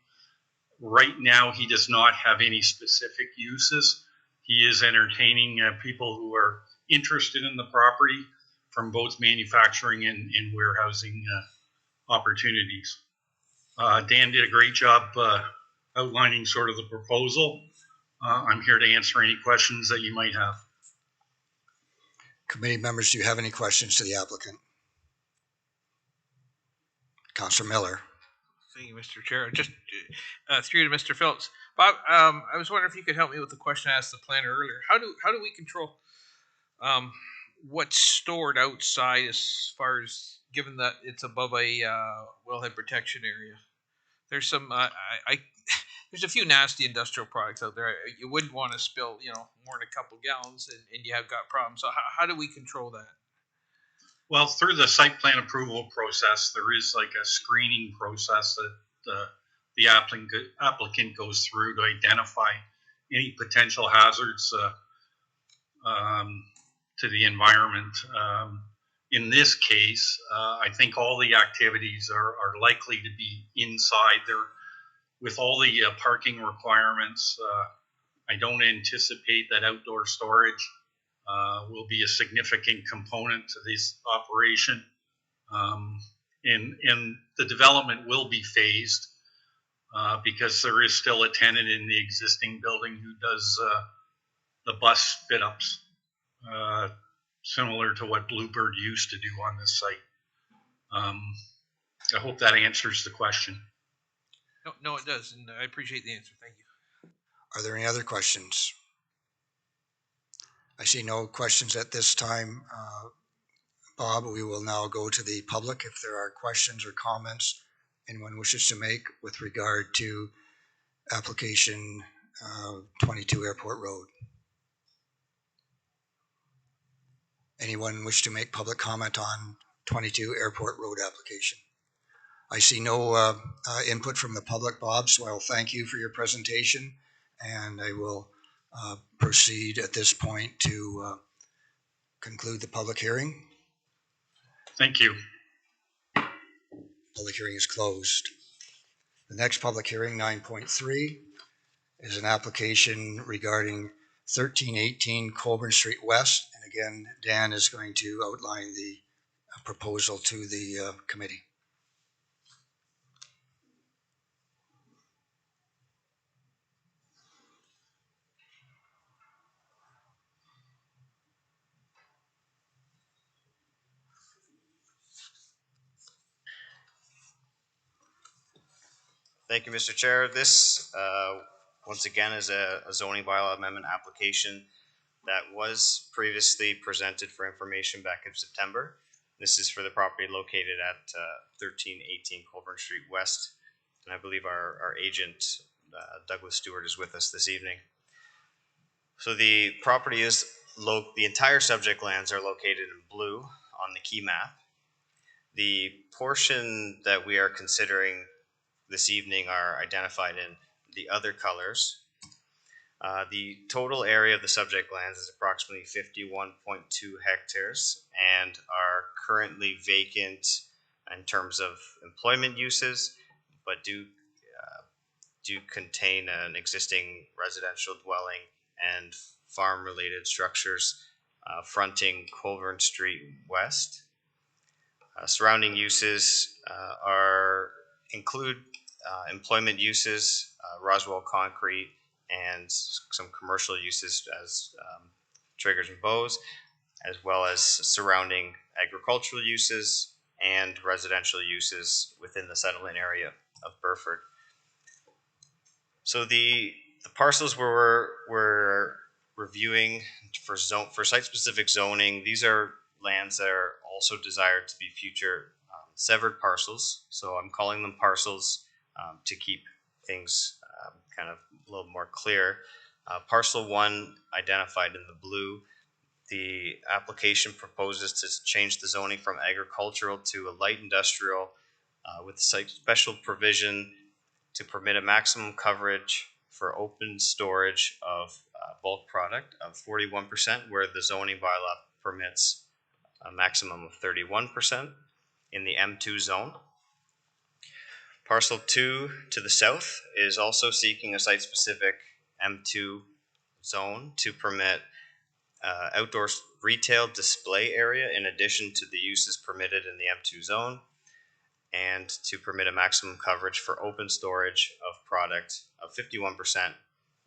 Right now, he does not have any specific uses. He is entertaining people who are interested in the property from both manufacturing and warehousing opportunities. Dan did a great job outlining sort of the proposal. I'm here to answer any questions that you might have. Committee members, do you have any questions to the applicant? Councillor Miller. Thank you, Mr. Chair. Just through to Mr. Phillips. Bob, I was wondering if you could help me with the question I asked the planner earlier. How do we control what's stored outside, as far as, given that it's above a wellhead protection area? There's some there's a few nasty industrial products out there. You wouldn't want to spill, more than a couple gallons, and you have got problems. So how do we control that? Well, through the site plan approval process, there is like a screening process that the applicant goes through to identify any potential hazards to the environment. In this case, I think all the activities are likely to be inside there. With all the parking requirements, I don't anticipate that outdoor storage will be a significant component to this operation. And the development will be phased because there is still a tenant in the existing building who does the bus fit-ups, similar to what Bluebird used to do on this site. I hope that answers the question. No, it does, and I appreciate the answer. Thank you. Are there any other questions? I see no questions at this time. Bob, we will now go to the public. If there are questions or comments anyone wishes to make with regard to application 22 Airport Road? Anyone wish to make public comment on 22 Airport Road application? I see no input from the public, Bob, so I'll thank you for your presentation, and I will proceed at this point to conclude the public hearing. Thank you. Public hearing is closed. The next public hearing, 9.3, is an application regarding 1318 Colburn Street West. And again, Dan is going to outline the proposal to the committee. Thank you, Mr. Chair. This, once again, is a zoning bylaw amendment application that was previously presented for information back in September. This is for the property located at 1318 Colburn Street West. And I believe our agent, Douglas Stewart, is with us this evening. So the property is, the entire subject lands are located in blue on the key map. The portion that we are considering this evening are identified in the other colors. The total area of the subject lands is approximately 51.2 hectares and are currently vacant in terms of employment uses, but do contain an existing residential dwelling and farm-related structures fronting Colburn Street West. Surrounding uses include employment uses, Roswell Concrete, and some commercial uses as triggers and bows, as well as surrounding agricultural uses and residential uses within the settlement area of Burford. So the parcels we're reviewing for site-specific zoning, these are lands that are also desired to be future severed parcels. So I'm calling them parcels to keep things kind of a little more clear. Parcel 1, identified in the blue, the application proposes to change the zoning from agricultural to a light industrial with special provision to permit a maximum coverage for open storage of bulk product of 41%, where the zoning bylaw permits a maximum of 31% in the M2 zone. Parcel 2 to the south is also seeking a site-specific M2 zone to permit outdoor retail display area in addition to the uses permitted in the M2 zone, and to permit a maximum coverage for open storage of product of 51%,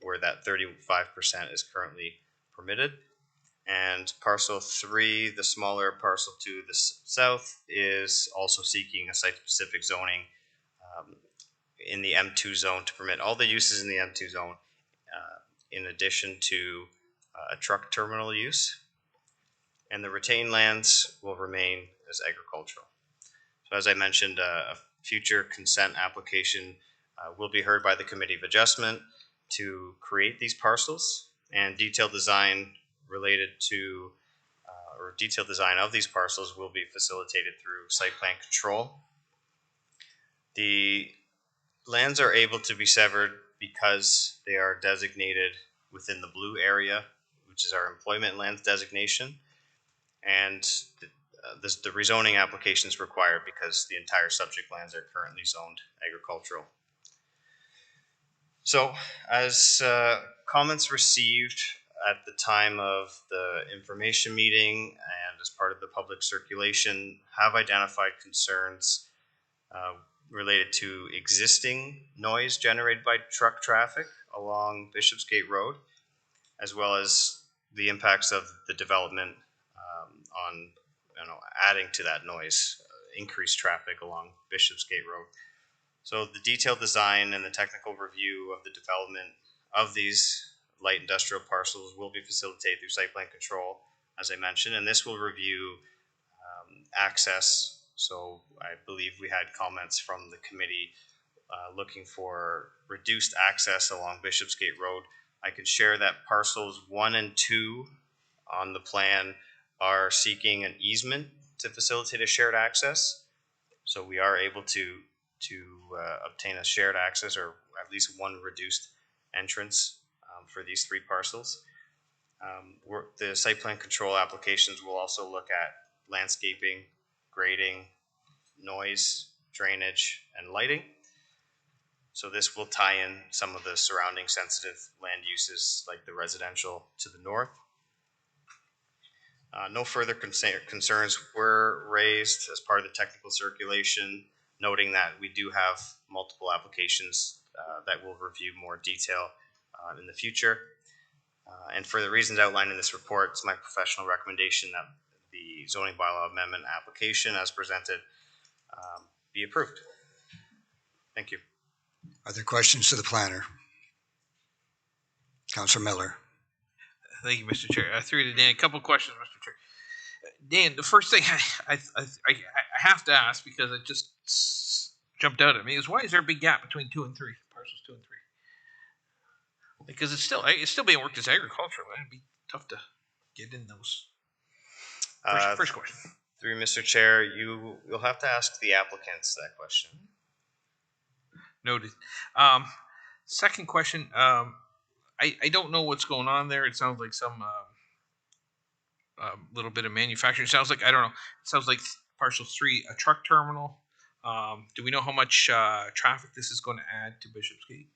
where that 35% is currently permitted. And parcel 3, the smaller parcel to the south, is also seeking a site-specific zoning in the M2 zone to permit all the uses in the M2 zone, in addition to a truck terminal use. And the retained lands will remain as agricultural. So as I mentioned, a future consent application will be heard by the Committee of Adjustment to create these parcels, and detailed design related to or detailed design of these parcels will be facilitated through site plan control. The lands are able to be severed because they are designated within the blue area, which is our employment lands designation, and the rezoning application is required because the entire subject lands are currently zoned agricultural. So, as comments received at the time of the information meeting and as part of the public circulation have identified concerns related to existing noise generated by truck traffic along Bishopsgate Road, as well as the impacts of the development on adding to that noise, increased traffic along Bishopsgate Road. So the detailed design and the technical review of the development of these light industrial parcels will be facilitated through site plan control, as I mentioned, and this will review access So I believe we had comments from the committee looking for reduced access along Bishopsgate Road. I can share that parcels 1 and 2 on the plan are seeking an easement to facilitate a shared access. So we are able to obtain a shared access or at least one reduced entrance for these 3 parcels. The site plan control applications will also look at landscaping, grading, noise, drainage, and lighting. So this will tie in some of the surrounding sensitive land uses like the residential to the north. No further concerns were raised as part of the technical circulation, noting that we do have multiple applications that will review more detail in the future. And for the reasons outlined in this report, it's my professional recommendation that the zoning bylaw amendment application as presented be approved. Thank you. Are there questions to the planner? Councillor Miller. Thank you, Mr. Chair. Through to Dan. A couple questions, Mr. Chair. Dan, the first thing I have to ask because it just jumped out at me is why is there a big gap between 2 and 3 parcels 2 and 3? Because it's still being worked as agricultural. It'd be tough to get in those. First question. Through Mr. Chair, you'll have to ask the applicants that question. Noted. Second question. I don't know what's going on there. It sounds like some little bit of manufacturing. It sounds like, I don't know. It sounds like parcel 3, a truck terminal. Do we know how much traffic this is going to add to Bishopsgate?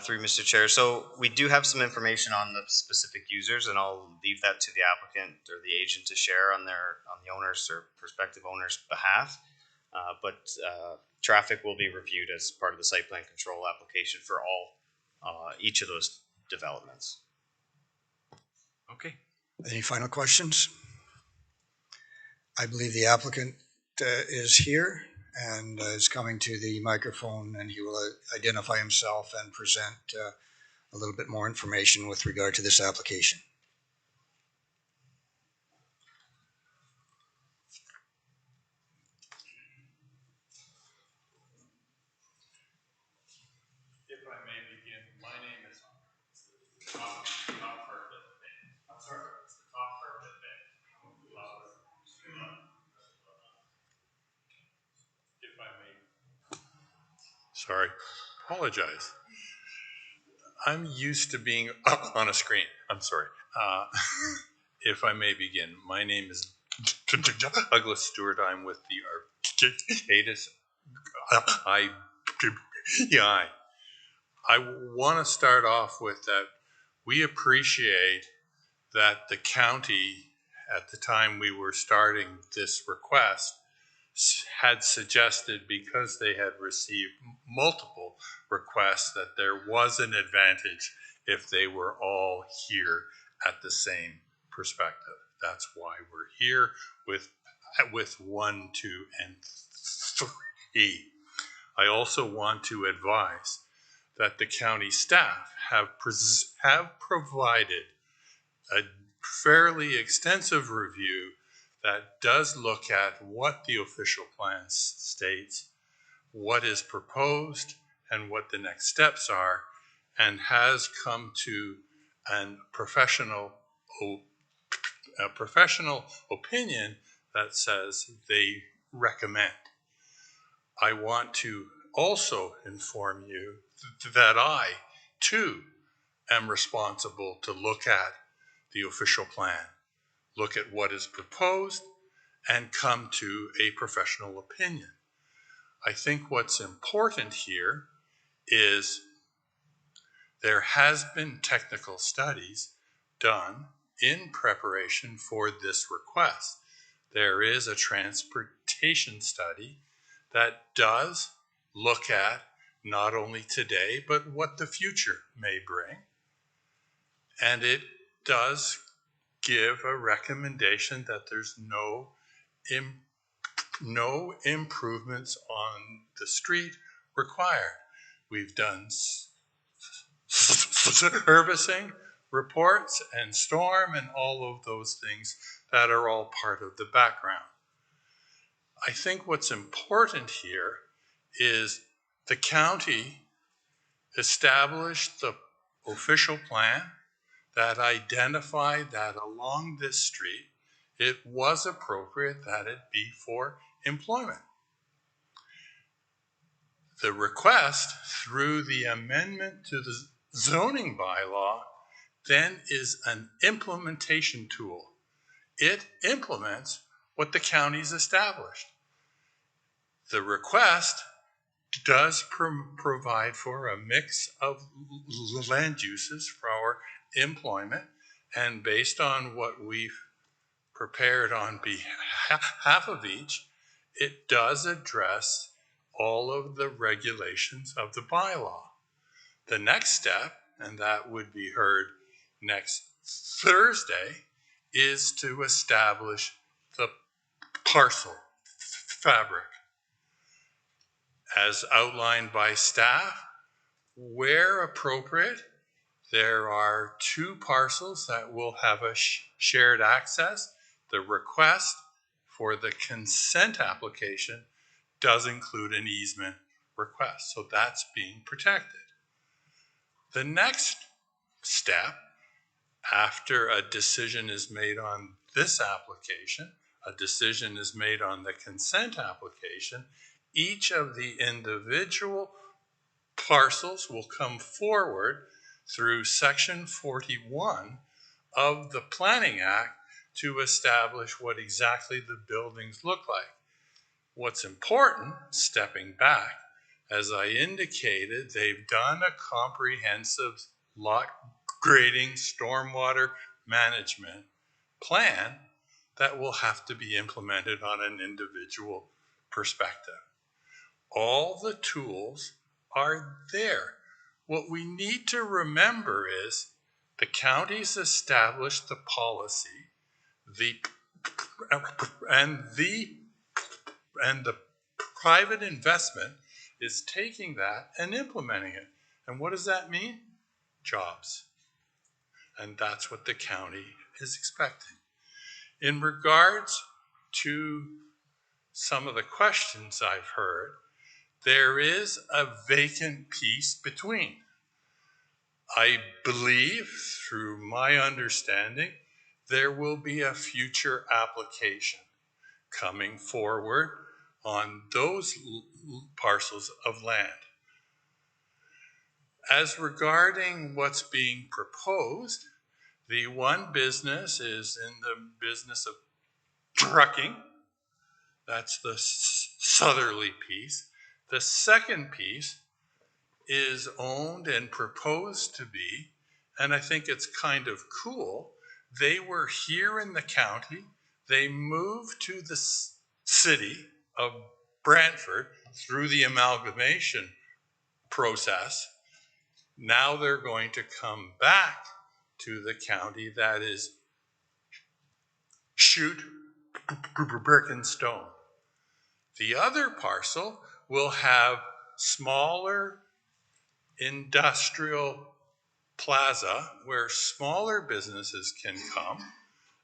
Through Mr. Chair. So we do have some information on the specific users, and I'll leave that to the applicant or the agent to share on the owner's or prospective owner's behalf. But traffic will be reviewed as part of the site plan control application for each of those developments. Okay. Any final questions? I believe the applicant is here and is coming to the microphone, and he will identify himself and present a little bit more information with regard to this application. If I may begin, my name is the top part of the thing. I'm sorry, it's the top part of the thing. If I may. Sorry, apologize. I'm used to being up on a screen. I'm sorry. If I may begin, my name is Douglas Stewart. I'm with the Arcadis IBI. I want to start off with that we appreciate that the county, at the time we were starting this request, had suggested, because they had received multiple requests, that there was an advantage if they were all here at the same perspective. That's why we're here with 1, 2, and 3. I also want to advise that the county staff have provided a fairly extensive review that does look at what the official plan states, what is proposed, and what the next steps are, and has come to a professional opinion that says they recommend. I want to also inform you that I, too, am responsible to look at the official plan, look at what is proposed, and come to a professional opinion. I think what's important here is there has been technical studies done in preparation for this request. There is a transportation study that does look at not only today, but what the future may bring. And it does give a recommendation that there's no improvements on the street required. We've done servicing reports and storm and all of those things that are all part of the background. I think what's important here is the county established the official plan that identified that along this street, it was appropriate that it be for employment. The request through the amendment to the zoning bylaw then is an implementation tool. It implements what the county's established. The request does provide for a mix of land uses for employment, and based on what we've prepared on behalf of each, it does address all of the regulations of the bylaw. The next step, and that would be heard next Thursday, is to establish the parcel fabric. As outlined by staff, where appropriate, there are 2 parcels that will have a shared access. The request for the consent application does include an easement request, so that's being protected. The next step, after a decision is made on this application, a decision is made on the consent application, each of the individual parcels will come forward through Section 41 of the Planning Act to establish what exactly the buildings look like. What's important, stepping back, as I indicated, they've done a comprehensive lot grading, stormwater management plan that will have to be implemented on an individual perspective. All the tools are there. What we need to remember is the county's established the policy, and the private investment is taking that and implementing it. And what does that mean? Jobs. And that's what the county is expecting. In regards to some of the questions I've heard, there is a vacant piece between. I believe, through my understanding, there will be a future application coming forward on those parcels of land. As regarding what's being proposed, the one business is in the business of trucking. That's the southerly piece. The second piece is owned and proposed to be, and I think it's kind of cool, they were here in the county, they moved to the city of Brantford through the amalgamation process. Now they're going to come back to the county, that is shoot brick and stone. The other parcel will have smaller industrial plaza where smaller businesses can come,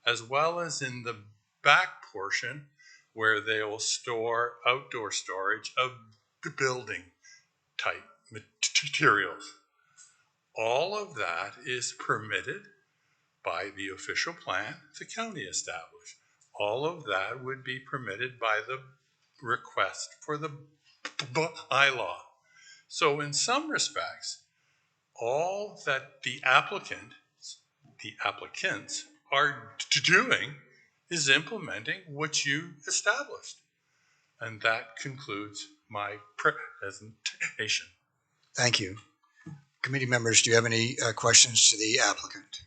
as well as in the back portion where they will store outdoor storage of building type materials. All of that is permitted by the official plan the county established. All of that would be permitted by the request for the bylaw. So in some respects, all that the applicants are doing is implementing what you established. And that concludes my presentation. Thank you. Committee members, do you have any questions to the applicant?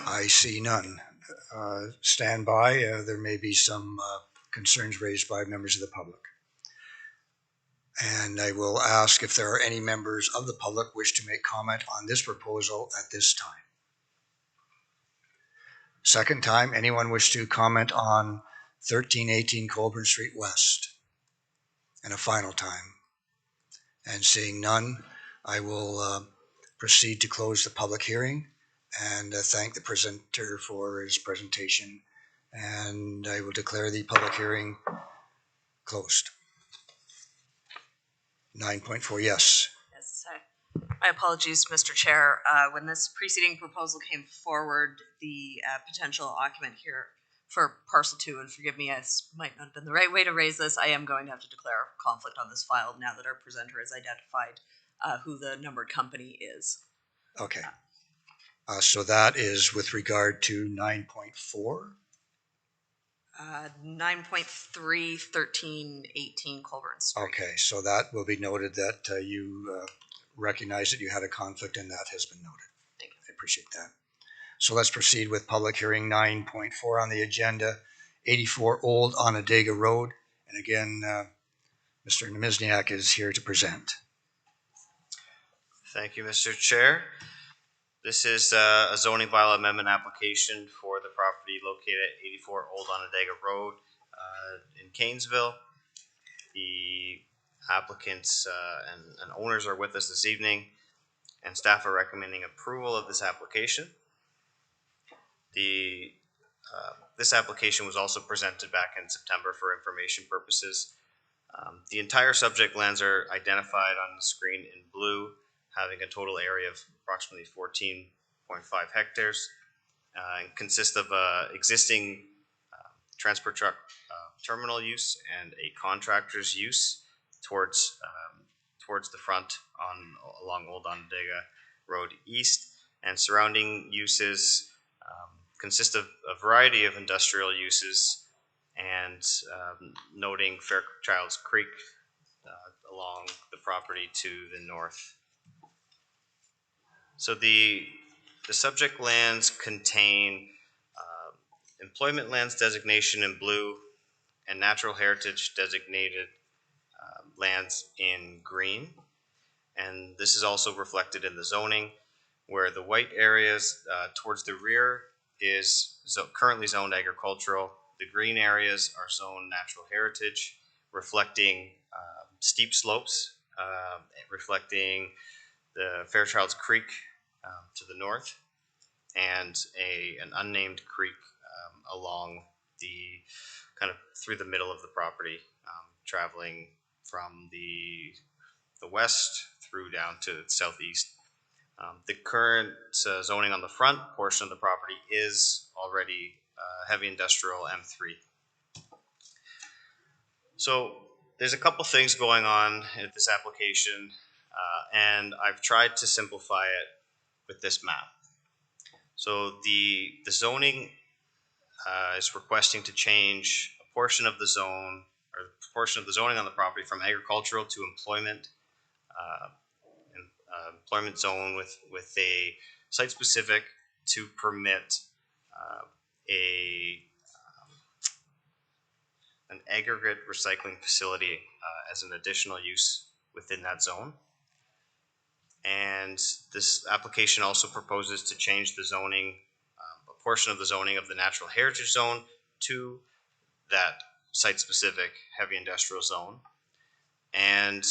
I see none. Stand by. There may be some concerns raised by members of the public. And I will ask if there are any members of the public wish to make comment on this proposal at this time. Second time, anyone wish to comment on 1318 Colburn Street West? And a final time. And seeing none, I will proceed to close the public hearing and thank the presenter for his presentation And I will declare the public hearing closed. 9.4, yes. Yes, my apologies, Mr. Chair. When this preceding proposal came forward, the potential occupant here for parcel 2, and forgive me, it might not have been the right way to raise this, I am going to have to declare a conflict on this file now that our presenter has identified who the numbered company is. Okay. So that is with regard to 9.4. 9.3, 13, 18 Colburn Street. Okay, so that will be noted that you recognize that you had a conflict, and that has been noted. Thank you. I appreciate that. So let's proceed with public hearing 9.4 on the agenda, 84 Old Onondaga Road. And again, Mr. Namizniak is here to present. Thank you, Mr. Chair. This is a zoning bylaw amendment application for the property located at 84 Old Onondaga Road in Canesville. The applicants and owners are with us this evening, and staff are recommending approval of this application. This application was also presented back in September for information purposes. The entire subject lands are identified on the screen in blue, having a total area of approximately 14.5 hectares, and consist of existing transport truck terminal use and a contractor's use towards the front along Old Onondaga Road East, and surrounding uses consist of a variety of industrial uses, and noting Fairchild's Creek along the property to the north. So the subject lands contain employment lands designation in blue and natural heritage designated lands in green. And this is also reflected in the zoning, where the white areas towards the rear is currently zoned agricultural. The green areas are zoned natural heritage, reflecting steep slopes, reflecting the Fairchild's Creek to the north, and an unnamed creek along the kind of through the middle of the property, traveling from the west through down to the southeast. The current zoning on the front portion of the property is already heavy industrial M3. So there's a couple things going on in this application, and I've tried to simplify it with this map. So the zoning is requesting to change a portion of the zone, or a portion of the zoning on the property, from agricultural to employment zone with a site specific to permit an aggregate recycling facility as an additional use within that zone. And this application also proposes to change the zoning, a portion of the zoning of the natural heritage zone to that site-specific heavy industrial zone. And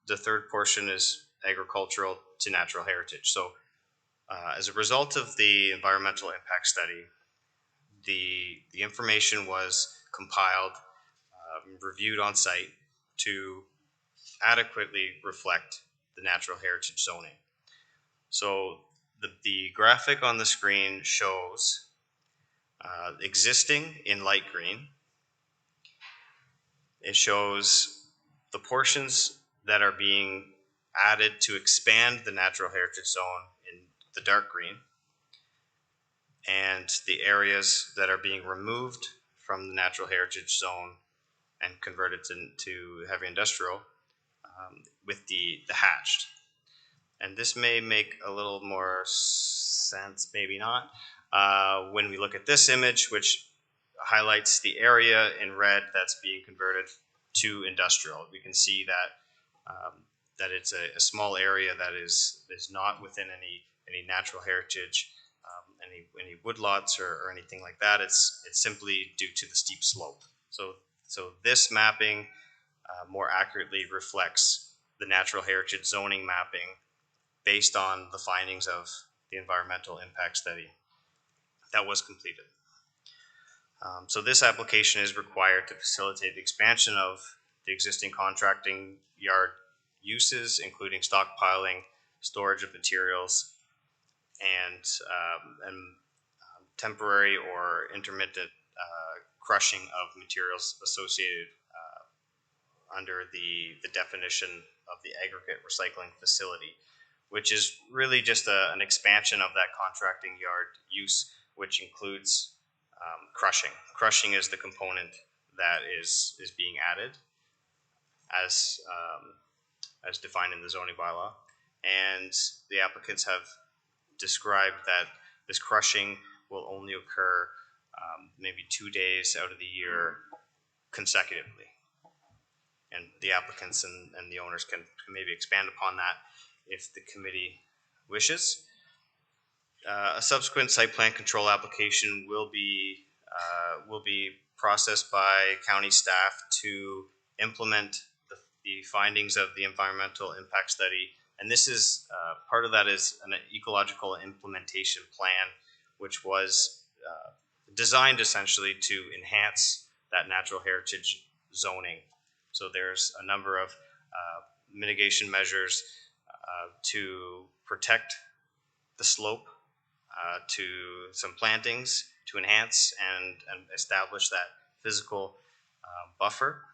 the third portion is agricultural to natural heritage. So as a result of the environmental impact study, the information was compiled, reviewed on site to adequately reflect the natural heritage zoning. So the graphic on the screen shows existing in light green. It shows the portions that are being added to expand the natural heritage zone in the dark green, and the areas that are being removed from the natural heritage zone and converted to heavy industrial with the hatched. And this may make a little more sense, maybe not, when we look at this image, which highlights the area in red that's being converted to industrial. We can see that that it's a small area that is not within any natural heritage, any woodlots or anything like that. It's simply due to the steep slope. So this mapping more accurately reflects the natural heritage zoning mapping based on the findings of the environmental impact study that was completed. So this application is required to facilitate the expansion of the existing contracting yard uses, including stockpiling, storage of materials, and temporary or intermittent crushing of materials associated under the definition of the aggregate recycling facility, which is really just an expansion of that contracting yard use, which includes crushing. Crushing is the component that is being added as defined in the zoning bylaw, and the applicants have described that this crushing will only occur maybe 2 days out of the year consecutively. And the applicants and the owners can maybe expand upon that if the committee wishes. A subsequent site plan control application will be processed by county staff to implement the findings of the environmental impact study. And this is part of that is an ecological implementation plan, which was designed essentially to enhance that natural heritage zoning. So there's a number of mitigation measures to protect the slope, to some plantings to enhance and establish that physical buffer.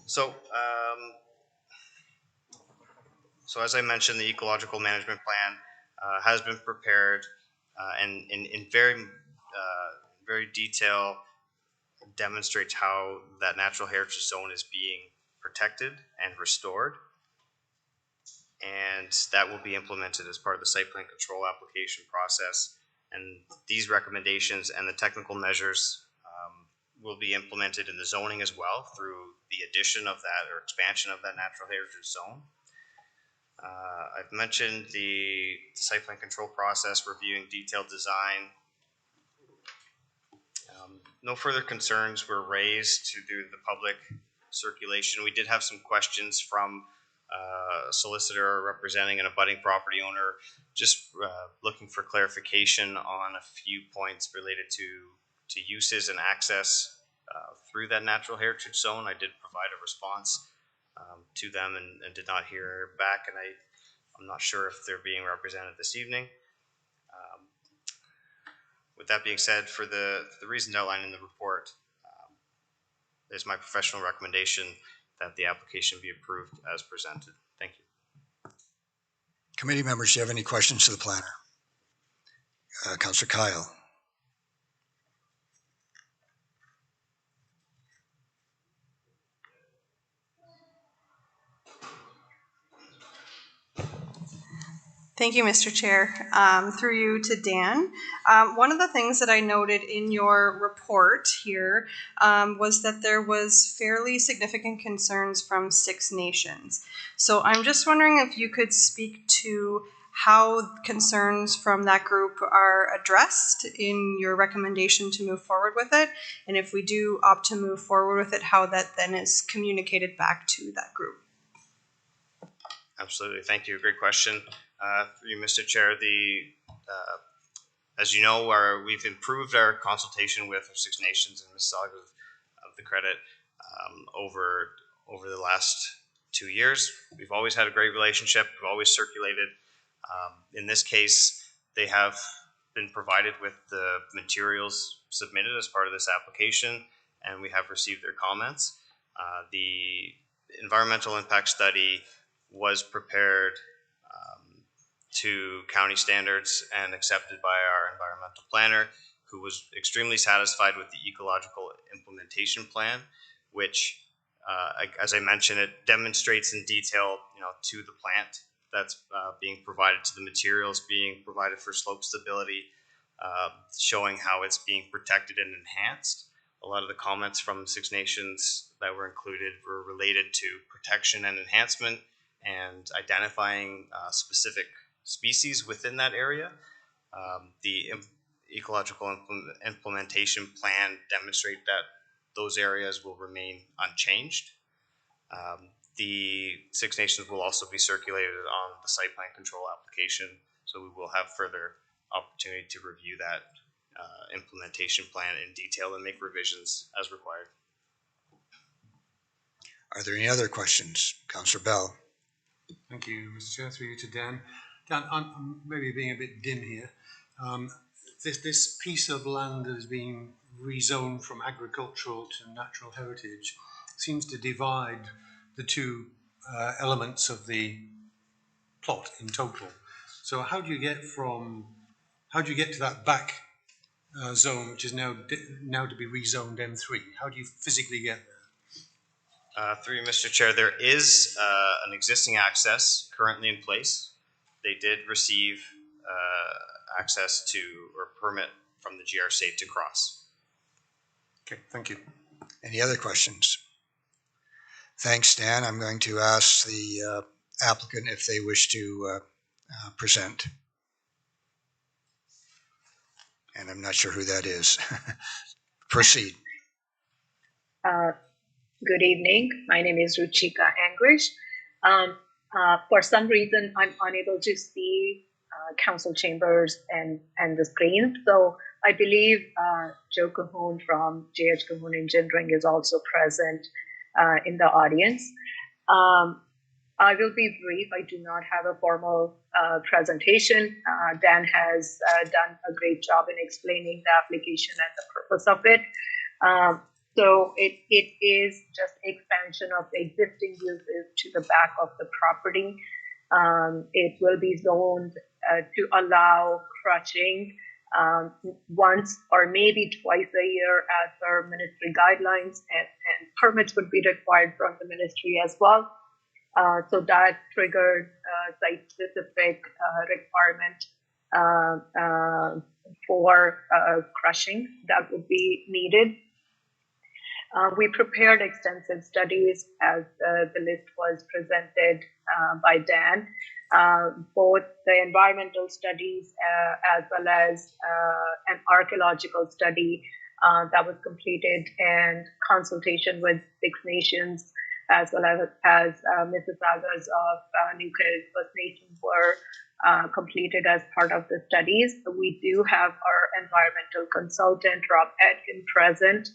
So as I mentioned, the ecological management plan has been prepared and in very detail demonstrates how that natural heritage zone is being protected and restored. And that will be implemented as part of the site plan control application process. And these recommendations and the technical measures will be implemented in the zoning as well through the addition of that or expansion of that natural heritage zone. I've mentioned the site plan control process, reviewing detailed design. No further concerns were raised to do the public circulation. We did have some questions from a solicitor representing an abutting property owner, just looking for clarification on a few points related to uses and access through that natural heritage zone. I did provide a response to them and did not hear back, and I'm not sure if they're being represented this evening. With that being said, for the reasons outlined in the report, it's my professional recommendation that the application be approved as presented. Thank you. Committee members, do you have any questions to the planner? Councillor Kyle. Thank you, Mr. Chair. Through you to Dan. One of the things that I noted in your report here was that there was fairly significant concerns from Six Nations. So I'm just wondering if you could speak to how concerns from that group are addressed in your recommendation to move forward with it, and if we do opt to move forward with it, how that then is communicated back to that group. Absolutely. Thank you. Great question. Through you, Mr. Chair, as you know, we've improved our consultation with our Six Nations and Mississauga of the credit over the last 2 years. We've always had a great relationship. We've always circulated. In this case, they have been provided with the materials submitted as part of this application, and we have received their comments. The environmental impact study was prepared to county standards and accepted by our environmental planner, who was extremely satisfied with the ecological implementation plan, which, as I mentioned, it demonstrates in detail, to the plant that's being provided, to the materials being provided for slope stability, showing how it's being protected and enhanced. A lot of the comments from Six Nations that were included were related to protection and enhancement and identifying specific species within that area. The ecological implementation plan demonstrate that those areas will remain unchanged. The Six Nations will also be circulated on the site plan control application So we will have further opportunity to review that implementation plan in detail and make revisions as required. Are there any other questions? Councillor Bell. Thank you, Mr. Chair. Through you to Dan. Dan, I'm maybe being a bit dim here. This piece of land that is being rezoned from agricultural to natural heritage seems to divide the two elements of the plot in total. So how do you get to that back zone, which is now to be rezoned M3? How do you physically get there? Through you, Mr. Chair, there is an existing access currently in place. They did receive access to or permit from the GRC to cross. Okay, thank you. Any other questions? Thanks, Dan. I'm going to ask the applicant if they wish to present. And I'm not sure who that is. Proceed. Good evening. My name is Ruchika Anguish. For some reason, I'm unable to see council chambers and the screen. So I believe Joe Cahoon from JH Cahoon Engineering is also present in the audience. I will be brief. I do not have a formal presentation. Dan has done a great job in explaining the application and the purpose of it. So it is just expansion of the existing uses to the back of the property. It will be zoned to allow crushing once or maybe twice a year as per ministry guidelines, and permits would be required from the ministry as well. So that triggered site-specific requirement for crushing that would be needed. We prepared extensive studies as the list was presented by Dan, both the environmental studies as well as an archaeological study that was completed, and consultation with Six Nations as well as Mississaugas of Newcastle First Nations were completed as part of the studies. We do have our environmental consultant, Rob Atkin, present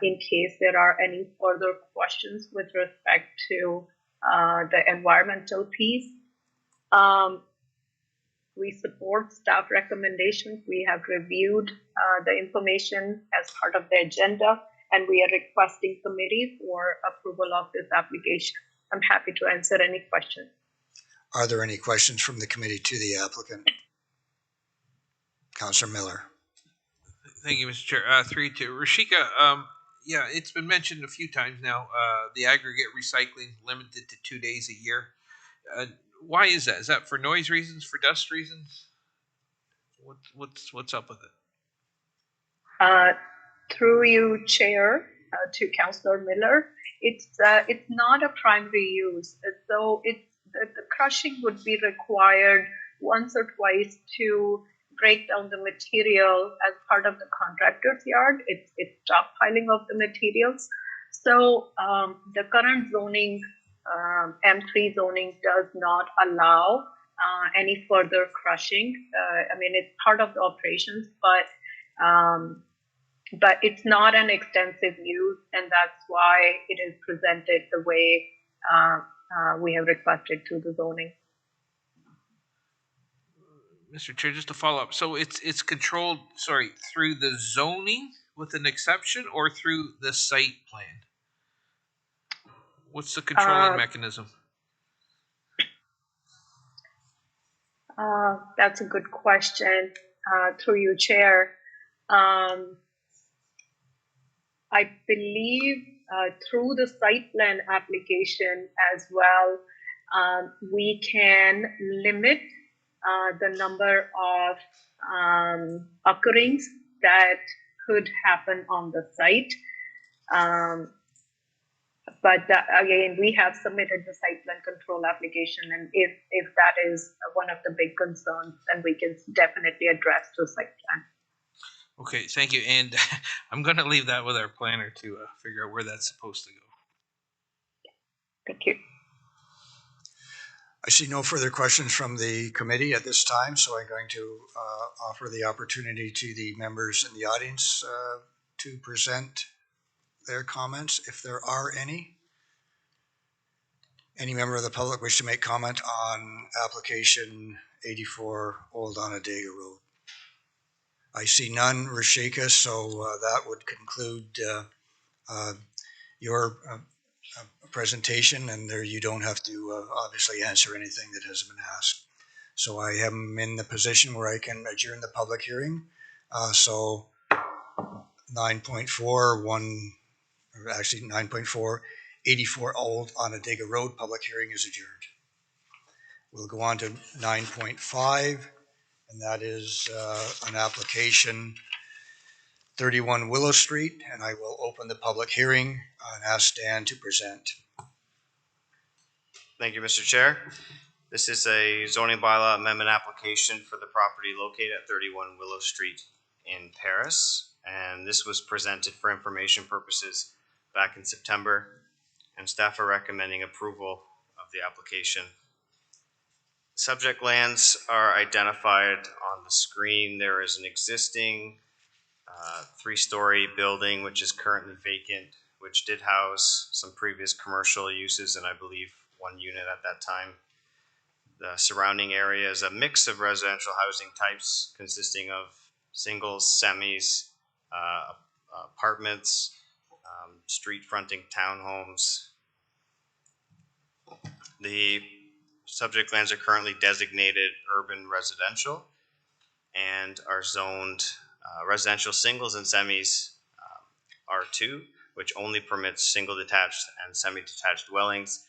in case there are any further questions with respect to the environmental piece. We support staff recommendations. We have reviewed the information as part of the agenda, and we are requesting committee for approval of this application. I'm happy to answer any questions. Are there any questions from the committee to the applicant? Councillor Miller. Thank you, Mr. Chair. Through to Rashika. Yeah, it's been mentioned a few times now. The aggregate recycling limited to 2 days a year. Why is that? Is that for noise reasons, for dust reasons? What's up with it? Through you, Chair, to Councillor Miller, it's not a primary use. So the crushing would be required once or twice to break down the material as part of the contractor's yard. It's stockpiling of the materials. So the current zoning, M3 zoning, does not allow any further crushing. I mean, it's part of the operations, but it's not an extensive use, and that's why it is presented the way we have requested through the zoning. Mr. Chair, just to follow up. So it's controlled, through the zoning with an exception, or through the site plan? What's the controlling mechanism? That's a good question. Through you, Chair. I believe through the site plan application as well, we can limit the number of occurrence that could happen on the site. But again, we have submitted the site plan control application, and if that is one of the big concerns, then we can definitely address the site plan. Okay, thank you. And I'm going to leave that with our planner to figure out where that's supposed to go. Thank you. I see no further questions from the committee at this time, so I'm going to offer the opportunity to the members in the audience to present their comments, if there are any. Any member of the public wish to make comment on application 84 Old Onondaga Road? I see none, Rashika, so that would conclude your presentation, and there you don't have to obviously answer anything that has been asked. So I am in the position where I can adjourn the public hearing. So 9.4, actually 9.4, 84 Old Onondaga Road public hearing is adjourned. We'll go on to 9.5, and that is an application 31 Willow Street, and I will open the public hearing and ask Dan to present. Thank you, Mr. Chair. This is a zoning bylaw amendment application for the property located at 31 Willow Street in Paris. And this was presented for information purposes back in September, and staff are recommending approval of the application. Subject lands are identified on the screen. There is an existing 3-story building which is currently vacant, which did house some previous commercial uses and I believe 1 unit at that time. The surrounding area is a mix of residential housing types consisting of singles, semis, apartments, street fronting townhomes. The subject lands are currently designated urban residential and are zoned residential singles and semis R2, which only permits single detached and semi-detached dwellings,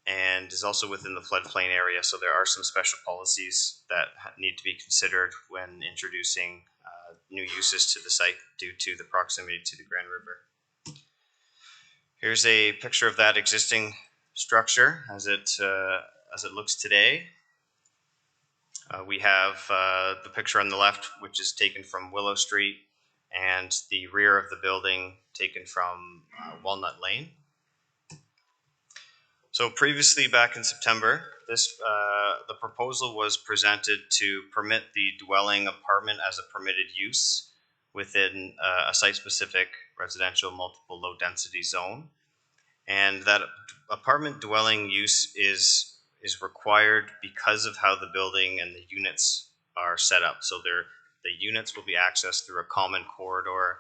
and is also within the floodplain area. So there are some special policies that need to be considered when introducing new uses to the site due to the proximity to the Grand River. Here's a picture of that existing structure as it looks today. We have the picture on the left, which is taken from Willow Street, and the rear of the building taken from Walnut Lane. So previously, back in September, the proposal was presented to permit the dwelling apartment as a permitted use within a site-specific residential multiple low-density zone. And that apartment dwelling use is required because of how the building and the units are set up. So the units will be accessed through a common corridor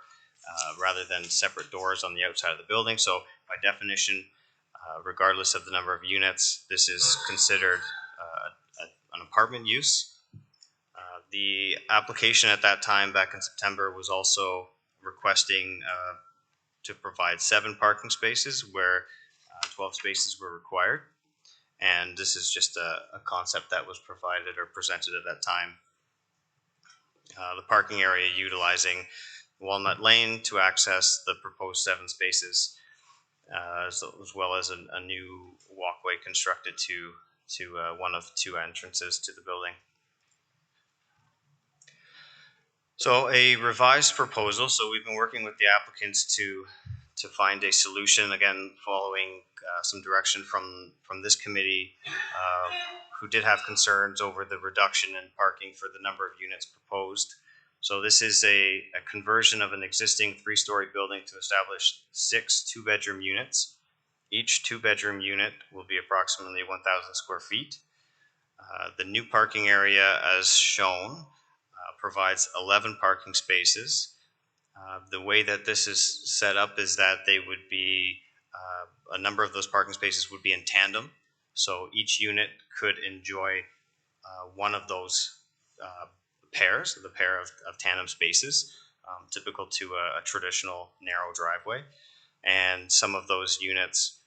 rather than separate doors on the outside of the building. So by definition, regardless of the number of units, this is considered an apartment use. The application at that time, back in September, was also requesting to provide 7 parking spaces where 12 spaces were required. And this is just a concept that was provided or presented at that time. The parking area utilizing Walnut Lane to access the proposed 7 spaces, as well as a new walkway constructed to one of 2 entrances to the building. So a revised proposal. So we've been working with the applicants to find a solution, again, following some direction from this committee, who did have concerns over the reduction in parking for the number of units proposed. So this is a conversion of an existing 3-story building to establish 6 2-bedroom units. Each 2-bedroom unit will be approximately 1,000 square feet. The new parking area, as shown, provides 11 parking spaces. The way that this is set up is that they would be, a number of those parking spaces would be in tandem. So each unit could enjoy one of those pairs, the pair of tandem spaces, typical to a traditional narrow driveway. And some of those units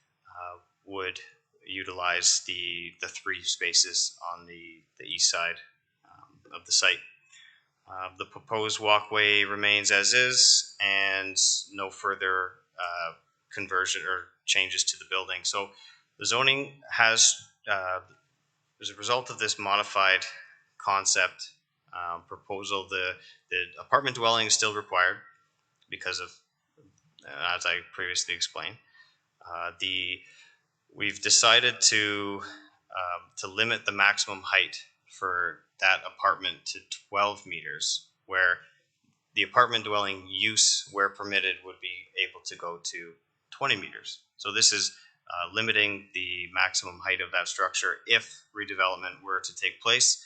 would utilize the 3 spaces on the east side of the site. The proposed walkway remains as is, and no further conversion or changes to the building. So the zoning has, as a result of this modified concept proposal, the apartment dwelling is still required because of, as I previously explained. We've decided to to limit the maximum height for that apartment to 12 meters, where the apartment dwelling use, where permitted, would be able to go to 20 meters. So this is limiting the maximum height of that structure if redevelopment were to take place.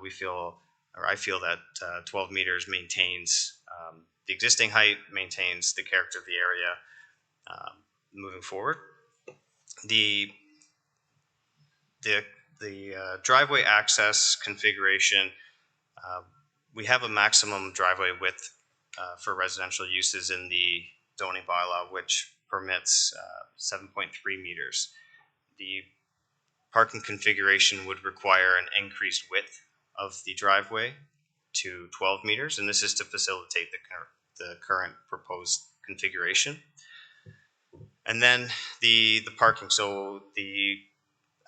We feel, or I feel, that 12 meters maintains the existing height, maintains the character of the area moving forward. The driveway access configuration, we have a maximum driveway width for residential uses in the zoning bylaw, which permits 7.3 meters. The parking configuration would require an increased width of the driveway to 12 meters, and this is to facilitate the current proposed configuration. And then the parking. So the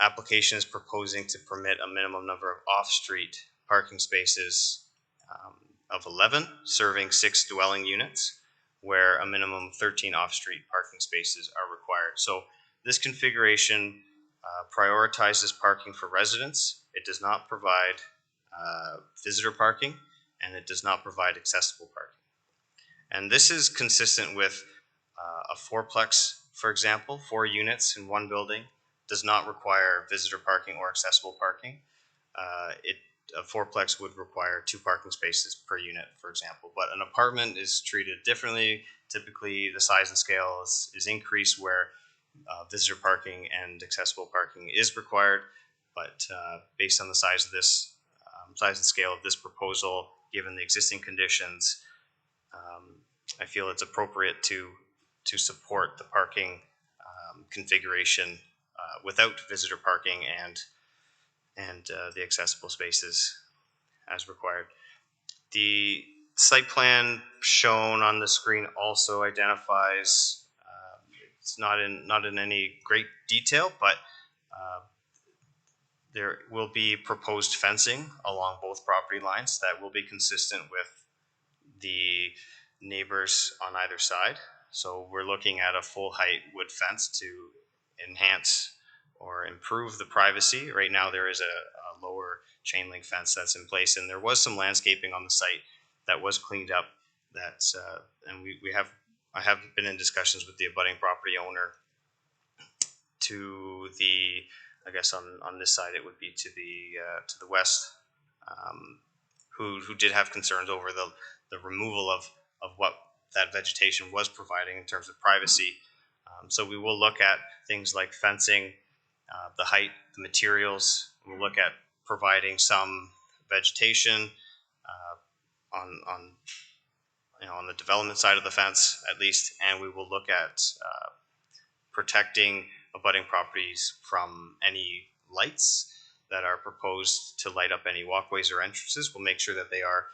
application is proposing to permit a minimum number of off-street parking spaces of 11, serving 6 dwelling units, where a minimum of 13 off-street parking spaces are required. So this configuration prioritizes parking for residents. It does not provide visitor parking, and it does not provide accessible parking. And this is consistent with a fourplex, for example. 4 units in one building does not require visitor parking or accessible parking. A fourplex would require 2 parking spaces per unit, for example. But an apartment is treated differently. Typically, the size and scale is increased where visitor parking and accessible parking is required. But based on the size of this, size and scale of this proposal, given the existing conditions, I feel it's appropriate to support the parking configuration without visitor parking and the accessible spaces as required. The site plan shown on the screen also identifies, it's not in any great detail, but there will be proposed fencing along both property lines that will be consistent with the neighbors on either side. So we're looking at a full height wood fence to enhance or improve the privacy. Right now there is a lower chain link fence that's in place, and there was some landscaping on the site that was cleaned up. And I have been in discussions with the abutting property owner to the, I guess on this side it would be to the west, who did have concerns over the removal of what that vegetation was providing in terms of privacy. So we will look at things like fencing, the height, the materials. We'll look at providing some vegetation on the development side of the fence, at least, and we will look at protecting abutting properties from any lights that are proposed to light up any walkways or entrances. We'll make sure that they are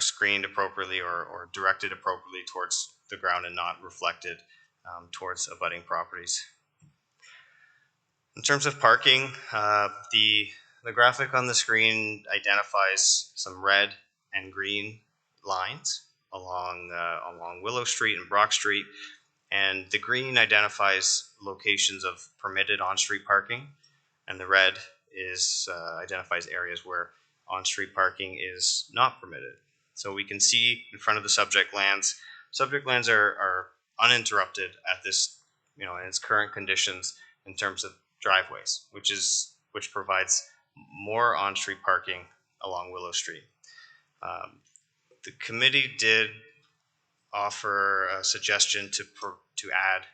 screened appropriately or directed appropriately towards the ground and not reflected towards abutting properties. In terms of parking, the graphic on the screen identifies some red and green lines along Willow Street and Brock Street, and the green identifies locations of permitted on-street parking, and the red identifies areas where on-street parking is not permitted. So we can see in front of the subject lands. Subject lands are uninterrupted at this, in its current conditions in terms of driveways, which provides more on-street parking along Willow Street. The committee did offer a suggestion to add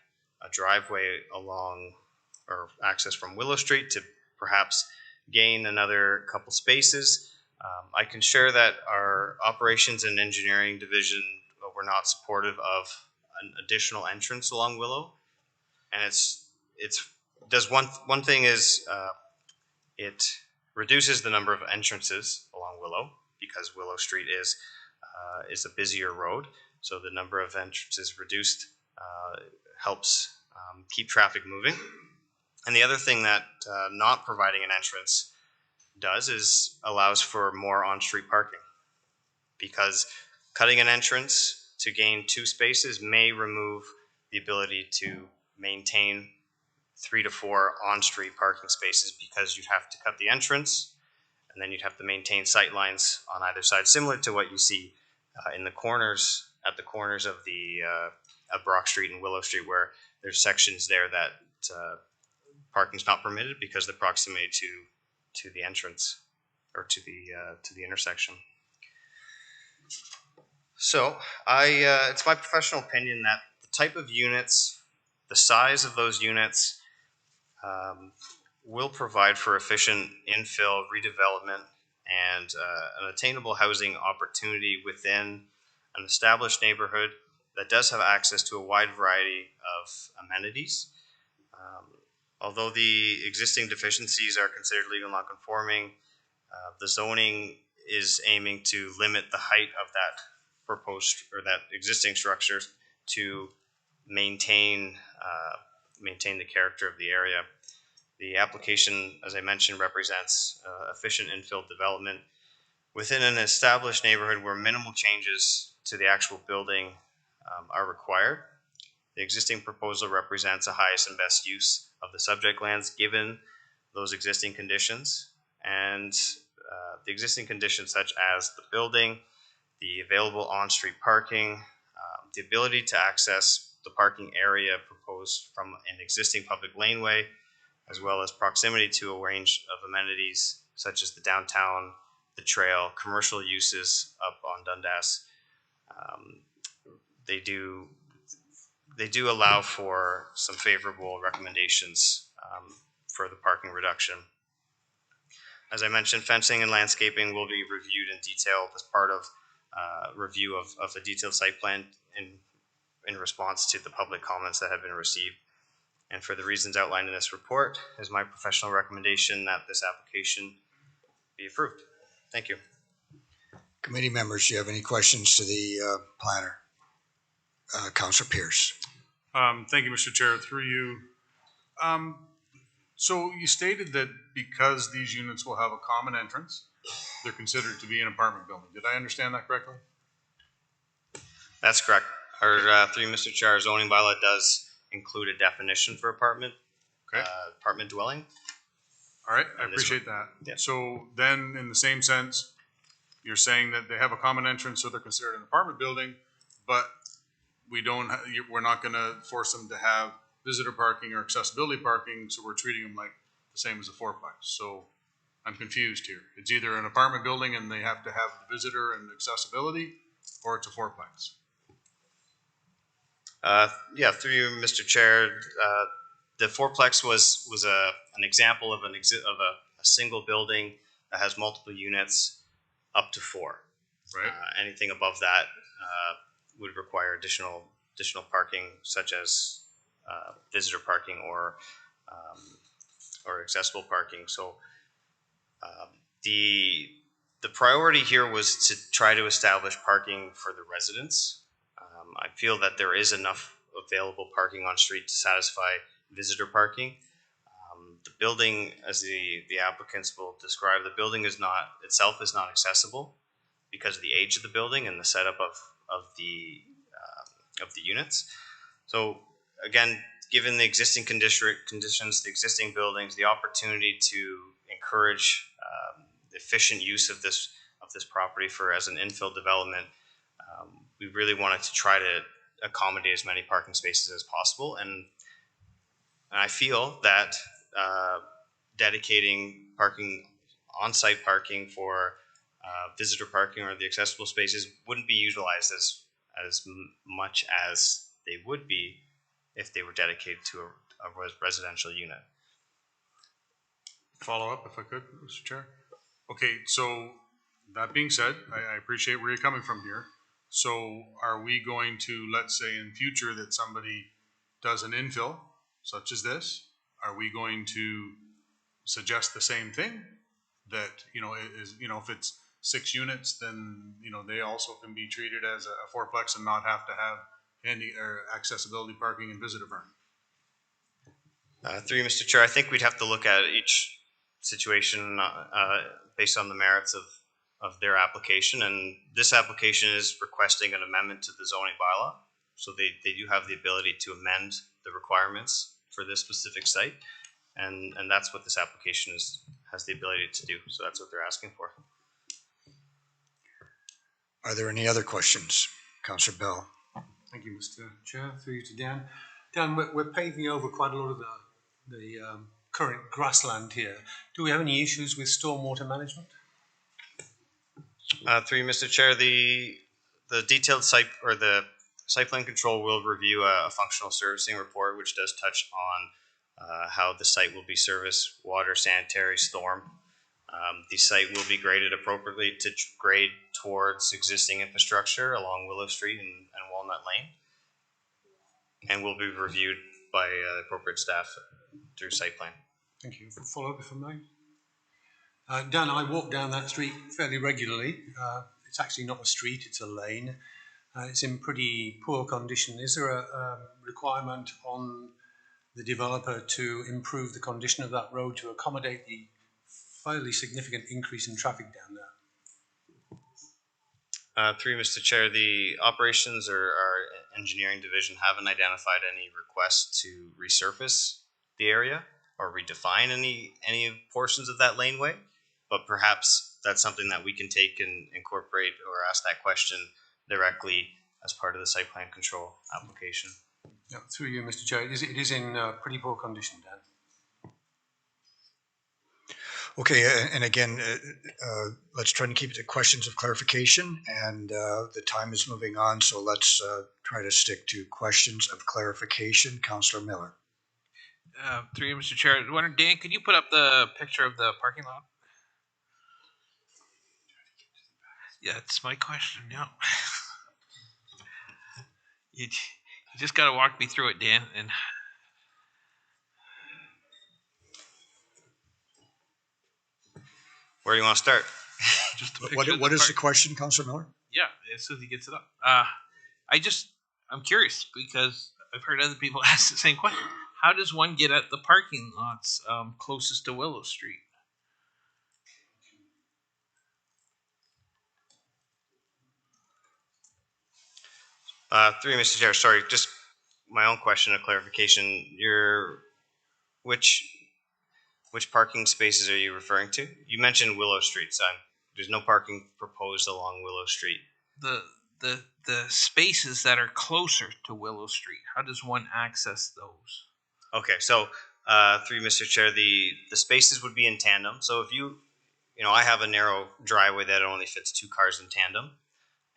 a driveway along or access from Willow Street to perhaps gain another couple spaces. I can share that our operations and engineering division were not supportive of an additional entrance along Willow, and one thing is it reduces the number of entrances along Willow because Willow Street is a busier road, so the number of entrances reduced helps keep traffic moving. And the other thing that not providing an entrance does is allows for more on-street parking, because cutting an entrance to gain 2 spaces may remove the ability to maintain 3 to 4 on-street parking spaces because you'd have to cut the entrance and then you'd have to maintain sight lines on either side, similar to what you see in the corners, at the corners of the of Brock Street and Willow Street, where there's sections there that parking's not permitted because of the proximity to the entrance or to the intersection. So it's my professional opinion that the type of units, the size of those units, will provide for efficient infill, redevelopment, and an attainable housing opportunity within an established neighborhood that does have access to a wide variety of amenities. Although the existing deficiencies are considered legal non-conforming, the zoning is aiming to limit the height of that proposed or that existing structures to maintain the character of the area. The application, as I mentioned, represents efficient infill development within an established neighborhood where minimal changes to the actual building are required. The existing proposal represents a highest and best use of the subject lands given those existing conditions, and the existing conditions such as the building, the available on-street parking, the ability to access the parking area proposed from an existing public laneway, as well as proximity to a range of amenities such as the downtown, the trail, commercial uses up on Dundas. They do allow for some favorable recommendations for the parking reduction. As I mentioned, fencing and landscaping will be reviewed in detail as part of review of the detailed site plan in response to the public comments that have been received. And for the reasons outlined in this report, it is my professional recommendation that this application be approved. Thank you. Committee members, do you have any questions to the planner? Councillor Pierce. Thank you, Mr. Chair. Through you. So you stated that because these units will have a common entrance, they're considered to be an apartment building. Did I understand that correctly? That's correct. Our through Mr. Chair, our zoning bylaw does include a definition for apartment dwelling. All right, I appreciate that. Yeah. So then, in the same sense, you're saying that they have a common entrance, so they're considered an apartment building, but we're not going to force them to have visitor parking or accessibility parking, so we're treating them like the same as a fourplex. So I'm confused here. It's either an apartment building and they have to have the visitor and accessibility, or it's a fourplex. Yeah, through you, Mr. Chair, the fourplex was an example of a single building that has multiple units up to 4. Right. Anything above that would require additional parking, such as visitor parking or accessible parking. So the priority here was to try to establish parking for the residents. I feel that there is enough available parking on street to satisfy visitor parking. The building, as the applicants will describe, the building itself is not accessible because of the age of the building and the setup of the units. So again, given the existing conditions, the existing buildings, the opportunity to encourage efficient use of this property as an infill development, we really wanted to try to accommodate as many parking spaces as possible. And I feel that dedicating parking, on-site parking for visitor parking or the accessible spaces wouldn't be utilized as much as they would be if they were dedicated to a residential unit. Follow up, if I could, Mr. Chair. Okay, so that being said, I appreciate where you're coming from here. So are we going to, let's say in future that somebody does an infill such as this, are we going to suggest the same thing? That, if it's 6 units, then, they also can be treated as a fourplex and not have to have accessibility parking and visitor parking? Through you, Mr. Chair, I think we'd have to look at each situation based on the merits of their application, and this application is requesting an amendment to the zoning bylaw, so they do have the ability to amend the requirements for this specific site. And that's what this application has the ability to do. So that's what they're asking for. Are there any other questions? Councillor Bell. Thank you, Mr. Chair. Through you to Dan. Dan, we're paving over quite a lot of the current grassland here. Do we have any issues with stormwater management? Through you, Mr. Chair, the detailed site or the site plan control will review a functional servicing report, which does touch on how the site will be serviced, water, sanitary, storm. The site will be graded appropriately to grade towards existing infrastructure along Willow Street and Walnut Lane, and will be reviewed by appropriate staff through site plan. Thank you. Follow up if I may. Dan, I walk down that street fairly regularly. It's actually not a street, it's a lane. It's in pretty poor condition. Is there a requirement on the developer to improve the condition of that road to accommodate the fairly significant increase in traffic down there? Through Mr. Chair, the operations or our engineering division haven't identified any requests to resurface the area or redefine any portions of that laneway, but perhaps that's something that we can take and incorporate or ask that question directly as part of the site plan control application. Yeah, through you, Mr. Chair, it is in pretty poor condition, Dan. Okay, and again, let's try and keep it to questions of clarification, and the time is moving on, so let's try to stick to questions of clarification. Councillor Miller. Through you, Mr. Chair, I wonder, Dan, could you put up the picture of the parking lot? Yeah, that's my question. No, you just got to walk me through it, Dan. And where do you want to start? Just what is the question, Councillor Miller? Yeah, as soon as he gets it up. I'm curious because I've heard other people ask the same question. How does one get at the parking lots closest to Willow Street? Through you, Mr. Chair, sorry, just my own question of clarification. Which parking spaces are you referring to? You mentioned Willow Street, so there's no parking proposed along Willow Street. The spaces that are closer to Willow Street, how does one access those? Okay, so through you, Mr. Chair, the spaces would be in tandem. So if I have a narrow driveway that only fits 2 cars in tandem,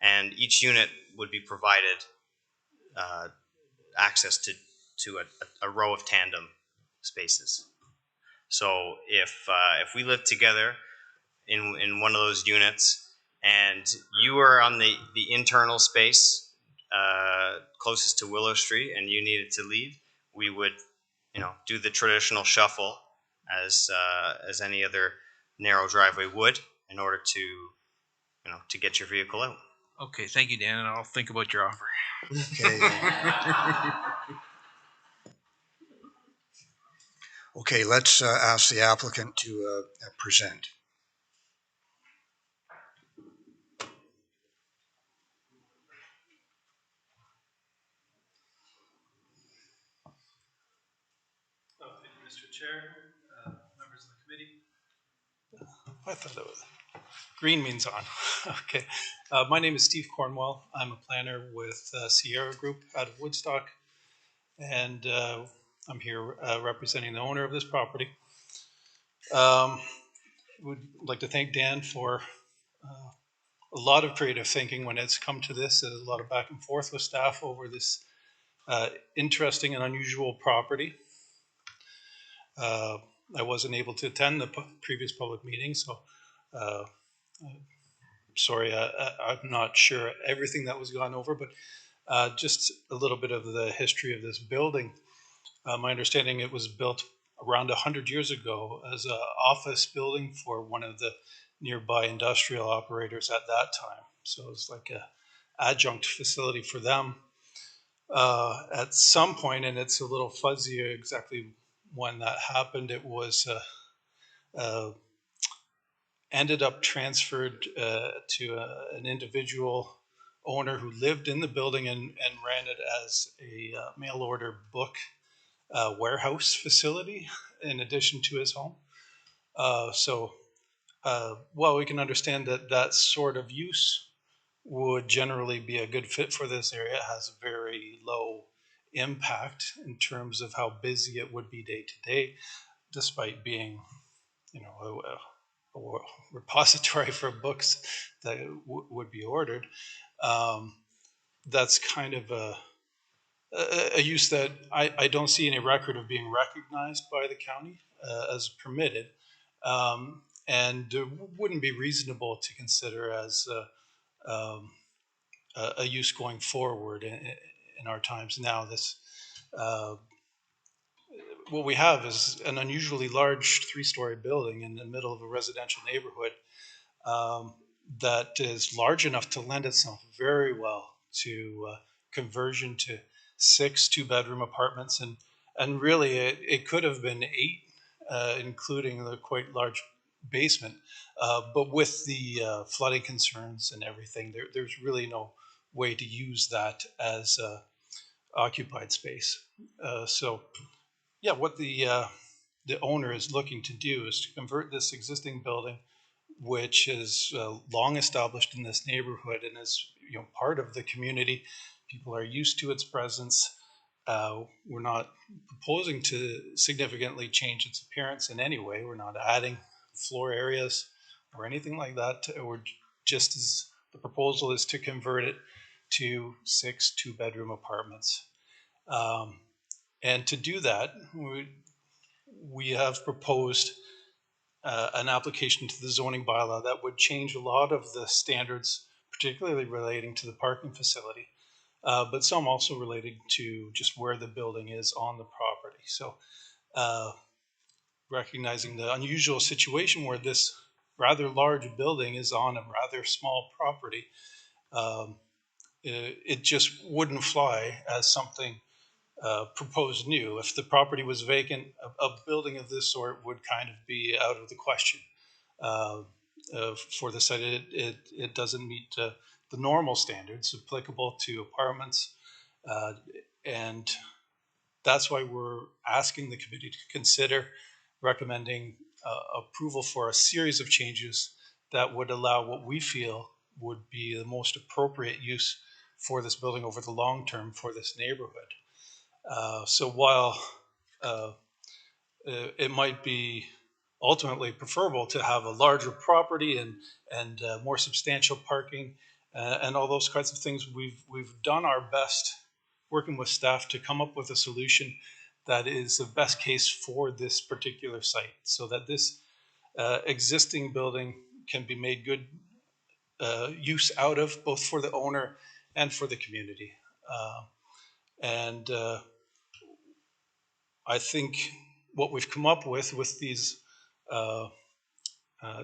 and each unit would be provided access to a row of tandem spaces. So if we live together in one of those units and you are on the internal space closest to Willow Street and you needed to leave, we would do the traditional shuffle as any other narrow driveway would in order to get your vehicle out. Okay, thank you, Dan, and I'll think about your offer. Okay. Okay, let's ask the applicant to present. Thank you, Mr. Chair, members of the committee. I thought it was green means on. Okay. My name is Steve Cornwell. I'm a planner with Sierra Group out of Woodstock, and I'm here representing the owner of this property. Would like to thank Dan for a lot of creative thinking when it's come to this. There's a lot of back and forth with staff over this interesting and unusual property. I wasn't able to attend the previous public meeting, so sorry, I'm not sure everything that was gone over, but just a little bit of the history of this building. My understanding, it was built around 100 years ago as an office building for one of the nearby industrial operators at that time. So it's like an adjunct facility for them. At some point, and it's a little fuzzy exactly when that happened, it was ended up transferred to an individual owner who lived in the building and ran it as a mail order book warehouse facility in addition to his home. While we can understand that that sort of use would generally be a good fit for this area, it has a very low impact in terms of how busy it would be day to day, despite being, you know, a repository for books that would be ordered. That's kind of a use that I don't see any record of being recognized by the county as permitted, and wouldn't be reasonable to consider as a use going forward in our times now. What we have is an unusually large 3-story building in the middle of a residential neighborhood that is large enough to lend itself very well to conversion to 6 2-bedroom apartments, and really it could have been 8, including the quite large basement, but with the flooding concerns and everything, there's really no way to use that as occupied space. Yeah, what the owner is looking to do is to convert this existing building, which is long established in this neighborhood and is, you know, part of the community. People are used to its presence. We're not proposing to significantly change its appearance in any way. We're not adding floor areas or anything like that. We're just as the proposal is to convert it to 6 2-bedroom apartments. And to do that, we have proposed an application to the zoning bylaw that would change a lot of the standards, particularly relating to the parking facility, but some also related to just where the building is on the property. So recognizing the unusual situation where this rather large building is on a rather small property, it just wouldn't fly as something proposed new. If the property was vacant, a building of this sort would kind of be out of the question for the site. It doesn't meet the normal standards applicable to apartments, and that's why we're asking the committee to consider recommending approval for a series of changes that would allow what we feel would be the most appropriate use for this building over the long term for this neighborhood. So while it might be ultimately preferable to have a larger property and more substantial parking and all those kinds of things, we've done our best working with staff to come up with a solution that is the best case for this particular site, so that this existing building can be made good use out of, both for the owner and for the community. I think what we've come up with these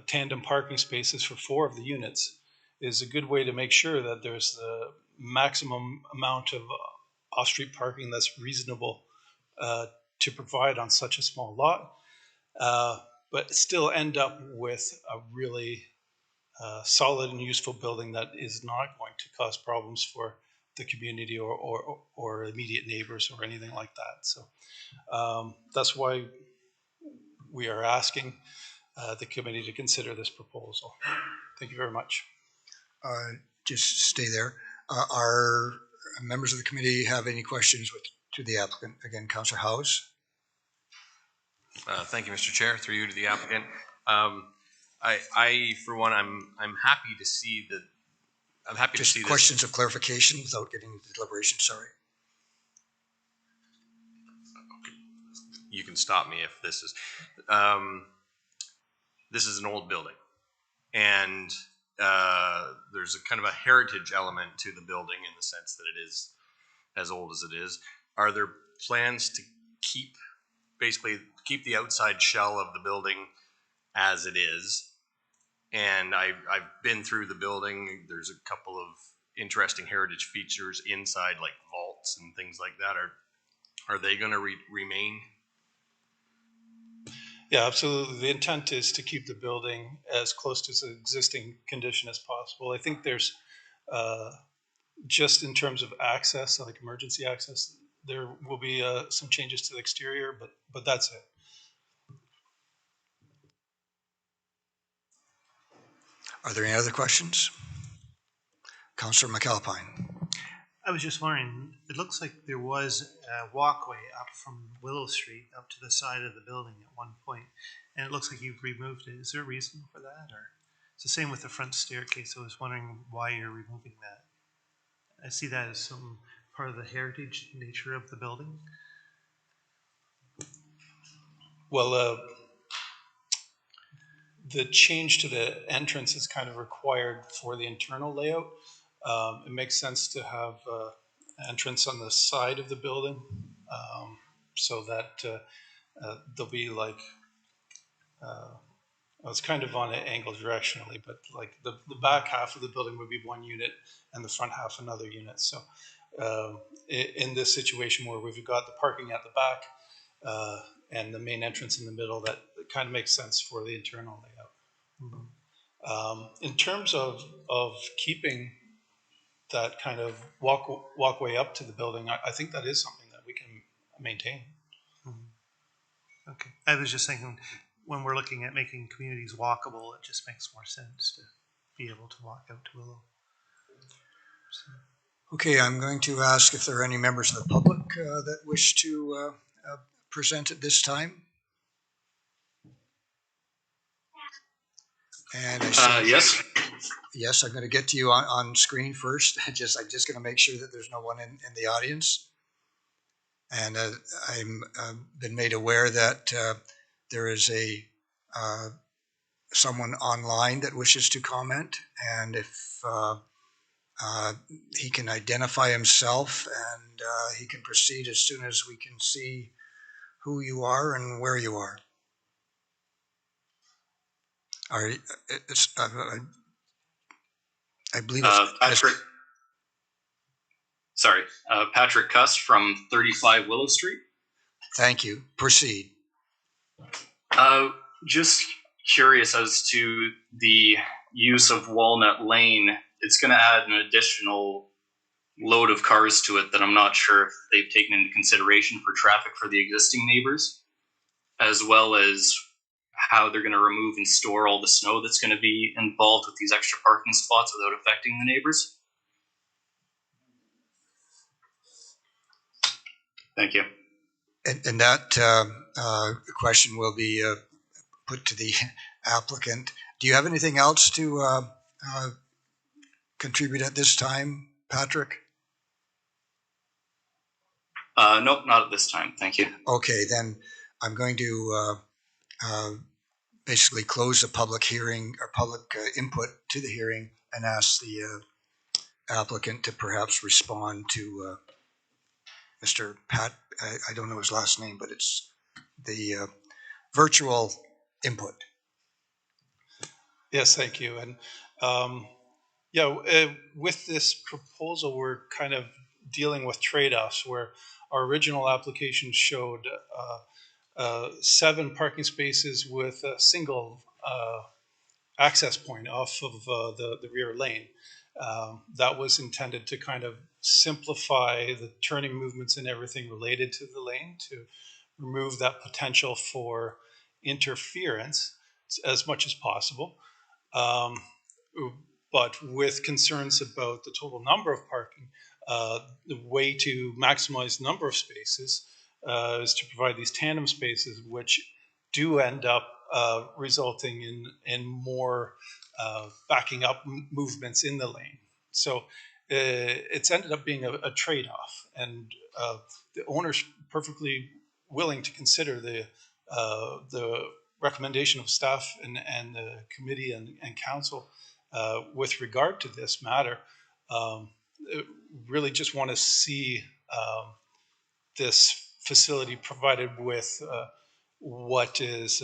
tandem parking spaces for 4 of the units is a good way to make sure that there's the maximum amount of off-street parking that's reasonable to provide on such a small lot, but still end up with a really solid and useful building that is not going to cause problems for the community or immediate neighbors or anything like that. So that's why we are asking the committee to consider this proposal. Thank you very much. Just stay there. Are members of the committee have any questions to the applicant? Again, Councillor House. Thank you, Mr. Chair. Through you to the applicant. I for one, I'm happy to see that. I'm happy to see this. Questions of clarification without getting into deliberation. Sorry. You can stop me if this is. This is an old building, and there's a kind of a heritage element to the building in the sense that it is as old as it is. Are there plans to basically keep the outside shell of the building as it is? And I've been through the building. There's a couple of interesting heritage features inside, like vaults and things like that. Are they going to remain? Yeah, absolutely. The intent is to keep the building as close to its existing condition as possible. I think there's, just in terms of access, like emergency access, there will be some changes to the exterior, but that's it. Are there any other questions? Councillor McAlpine. I was just wondering, it looks like there was a walkway up from Willow Street up to the side of the building at one point, and it looks like you've removed it. Is there a reason for that, or it's the same with the front staircase? I was wondering why you're removing that. I see that as some part of the heritage nature of the building. Well, the change to the entrance is kind of required for the internal layout. It makes sense to have entrance on the side of the building, so that there'll be like, well, it's kind of on an angle directionally, but like the back half of the building would be one unit and the front half another unit. So in this situation where we've got the parking at the back and the main entrance in the middle, that kind of makes sense for the internal layout. In terms of keeping that kind of walkway up to the building, I think that is something that we can maintain. Okay, I was just thinking, when we're looking at making communities walkable, it just makes more sense to be able to walk out to Willow. So. Okay, I'm going to ask if there are any members of the public that wish to present at this time. And I see, yes. Yes, I'm going to get to you on screen first. I'm just going to make sure that there's no one in the audience. And I'm been made aware that there is someone online that wishes to comment, and if he can identify himself, and he can proceed as soon as we can see who you are and where you are. I believe it's Patrick. Sorry, Patrick Cuss from 35 Willow Street. Thank you. Proceed. Just curious as to the use of Walnut Lane. It's going to add an additional load of cars to it that I'm not sure if they've taken into consideration for traffic for the existing neighbors, as well as how they're going to remove and store all the snow that's going to be involved with these extra parking spots without affecting the neighbors. Thank you. And that question will be put to the applicant. Do you have anything else to contribute at this time, Patrick? Nope, not at this time. Thank you. Okay, then I'm going to basically close the public hearing or public input to the hearing and ask the applicant to perhaps respond to Mr. Pat, I don't know his last name, but it's the virtual input. Yes, thank you. And with this proposal, we're kind of dealing with trade-offs where our original application showed 7 parking spaces with a single access point off of the rear lane. That was intended to kind of simplify the turning movements and everything related to the lane, to remove that potential for interference as much as possible. But with concerns about the total number of parking, the way to maximize the number of spaces is to provide these tandem spaces, which do end up resulting in more backing up movements in the lane. So it's ended up being a trade-off, and the owner's perfectly willing to consider the recommendation of staff and the committee and council with regard to this matter. Really just want to see this facility provided with what is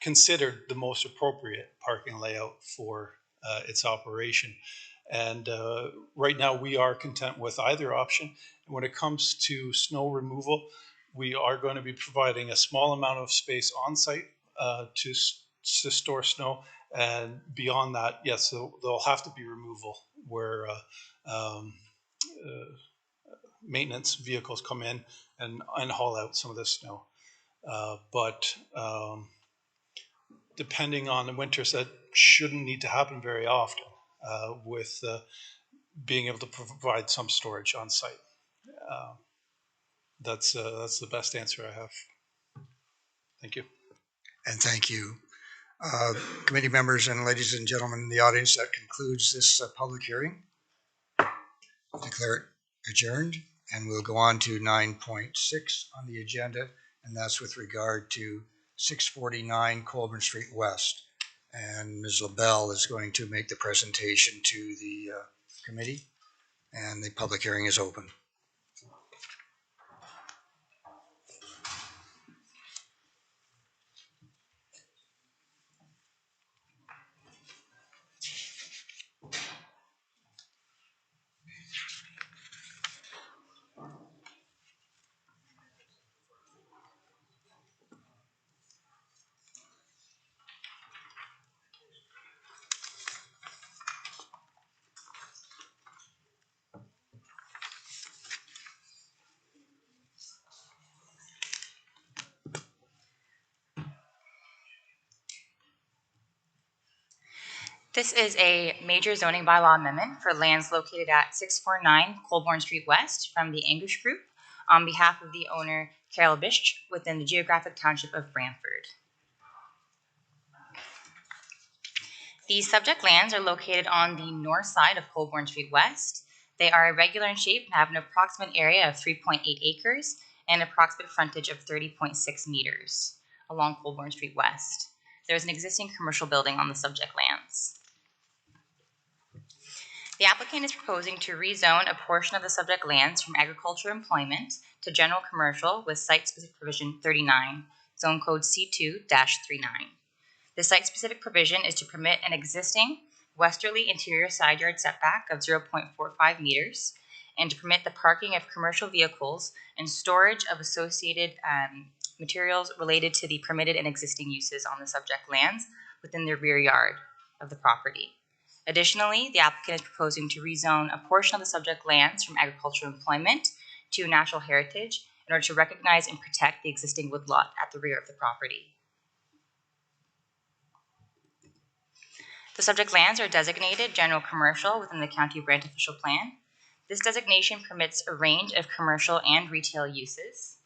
considered the most appropriate parking layout for its operation. And right now we are content with either option. When it comes to snow removal, we are going to be providing a small amount of space on site to store snow. And beyond that, yes, there'll have to be removal where maintenance vehicles come in and haul out some of the snow. But depending on the winters, that shouldn't need to happen very often with being able to provide some storage on site. That's the best answer I have. Thank you. And thank you. Committee members and ladies and gentlemen in the audience, that concludes this public hearing. Declare it adjourned, and we'll go on to 9.6 on the agenda, and that's with regard to 649 Colborne Street West. And Ms. LaBelle is going to make the presentation to the committee, and the public hearing is open. This is a major zoning bylaw amendment for lands located at 649 Colborne Street West from the Anguish Group on behalf of the owner Carol Bisch within the geographic township of Brantford. These subject lands are located on the north side of Colborne Street West. They are irregular in shape and have an approximate area of 3.8 acres and an approximate frontage of 30.6 meters along Colborne Street West. There is an existing commercial building on the subject lands. The applicant is proposing to rezone a portion of the subject lands from agricultural employment to general commercial with site-specific provision 39, zone code C2-39. The site-specific provision is to permit an existing westerly interior side yard setback of 0.45 meters and to permit the parking of commercial vehicles and storage of associated materials related to the permitted and existing uses on the subject lands within the rear yard of the property. Additionally, the applicant is proposing to rezone a portion of the subject lands from agricultural employment to natural heritage in order to recognize and protect the existing woodlot at the rear of the property. The subject lands are designated general commercial within the County of Brant official plan. This designation permits a range of commercial and retail uses.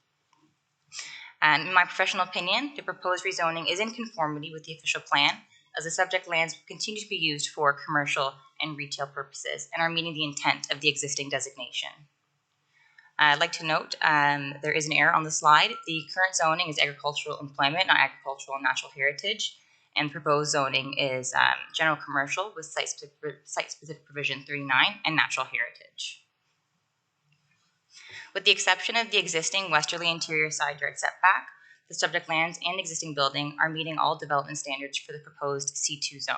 In my professional opinion, the proposed rezoning is in conformity with the official plan, as the subject lands will continue to be used for commercial and retail purposes and are meeting the intent of the existing designation. I'd like to note there is an error on the slide. The current zoning is agricultural employment, not agricultural and natural heritage, and proposed zoning is general commercial with site-specific provision 39 and natural heritage. With the exception of the existing westerly interior side yard setback, the subject lands and existing building are meeting all development standards for the proposed C2 zone,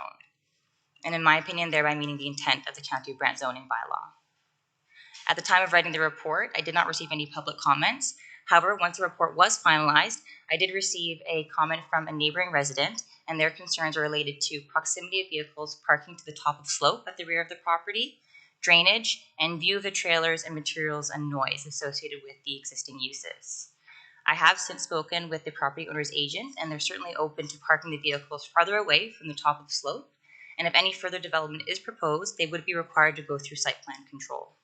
and in my opinion, thereby meeting the intent of the County of Brant zoning bylaw. At the time of writing the report, I did not receive any public comments. However, once the report was finalized, I did receive a comment from a neighboring resident, and their concerns are related to proximity of vehicles parking to the top of slope at the rear of the property, drainage, and view of the trailers and materials and noise associated with the existing uses. I have since spoken with the property owner's agent, and they're certainly open to parking the vehicles farther away from the top of the slope. And if any further development is proposed, they would be required to go through site plan control.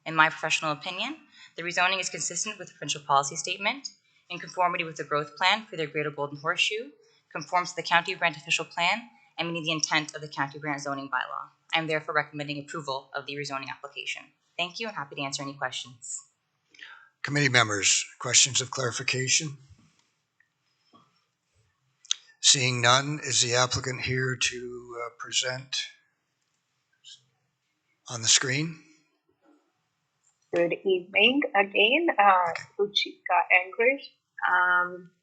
In my professional opinion, the rezoning is consistent with the provincial policy statement, in conformity with the growth plan for their Greater Golden Horseshoe, conforms to the County of Brant official plan, and meeting the intent of the County of Brant zoning bylaw. I am therefore recommending approval of the rezoning application. Thank you, and happy to answer any questions. Committee members, questions of clarification? Seeing none, is the applicant here to present on the screen? Good evening again, Ruchika English,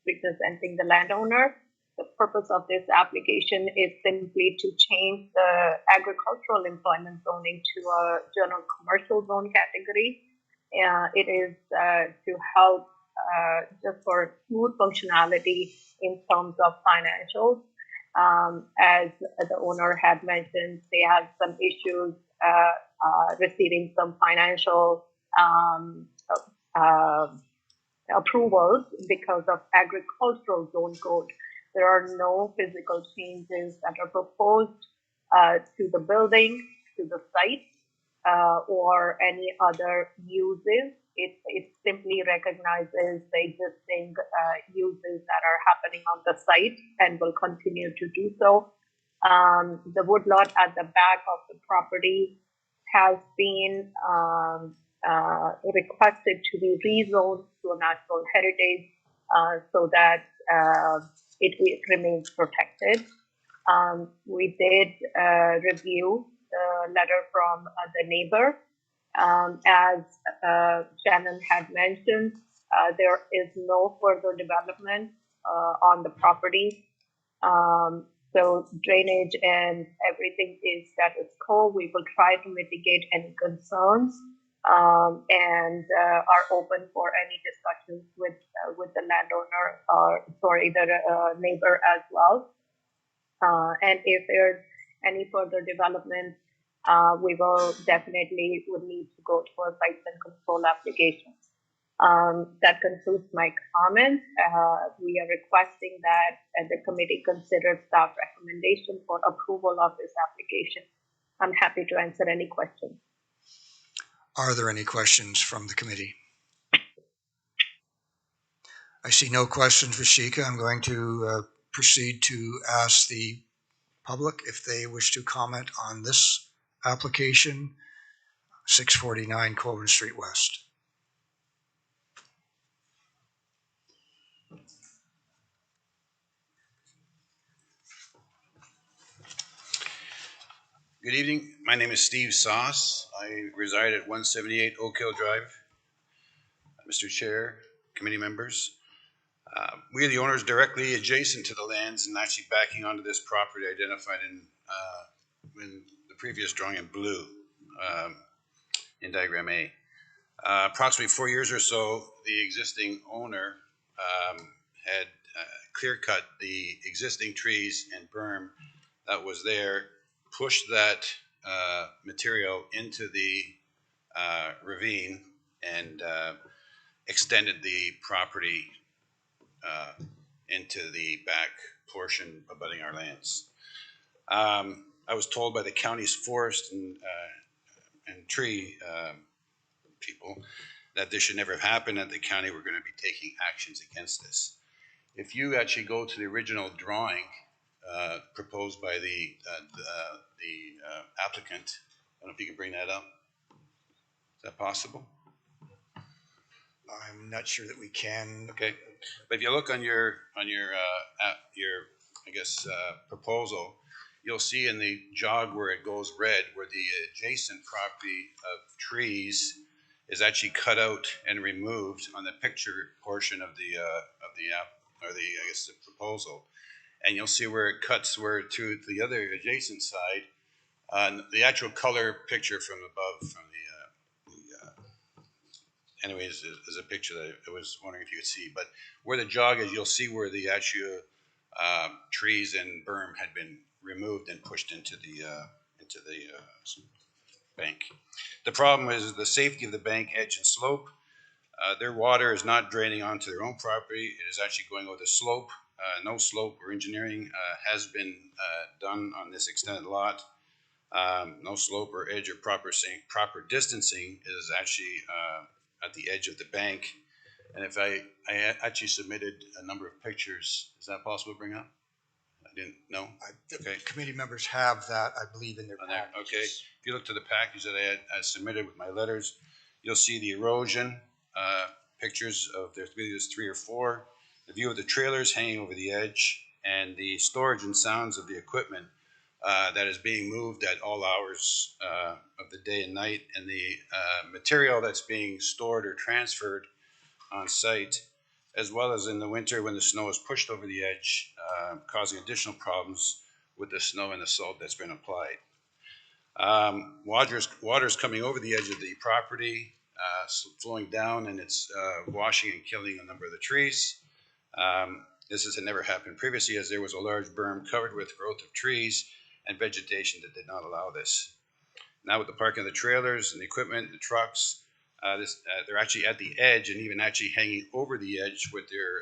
representing the landowner. The purpose of this application is simply to change the agricultural employment zoning to a general commercial zone category. It is to help just for smooth functionality in terms of financials. As the owner had mentioned, they have some issues receiving some financial um, uh, approvals because of agricultural zone code. There are no physical changes that are proposed to the building, to the site, or any other uses. It simply recognizes the existing uses that are happening on the site and will continue to do so. The woodlot at the back of the property has been requested to be rezoned to a natural heritage so that it remains protected. We did review the letter from the neighbor. As Shannon had mentioned, there is no further development on the property. So drainage and everything is status quo. We will try to mitigate any concerns and are open for any discussions with the landowner or the neighbor as well. And if there's any further development, we will definitely would need to go to a site and control application. That concludes my comments. We are requesting that the committee consider staff recommendation for approval of this application. I'm happy to answer any questions. Are there any questions from the committee? I see no questions, Rashika. I'm going to proceed to ask the public if they wish to comment on this application, 649 Colburn Street West. Good evening. My name is Steve Sauce. I reside at 178 Oak Hill Drive. Mr. Chair, committee members, we are the owners directly adjacent to the lands and actually backing onto this property identified in the previous drawing in blue in diagram A. Approximately 4 years or so, the existing owner had clear cut the existing trees and berm that was there, pushed that material into the ravine and extended the property into the back portion abutting our lands. I was told by the county's forest and tree people that this should never have happened, that the county were going to be taking actions against this. If you actually go to the original drawing proposed by the applicant, I don't know if you can bring that up. Is that possible? I'm not sure that we can. Okay, but if you look on your I guess proposal, you'll see in the jog where it goes red, where the adjacent property of trees is actually cut out and removed on the picture portion of the I guess the proposal, and you'll see where it cuts where to the other adjacent side. The actual color picture from above from anyways, is a picture that I was wondering if you could see. But where the jog is, you'll see where the actual trees and berm had been removed and pushed into the bank. The problem is the safety of the bank edge and slope. Their water is not draining onto their own property. It is actually going over the slope. No slope or engineering has been done on this extended lot. No slope or edge or proper distancing is actually at the edge of the bank. And if I actually submitted a number of pictures, is that possible to bring up? I didn't know. Okay. Committee members have that, I believe, in their packages. Okay. If you look to the package that I submitted with my letters, you'll see the erosion pictures of there's 3 or 4, the view of the trailers hanging over the edge, and the storage and sounds of the equipment that is being moved at all hours of the day and night, and the material that's being stored or transferred on site, as well as in the winter when the snow is pushed over the edge, causing additional problems with the snow and the salt that's been applied. Water's coming over the edge of the property, flowing down, and it's washing and killing a number of the trees. This has never happened previously, as there was a large berm covered with growth of trees and vegetation that did not allow this. Now with the parking of the trailers and the equipment, the trucks, They're actually at the edge and even actually hanging over the edge with their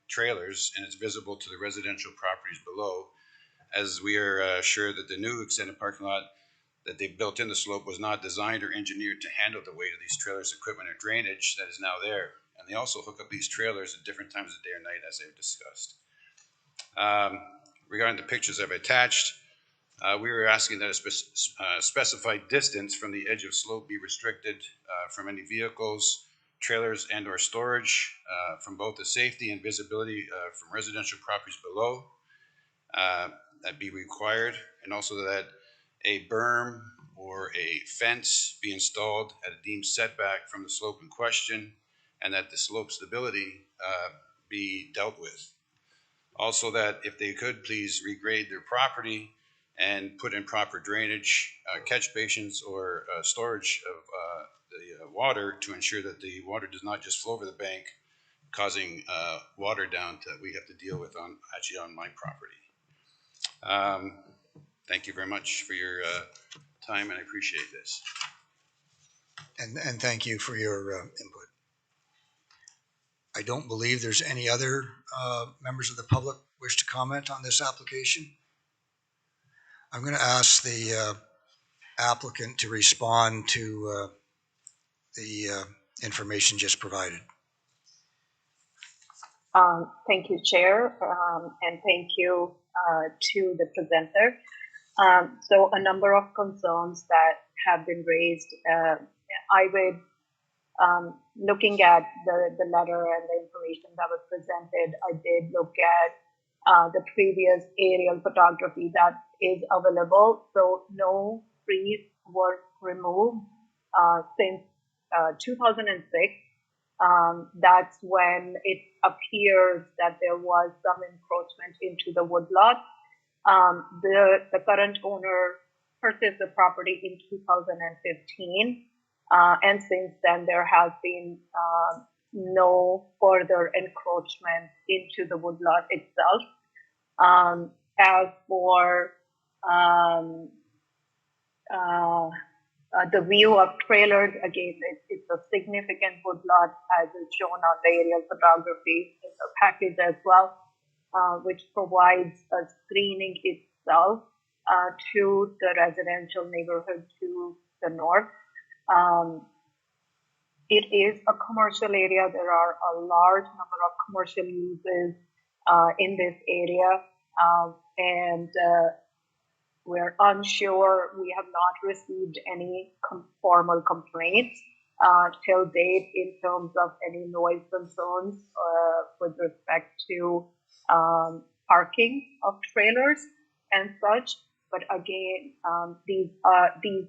trailers, and it's visible to the residential properties below, as we are sure that the new extended parking lot that they built in the slope was not designed or engineered to handle the weight of these trailers, equipment, or drainage that is now there. And they also hook up these trailers at different times of day or night, as I've discussed. Regarding the pictures I've attached, we were asking that a specified distance from the edge of slope be restricted from any vehicles, trailers, and or storage from both the safety and visibility from residential properties below. That be required, and also that a berm or a fence be installed at a deemed setback from the slope in question, and that the slope stability be dealt with. Also that if they could please regrade their property and put in proper drainage, catch basins, or storage of the water to ensure that the water does not just flow over the bank, causing water down that we have to deal with actually on my property. Thank you very much for your time, and I appreciate this. And thank you for your input. I don't believe there's any other members of the public wish to comment on this application. I'm going to ask the applicant to respond to the information just provided. Thank you, Chair, and thank you to the presenter. So a number of concerns that have been raised. I would, looking at the letter and the information that was presented, I did look at the previous aerial photography that is available. So no trees were removed since 2006. That's when it appears that there was some encroachment into the woodlot. The current owner purchased the property in 2015, and since then there has been no further encroachment into the woodlot itself. As for the view of trailers, again, it's a significant woodlot as is shown on the aerial photography in the package as well, which provides a screening itself to the residential neighborhood to the north. It is a commercial area. There are a large number of commercial uses in this area, and we're unsure. We have not received any formal complaints till date in terms of any noise concerns with respect to parking of trailers and such. But again, these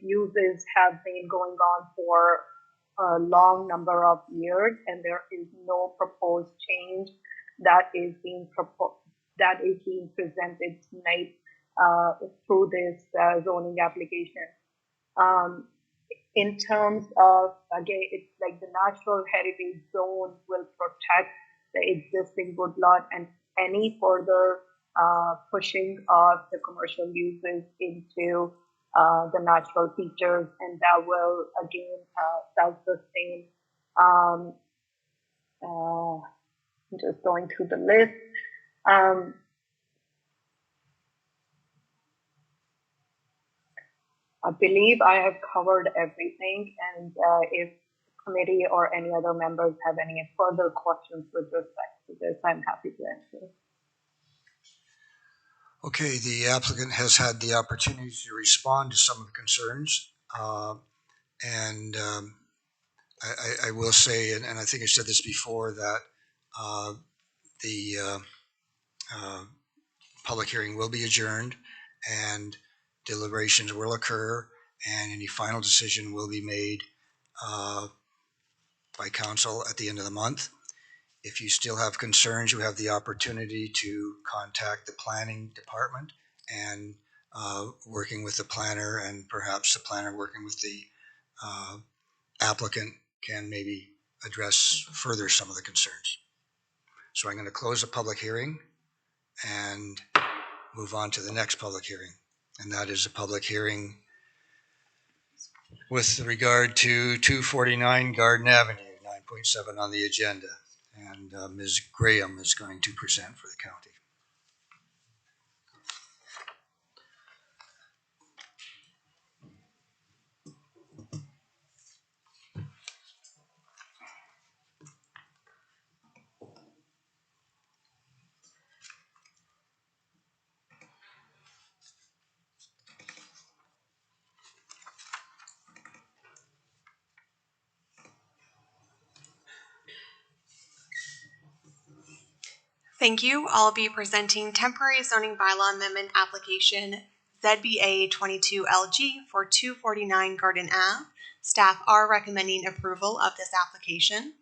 uses have been going on for a long number of years, and there is no proposed change that is being presented tonight through this zoning application. In terms of, again, it's like the natural heritage zone will protect the existing woodlot, and any further pushing of the commercial uses into the natural features, and that will again self-sustain. Just going through the list. I believe I have covered everything, and if committee or any other members have any further questions with respect to this, I'm happy to answer. Okay, the applicant has had the opportunity to respond to some of the concerns, and I will say, and I think I said this before, that the public hearing will be adjourned and deliberations will occur, and any final decision will be made by council at the end of the month. If you still have concerns, you have the opportunity to contact the planning department, and working with the planner, and perhaps the planner working with the applicant can maybe address further some of the concerns. So I'm going to close the public hearing and move on to the next public hearing. And that is a public hearing with regard to 249 Garden Avenue, 9.7 on the agenda. And Ms. Graham is going to present for the county. Thank you. I'll be presenting temporary zoning bylaw amendment application ZBA 22LG for 249 Garden Ave. Staff are recommending approval of this application.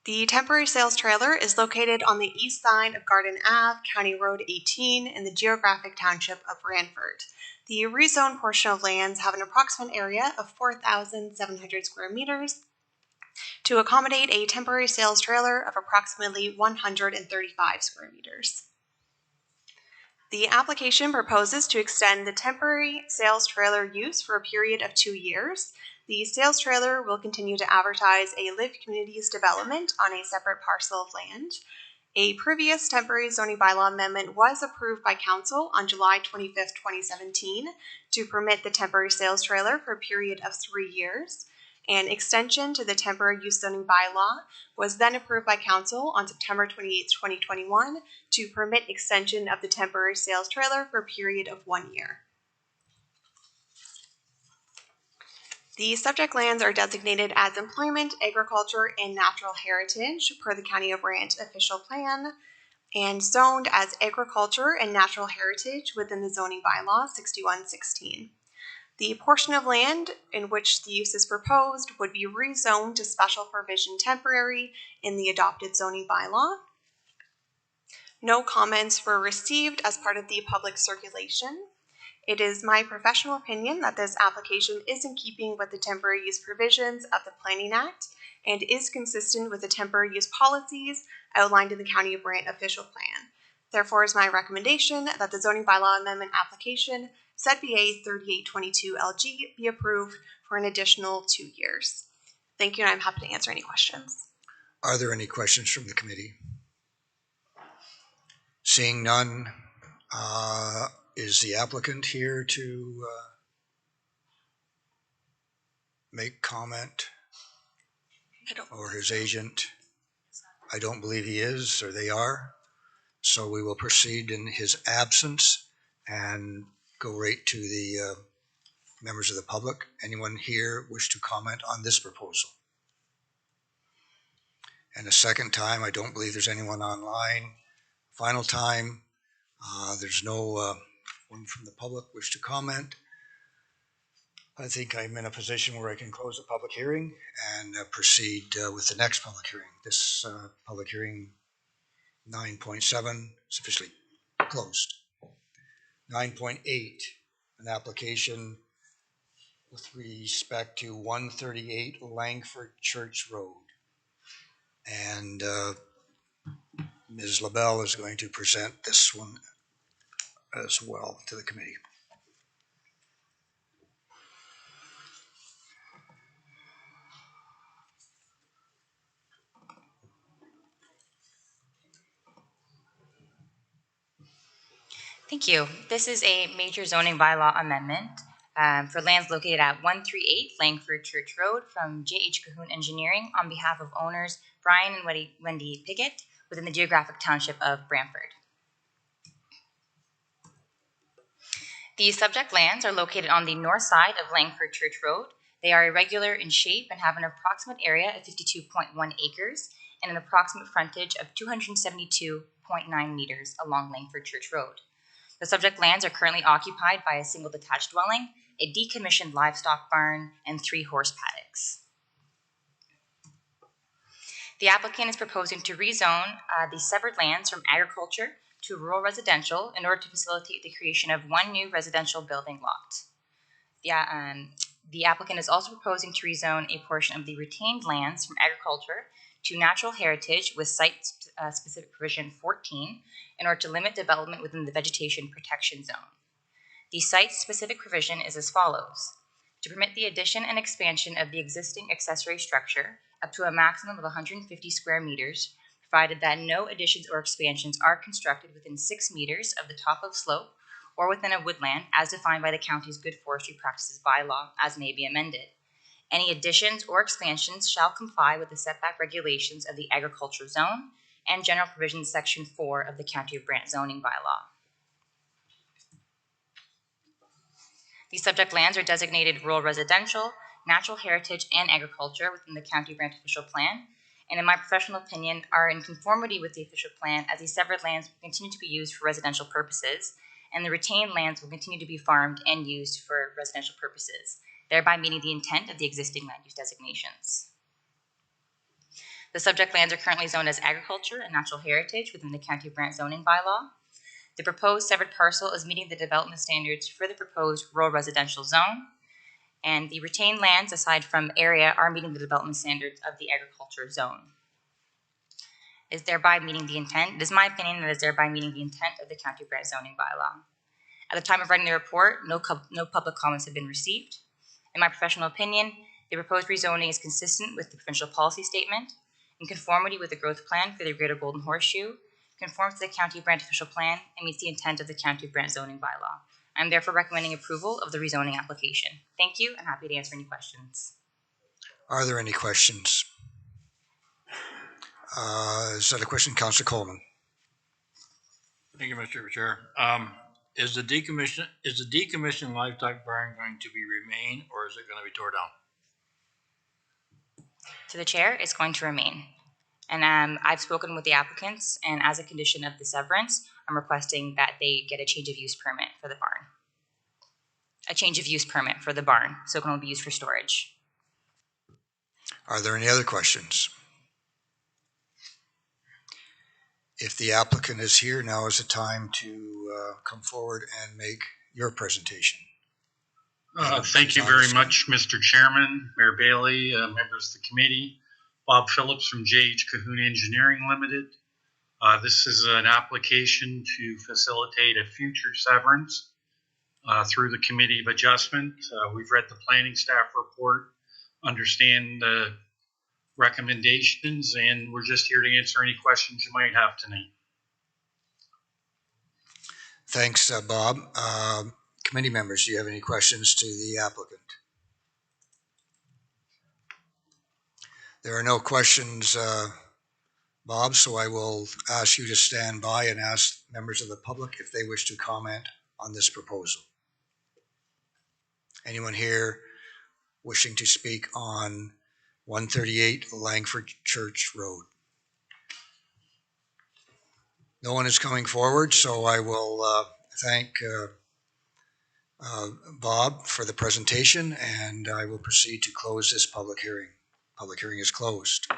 The temporary sales trailer is located on the east side of Garden Ave, County Road 18 in the geographic township of Brantford. The rezoned portion of lands have an approximate area of 4,700 square meters to accommodate a temporary sales trailer of approximately 135 square meters. The application proposes to extend the temporary sales trailer use for a period of 2 years. The sales trailer will continue to advertise a Live Communities development on a separate parcel of land. A previous temporary zoning bylaw amendment was approved by council on July 25th, 2017 to permit the temporary sales trailer for a period of 3 years. An extension to the temporary use zoning bylaw was then approved by council on September 28th, 2021 to permit extension of the temporary sales trailer for a period of 1 year. The subject lands are designated as employment, agriculture, and natural heritage per the County of Brant official plan and zoned as agriculture and natural heritage within the zoning bylaw 6116. The portion of land in which the use is proposed would be rezoned to special provision temporary in the adopted zoning bylaw. No comments were received as part of the public circulation. It is my professional opinion that this application is in keeping with the temporary use provisions of the Planning Act and is consistent with the temporary use policies outlined in the County of Brant official plan. Therefore, it is my recommendation that the zoning bylaw amendment application ZBA 3822LG be approved for an additional 2 years. Thank you, and I'm happy to answer any questions. Are there any questions from the committee? Seeing none, is the applicant here to make comment? Or his agent? I don't believe he is, or they are. So we will proceed in his absence and go right to the members of the public. Anyone here wish to comment on this proposal? And a second time, I don't believe there's anyone online. Final time, there's no one from the public wish to comment. I think I'm in a position where I can close the public hearing and proceed with the next public hearing. This public hearing 9.7 is officially closed. 9.8, an application with respect to 138 Langford Church Road. And Ms. LaBelle is going to present this one as well to the committee. Thank you. This is a major zoning bylaw amendment for lands located at 138 Langford Church Road from J.H. Cahoon Engineering on behalf of owners Brian and Wendy Piggott within the geographic township of Brantford. The subject lands are located on the north side of Langford Church Road. They are irregular in shape and have an approximate area of 52.1 acres and an approximate frontage of 272.9 meters along Langford Church Road. The subject lands are currently occupied by a single detached dwelling, a decommissioned livestock barn, and 3 horse paddocks. The applicant is proposing to rezone the severed lands from agriculture to rural residential in order to facilitate the creation of 1 new residential building lot. The applicant is also proposing to rezone a portion of the retained lands from agriculture to natural heritage with site-specific provision 14 in order to limit development within the vegetation protection zone. The site-specific provision is as follows: to permit the addition and expansion of the existing accessory structure up to a maximum of 150 square meters, provided that no additions or expansions are constructed within 6 meters of the top of slope or within a woodland as defined by the county's Good Forestry Practices bylaw as may be amended. Any additions or expansions shall comply with the setback regulations of the agriculture zone and general provisions section 4 of the County of Brant zoning bylaw. These subject lands are designated rural residential, natural heritage, and agriculture within the County of Brant official plan, and in my professional opinion are in conformity with the official plan, as the severed lands will continue to be used for residential purposes, and the retained lands will continue to be farmed and used for residential purposes, thereby meeting the intent of the existing land use designations. The subject lands are currently zoned as agriculture and natural heritage within the County of Brant zoning bylaw. The proposed severed parcel is meeting the development standards for the proposed rural residential zone, and the retained lands, aside from area, are meeting the development standards of the agriculture zone. Is thereby meeting the intent. It is my opinion that it is thereby meeting the intent of the County of Brant zoning bylaw. At the time of writing the report, no public comments have been received. In my professional opinion, the proposed rezoning is consistent with the provincial policy statement, in conformity with the growth plan for the Greater Golden Horseshoe, conforms to the County of Brant official plan, and meets the intent of the County of Brant zoning bylaw. I am therefore recommending approval of the rezoning application. Thank you, and happy to answer any questions. Are there any questions? Is that a question, Councillor Coleman? Thank you, Mr. Chair. Is the decommissioned livestock barn going to be remain, or is it going to be tore down? To the chair, it's going to remain. And I've spoken with the applicants, and as a condition of the severance, I'm requesting that they get a change of use permit for the barn. A change of use permit for the barn, so it can only be used for storage. Are there any other questions? If the applicant is here, now is the time to come forward and make your presentation. Thank you very much, Mr. Chairman, Mayor Bailey, members of the committee. Bob Phillips from J.H. Cahoon Engineering Limited. This is an application to facilitate a future severance through the Committee of Adjustment. We've read the planning staff report, understand the recommendations, and we're just here to answer any questions you might have tonight. Thanks, Bob. Committee members, do you have any questions to the applicant? There are no questions, Bob, so I will ask you to stand by and ask members of the public if they wish to comment on this proposal. Anyone here wishing to speak on 138 Langford Church Road? No one is coming forward, so I will thank Bob for the presentation, and I will proceed to close this public hearing. Public hearing is closed.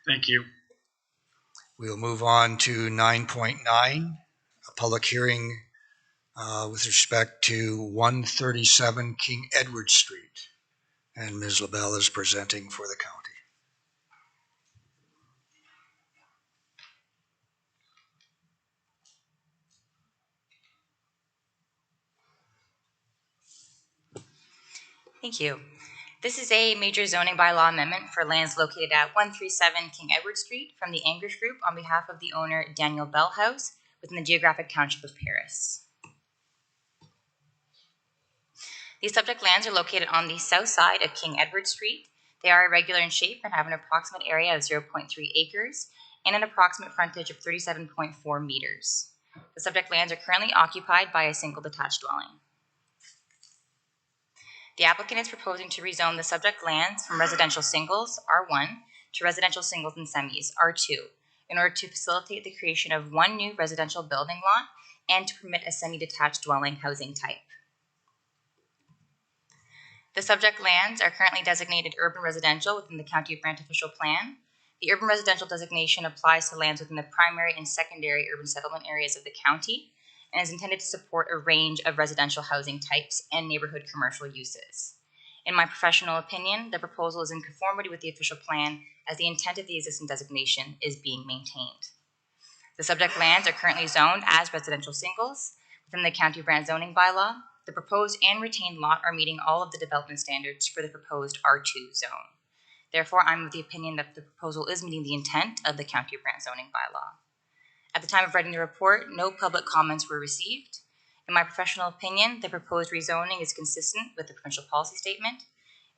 Thank you. We'll move on to 9.9, a public hearing with respect to 137 King Edward Street. And Ms. LaBelle is presenting for the county. Thank you. This is a major zoning bylaw amendment for lands located at 137 King Edward Street from the Anglish Group on behalf of the owner Daniel Bellhouse within the geographic township of Paris. These subject lands are located on the south side of King Edward Street. They are irregular in shape and have an approximate area of 0.3 acres and an approximate frontage of 37.4 meters. The subject lands are currently occupied by a single detached dwelling. The applicant is proposing to rezone the subject lands from residential singles, R1, to residential singles and semis, R2, in order to facilitate the creation of one new residential building lot and to permit a semi-detached dwelling housing type. The subject lands are currently designated urban residential within the County of Brant official plan. The urban residential designation applies to lands within the primary and secondary urban settlement areas of the county, and is intended to support a range of residential housing types and neighborhood commercial uses. In my professional opinion, the proposal is in conformity with the official plan as the intent of the existing designation is being maintained. The subject lands are currently zoned as residential singles within the County of Brant zoning bylaw. The proposed and retained lot are meeting all of the development standards for the proposed R2 zone. Therefore, I'm of the opinion that the proposal is meeting the intent of the County of Brant zoning bylaw. At the time of writing the report, no public comments were received. In my professional opinion, the proposed rezoning is consistent with the provincial policy statement,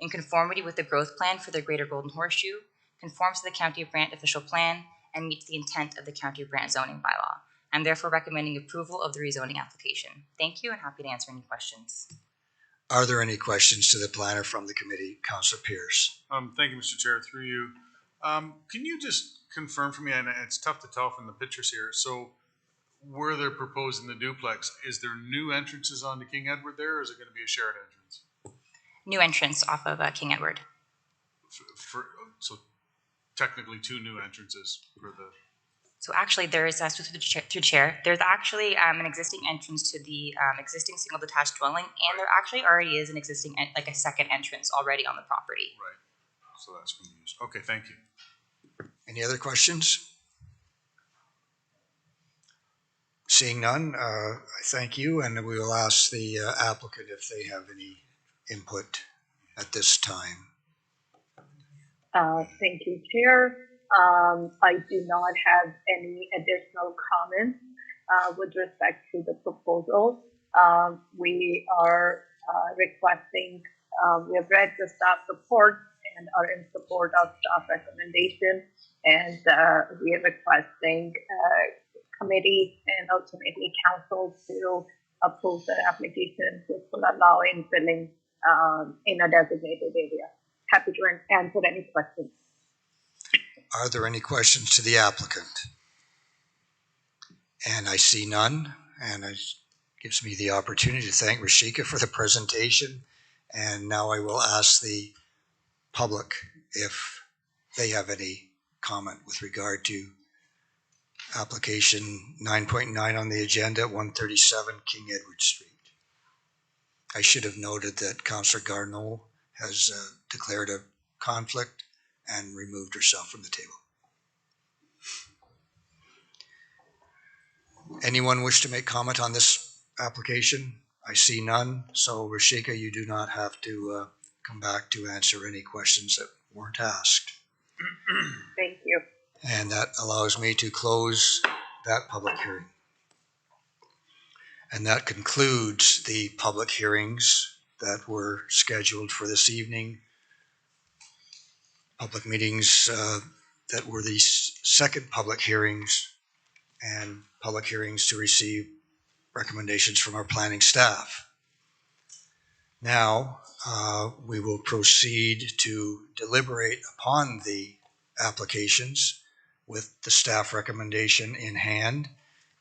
in conformity with the growth plan for the Greater Golden Horseshoe, conforms to the County of Brant official plan, and meets the intent of the County of Brant zoning bylaw. I'm therefore recommending approval of the rezoning application. Thank you, and happy to answer any questions. Are there any questions to the planner from the committee? Councillor Pierce. Thank you, Mr. Chair, through you. Can you just confirm for me, and it's tough to tell from the pictures here, so where they're proposing the duplex, is there new entrances onto King Edward there, or is it going to be a shared entrance? New entrance off of King Edward. So technically two new entrances for the... So actually there is, through the chair, there's actually an existing entrance to the existing single detached dwelling, and there actually already is an existing, like a second entrance already on the property. Right, so that's going to be used. Okay, thank you. Any other questions? Seeing none, I thank you, and we will ask the applicant if they have any input at this time. Thank you, Chair. I do not have any additional comments with respect to the proposal. We are requesting, we have read the staff report and are in support of staff recommendation, and we are requesting committee and ultimately council to approve the application, which will allow infilling in a designated area. Happy to answer any questions. Are there any questions to the applicant? And I see none, and it gives me the opportunity to thank Rashika for the presentation. And now I will ask the public if they have any comment with regard to application 9.9 on the agenda, 137 King Edward Street. I should have noted that Councillor Garneau has declared a conflict and removed herself from the table. Anyone wish to make comment on this application? I see none. So Rashika, you do not have to come back to answer any questions that weren't asked. Thank you. And that allows me to close that public hearing. And that concludes the public hearings that were scheduled for this evening. Public meetings that were the second public hearings, and public hearings to receive recommendations from our planning staff. Now we will proceed to deliberate upon the applications with the staff recommendation in hand.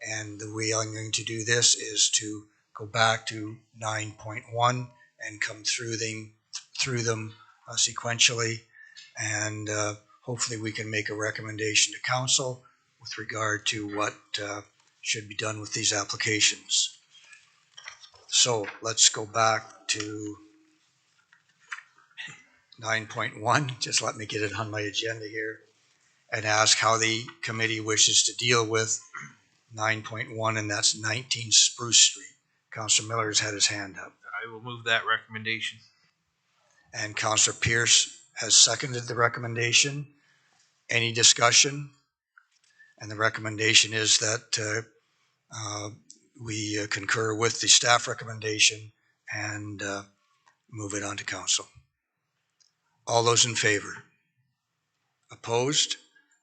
And the way I'm going to do this is to go back to 9.1 and come through them sequentially. And hopefully we can make a recommendation to council with regard to what should be done with these applications. So let's go back to 9.1. Just let me get it on my agenda here and ask how the committee wishes to deal with 9.1, and that's 19 Spruce Street. Councillor Miller has had his hand up. I will move that recommendation. And Councillor Pierce has seconded the recommendation. Any discussion? And the recommendation is that we concur with the staff recommendation and move it on to council. All those in favor? Opposed?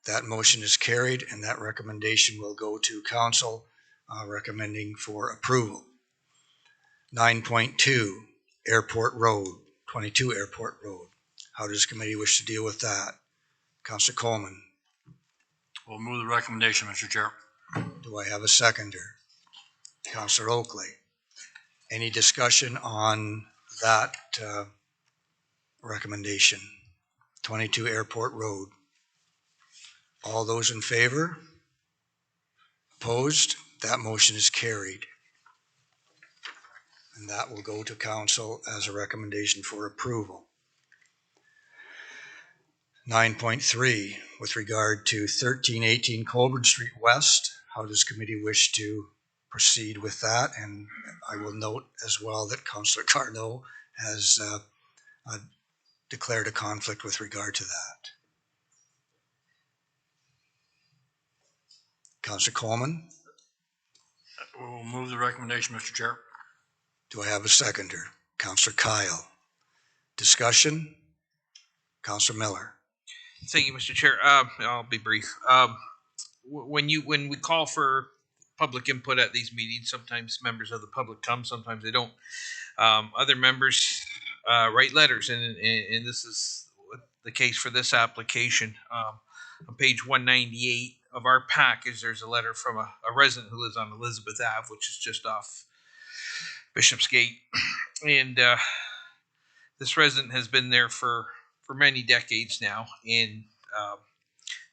That motion is carried, and that recommendation will go to council recommending for approval. 9.2 Airport Road, 22 Airport Road. How does the committee wish to deal with that? Councillor Coleman. We'll move the recommendation, Mr. Chair. Do I have a seconder? Councillor Oakley. Any discussion on that recommendation? 22 Airport Road. All those in favor? Opposed? That motion is carried. and that will go to council as a recommendation for approval. 9.3, with regard to 1318 Colburn Street West, how does committee wish to proceed with that? And I will note as well that Councillor Carnot has declared a conflict with regard to that. Councillor Coleman? We'll move the recommendation, Mr. Chair. Do I have a seconder? Councillor Kyle. Discussion? Councillor Miller. Thank you, Mr. Chair. I'll be brief. When we call for public input at these meetings, sometimes members of the public come, sometimes they don't. Other members write letters, and this is the case for this application. On page 198 of our package, there's a letter from a resident who lives on Elizabeth Ave, which is just off Bishopsgate, and this resident has been there for many decades now, and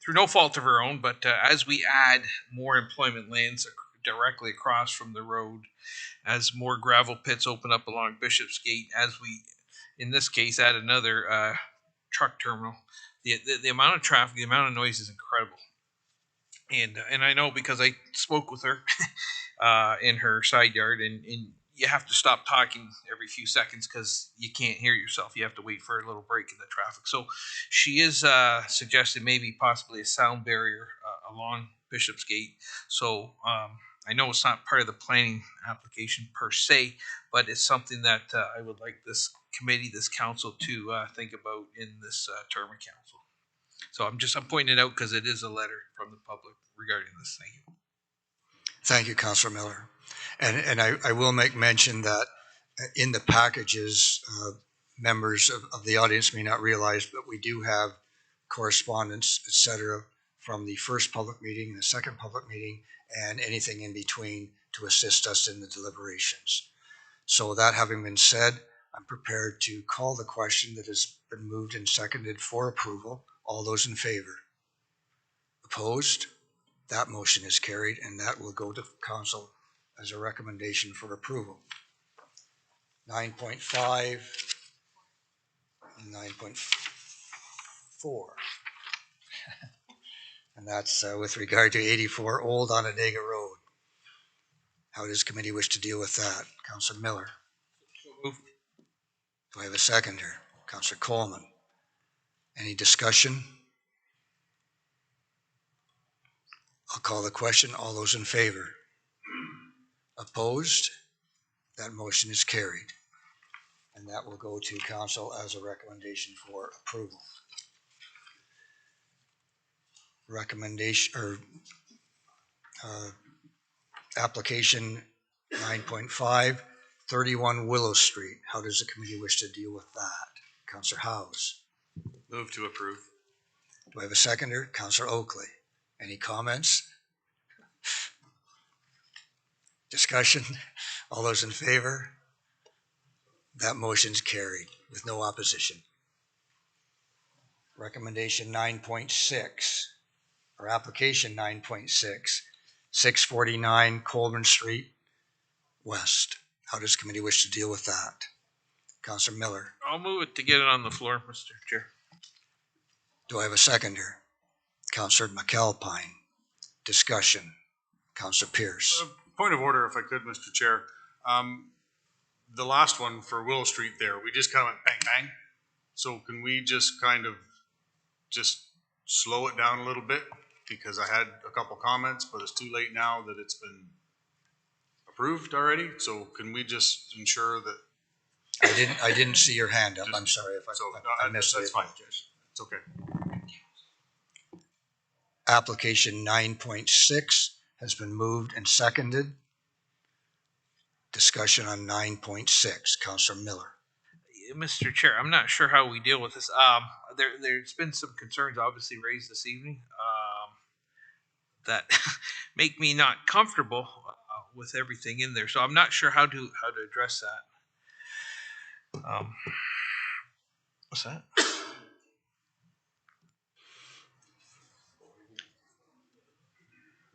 through no fault of her own, but as we add more employment lands directly across from the road, as more gravel pits open up along Bishopsgate, as we, in this case, add another truck terminal, the amount of traffic, the amount of noise is incredible. And I know because I spoke with her in her side yard, and you have to stop talking every few seconds because you can't hear yourself. You have to wait for a little break in the traffic. So she is suggesting maybe possibly a sound barrier along Bishopsgate. So I know it's not part of the planning application per se, but it's something that I would like this committee, this council to think about in this term of council. So I'm pointing it out because it is a letter from the public regarding this. Thank you. Thank you, Councillor Miller. And I will make mention that in the packages, members of the audience may not realize, but we do have correspondence, et cetera, from the first public meeting and the second public meeting and anything in between to assist us in the deliberations. So that having been said, I'm prepared to call the question that has been moved and seconded for approval. All those in favor? Opposed? That motion is carried, and that will go to council as a recommendation for approval. 9.5 and 9.4. And that's with regard to 84 Old Onondaga Road. How does committee wish to deal with that? Councillor Miller. Do I have a seconder? Councillor Coleman. Any discussion? I'll call the question. All those in favor? Opposed? That motion is carried. And that will go to council as a recommendation for approval. Recommendation or application 9.5, 31 Willow Street. How does the committee wish to deal with that? Councillor Howes. Move to approve. Do I have a seconder? Councillor Oakley. Any comments? Discussion? All those in favor? That motion's carried with no opposition. Recommendation 9.6, or application 9.6, 649 Colburn Street West. How does committee wish to deal with that? Councillor Miller. I'll move it to get it on the floor, Mr. Chair. Do I have a seconder? Councillor McAlpine. Discussion. Councillor Pierce. Point of order, if I could, Mr. Chair. The last one for Willow Street there, we just kind of went bang, bang. So can we just kind of just slow it down a little bit? Because I had a couple comments, but it's too late now that it's been approved already. So can we just ensure that? I didn't see your hand up. I'm sorry if I missed it. That's fine. It's okay. Application 9.6 has been moved and seconded. Discussion on 9.6. Councillor Miller. Mr. Chair, I'm not sure how we deal with this. There's been some concerns obviously raised this evening that make me not comfortable with everything in there. So I'm not sure how to address that. What's that?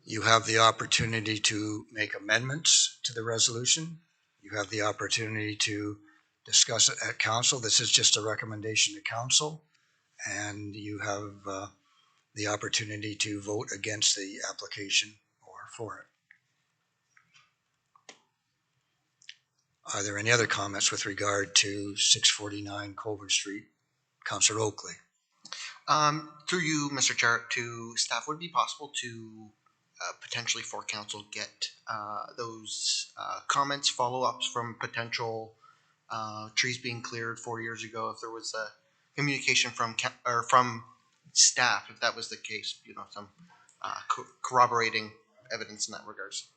You have the opportunity to make amendments to the resolution. You You have the opportunity to discuss it at council. This is just a recommendation to council, and you have the opportunity to vote against the application or for it. Are there any other comments with regard to 649 Colbert Street? Councillor Oakley. Through you, Mr. Chair, to staff, would it be possible to potentially for council get those comments, follow-ups from potential trees being cleared 4 years ago, if there was a communication from from staff, if that was the case, you know, some corroborating evidence in that regards.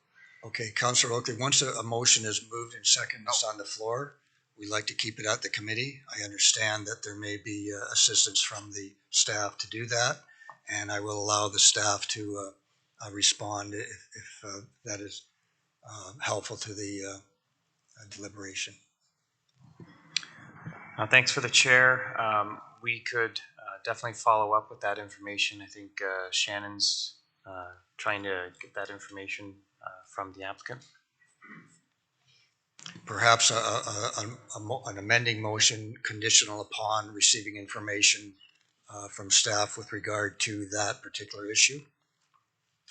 Okay, Councillor Oakley, once a motion is moved and seconded on the floor, we like to keep it at the committee. I understand that there may be assistance from the staff to do that, and I will allow the staff to respond if that is helpful to the deliberation. Thanks for the chair. We could definitely follow up with that information. I think Shannon's trying to get that information from the applicant. Perhaps an amending motion conditional upon receiving information from staff with regard to that particular issue.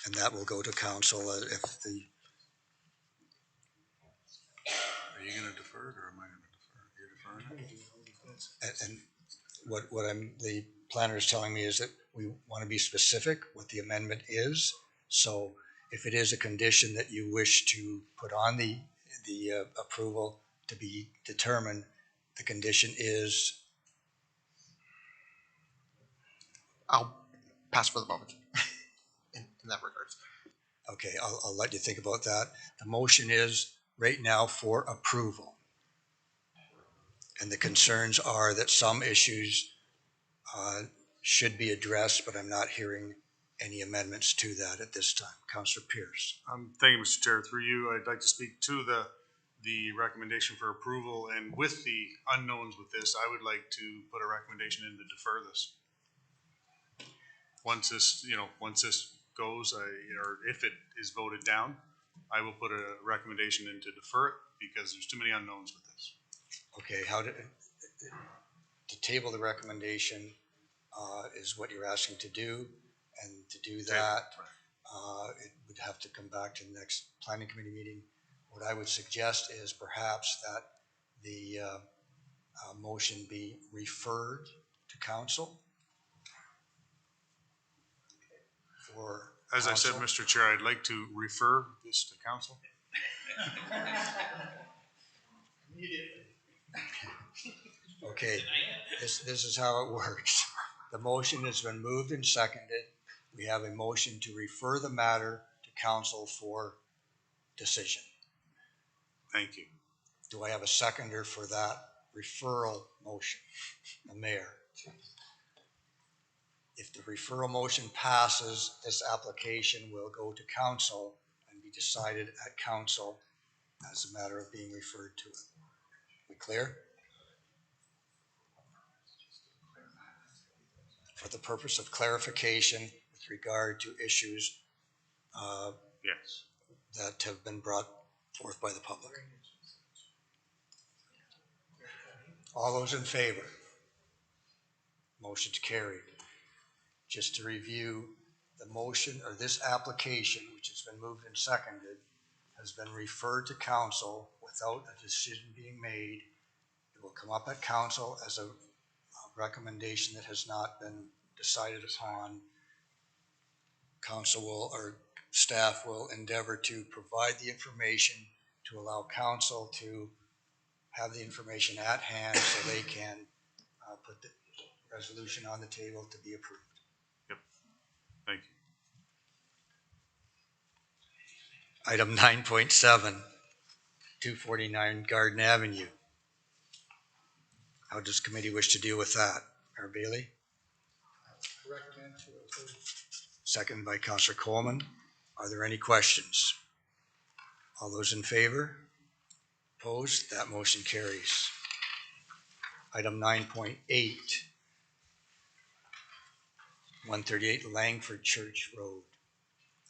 And that will go to council if the... Are you going to defer it or am I going to defer? You're deferring it? And what the planner is telling me is that we want to be specific what the amendment is. So if it is a condition that you wish to put on the approval to be determined, the condition is? I'll pass for the moment in that regards. Okay, I'll let you think about that. The motion is right now for approval. And the concerns are that some issues should be addressed, but I'm not hearing any amendments to that at this time. Councillor Pierce. Thank you, Mr. Chair. Through you, I'd like to speak to the recommendation for approval, and with the unknowns with this, I would like to put a recommendation in to defer this. Once this goes, or if it is voted down, I will put a recommendation in to defer it because there's too many unknowns with this. Okay, to table the recommendation is what you're asking to do, and to do that, it would have to come back to the next planning committee meeting. What I would suggest is perhaps that the motion be referred to council. As I said, Mr. Chair, I'd like to refer this to council. Okay, this is how it works. The motion has been moved and seconded. We have a motion to refer the matter to council for decision. Thank you. Do I have a seconder for that referral motion? The mayor. If the referral motion passes, this application will go to council and be decided at council as a matter of being referred to it. We clear? For the purpose of clarification with regard to issues yes, that have been brought forth by the public. All those in favor? Motion's carried. Just to review, the motion or this application, which has been moved and seconded, has been referred to council without a decision being made. It will come up at council as a recommendation that has not been decided upon. Council will, or staff will endeavor to provide the information to allow council to have the information at hand so they can put the resolution on the table to be approved. Yep. Thank you. Item 9.7, 249 Garden Avenue. How does committee wish to deal with that? Mayor Bailey? Recommend to approve. Second by Councillor Coleman. Are there any questions? All those in favor? Opposed? That motion carries. Item 9.8, 138 Langford Church Road.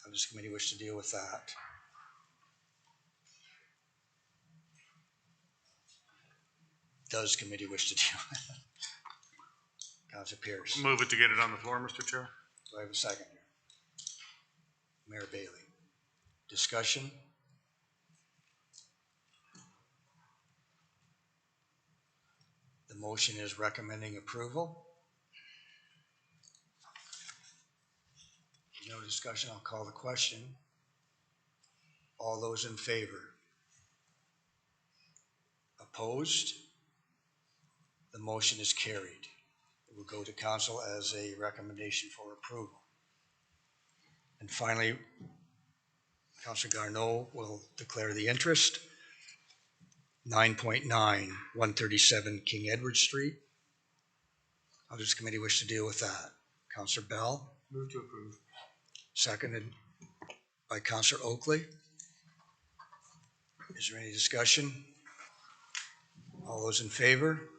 How does the committee wish to deal with that? does committee wish to deal with? Councilor Pierce. Move it to get it on the floor, Mr. Chair. Do I have a second here? Mayor Bailey. Discussion? The motion is recommending approval. No discussion, I'll call the question. All those in favor? Opposed? The motion is carried. It will go to council as a recommendation for approval. And finally, Councilor Garneau will declare the interest. 9.9, 137 King Edward Street. How does the committee wish to deal with that? Councilor Bell? Move to approve. Seconded by Councilor Oakley. Is there any discussion? All those in favor?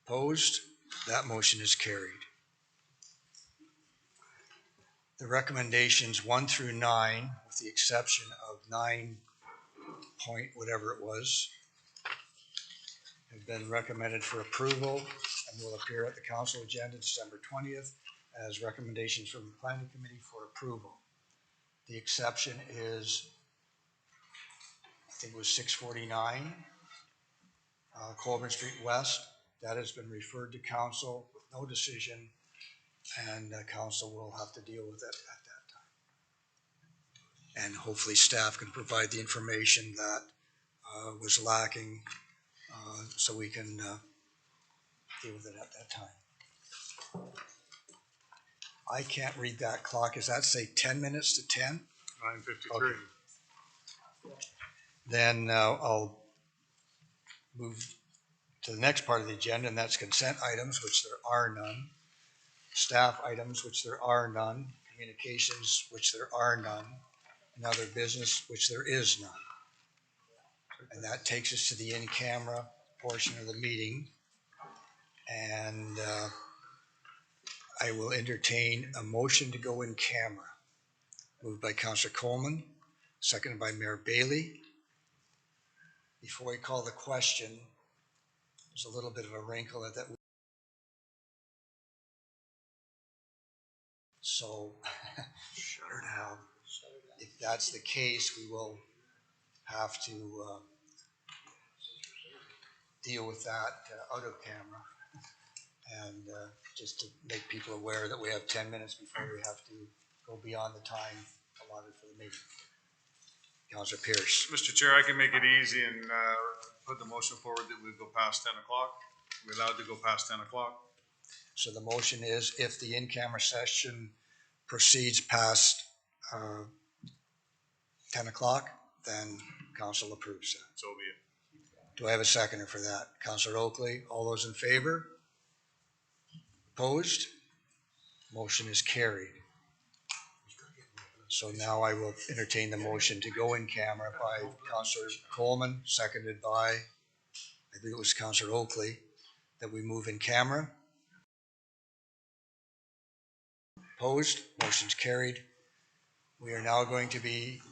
Opposed? That motion is carried. The recommendations 1 through 9, with the exception of 9 point whatever it was, have been recommended for approval and will appear at the council agenda December 20th as recommendations from the planning committee for approval. The exception is, I think it was 649 Colburn Street West. That has been referred to council with no decision, and council will have to deal with it at that time. And hopefully staff can provide the information that was lacking so we can deal with it at that time. I can't read that clock. Does that say 10 minutes to 10? 9:53. Okay. Then I'll move to the next part of the agenda, and that's consent items, which there are none. Staff items, which there are none. Communications, which there are none. And other business, which there is none. And that takes us to the in-camera portion of the meeting. And I will entertain a motion to go in camera. Moved by Councilor Coleman, seconded by Mayor Bailey. Before we call the question, there's a little bit of a wrinkle that so if that's the case, we will have to deal with that out of camera. And just to make people aware that we have 10 minutes before we have to go beyond the time allotted for the meeting. Councilor Pierce. Mr. Chair, I can make it easy and put the motion forward that we go past 10 o'clock. We're allowed to go past 10 o'clock. So the motion is if the in-camera session proceeds past 10 o'clock, then council approves that. So be it. Do I have a seconder for that? Councilor Oakley, all those in favor? Opposed? Motion is carried. So now I will entertain the motion to go in camera by Councilor Coleman, seconded by, I believe it was Councilor Oakley, that we move in camera. Opposed? Motion's carried. We are now going to be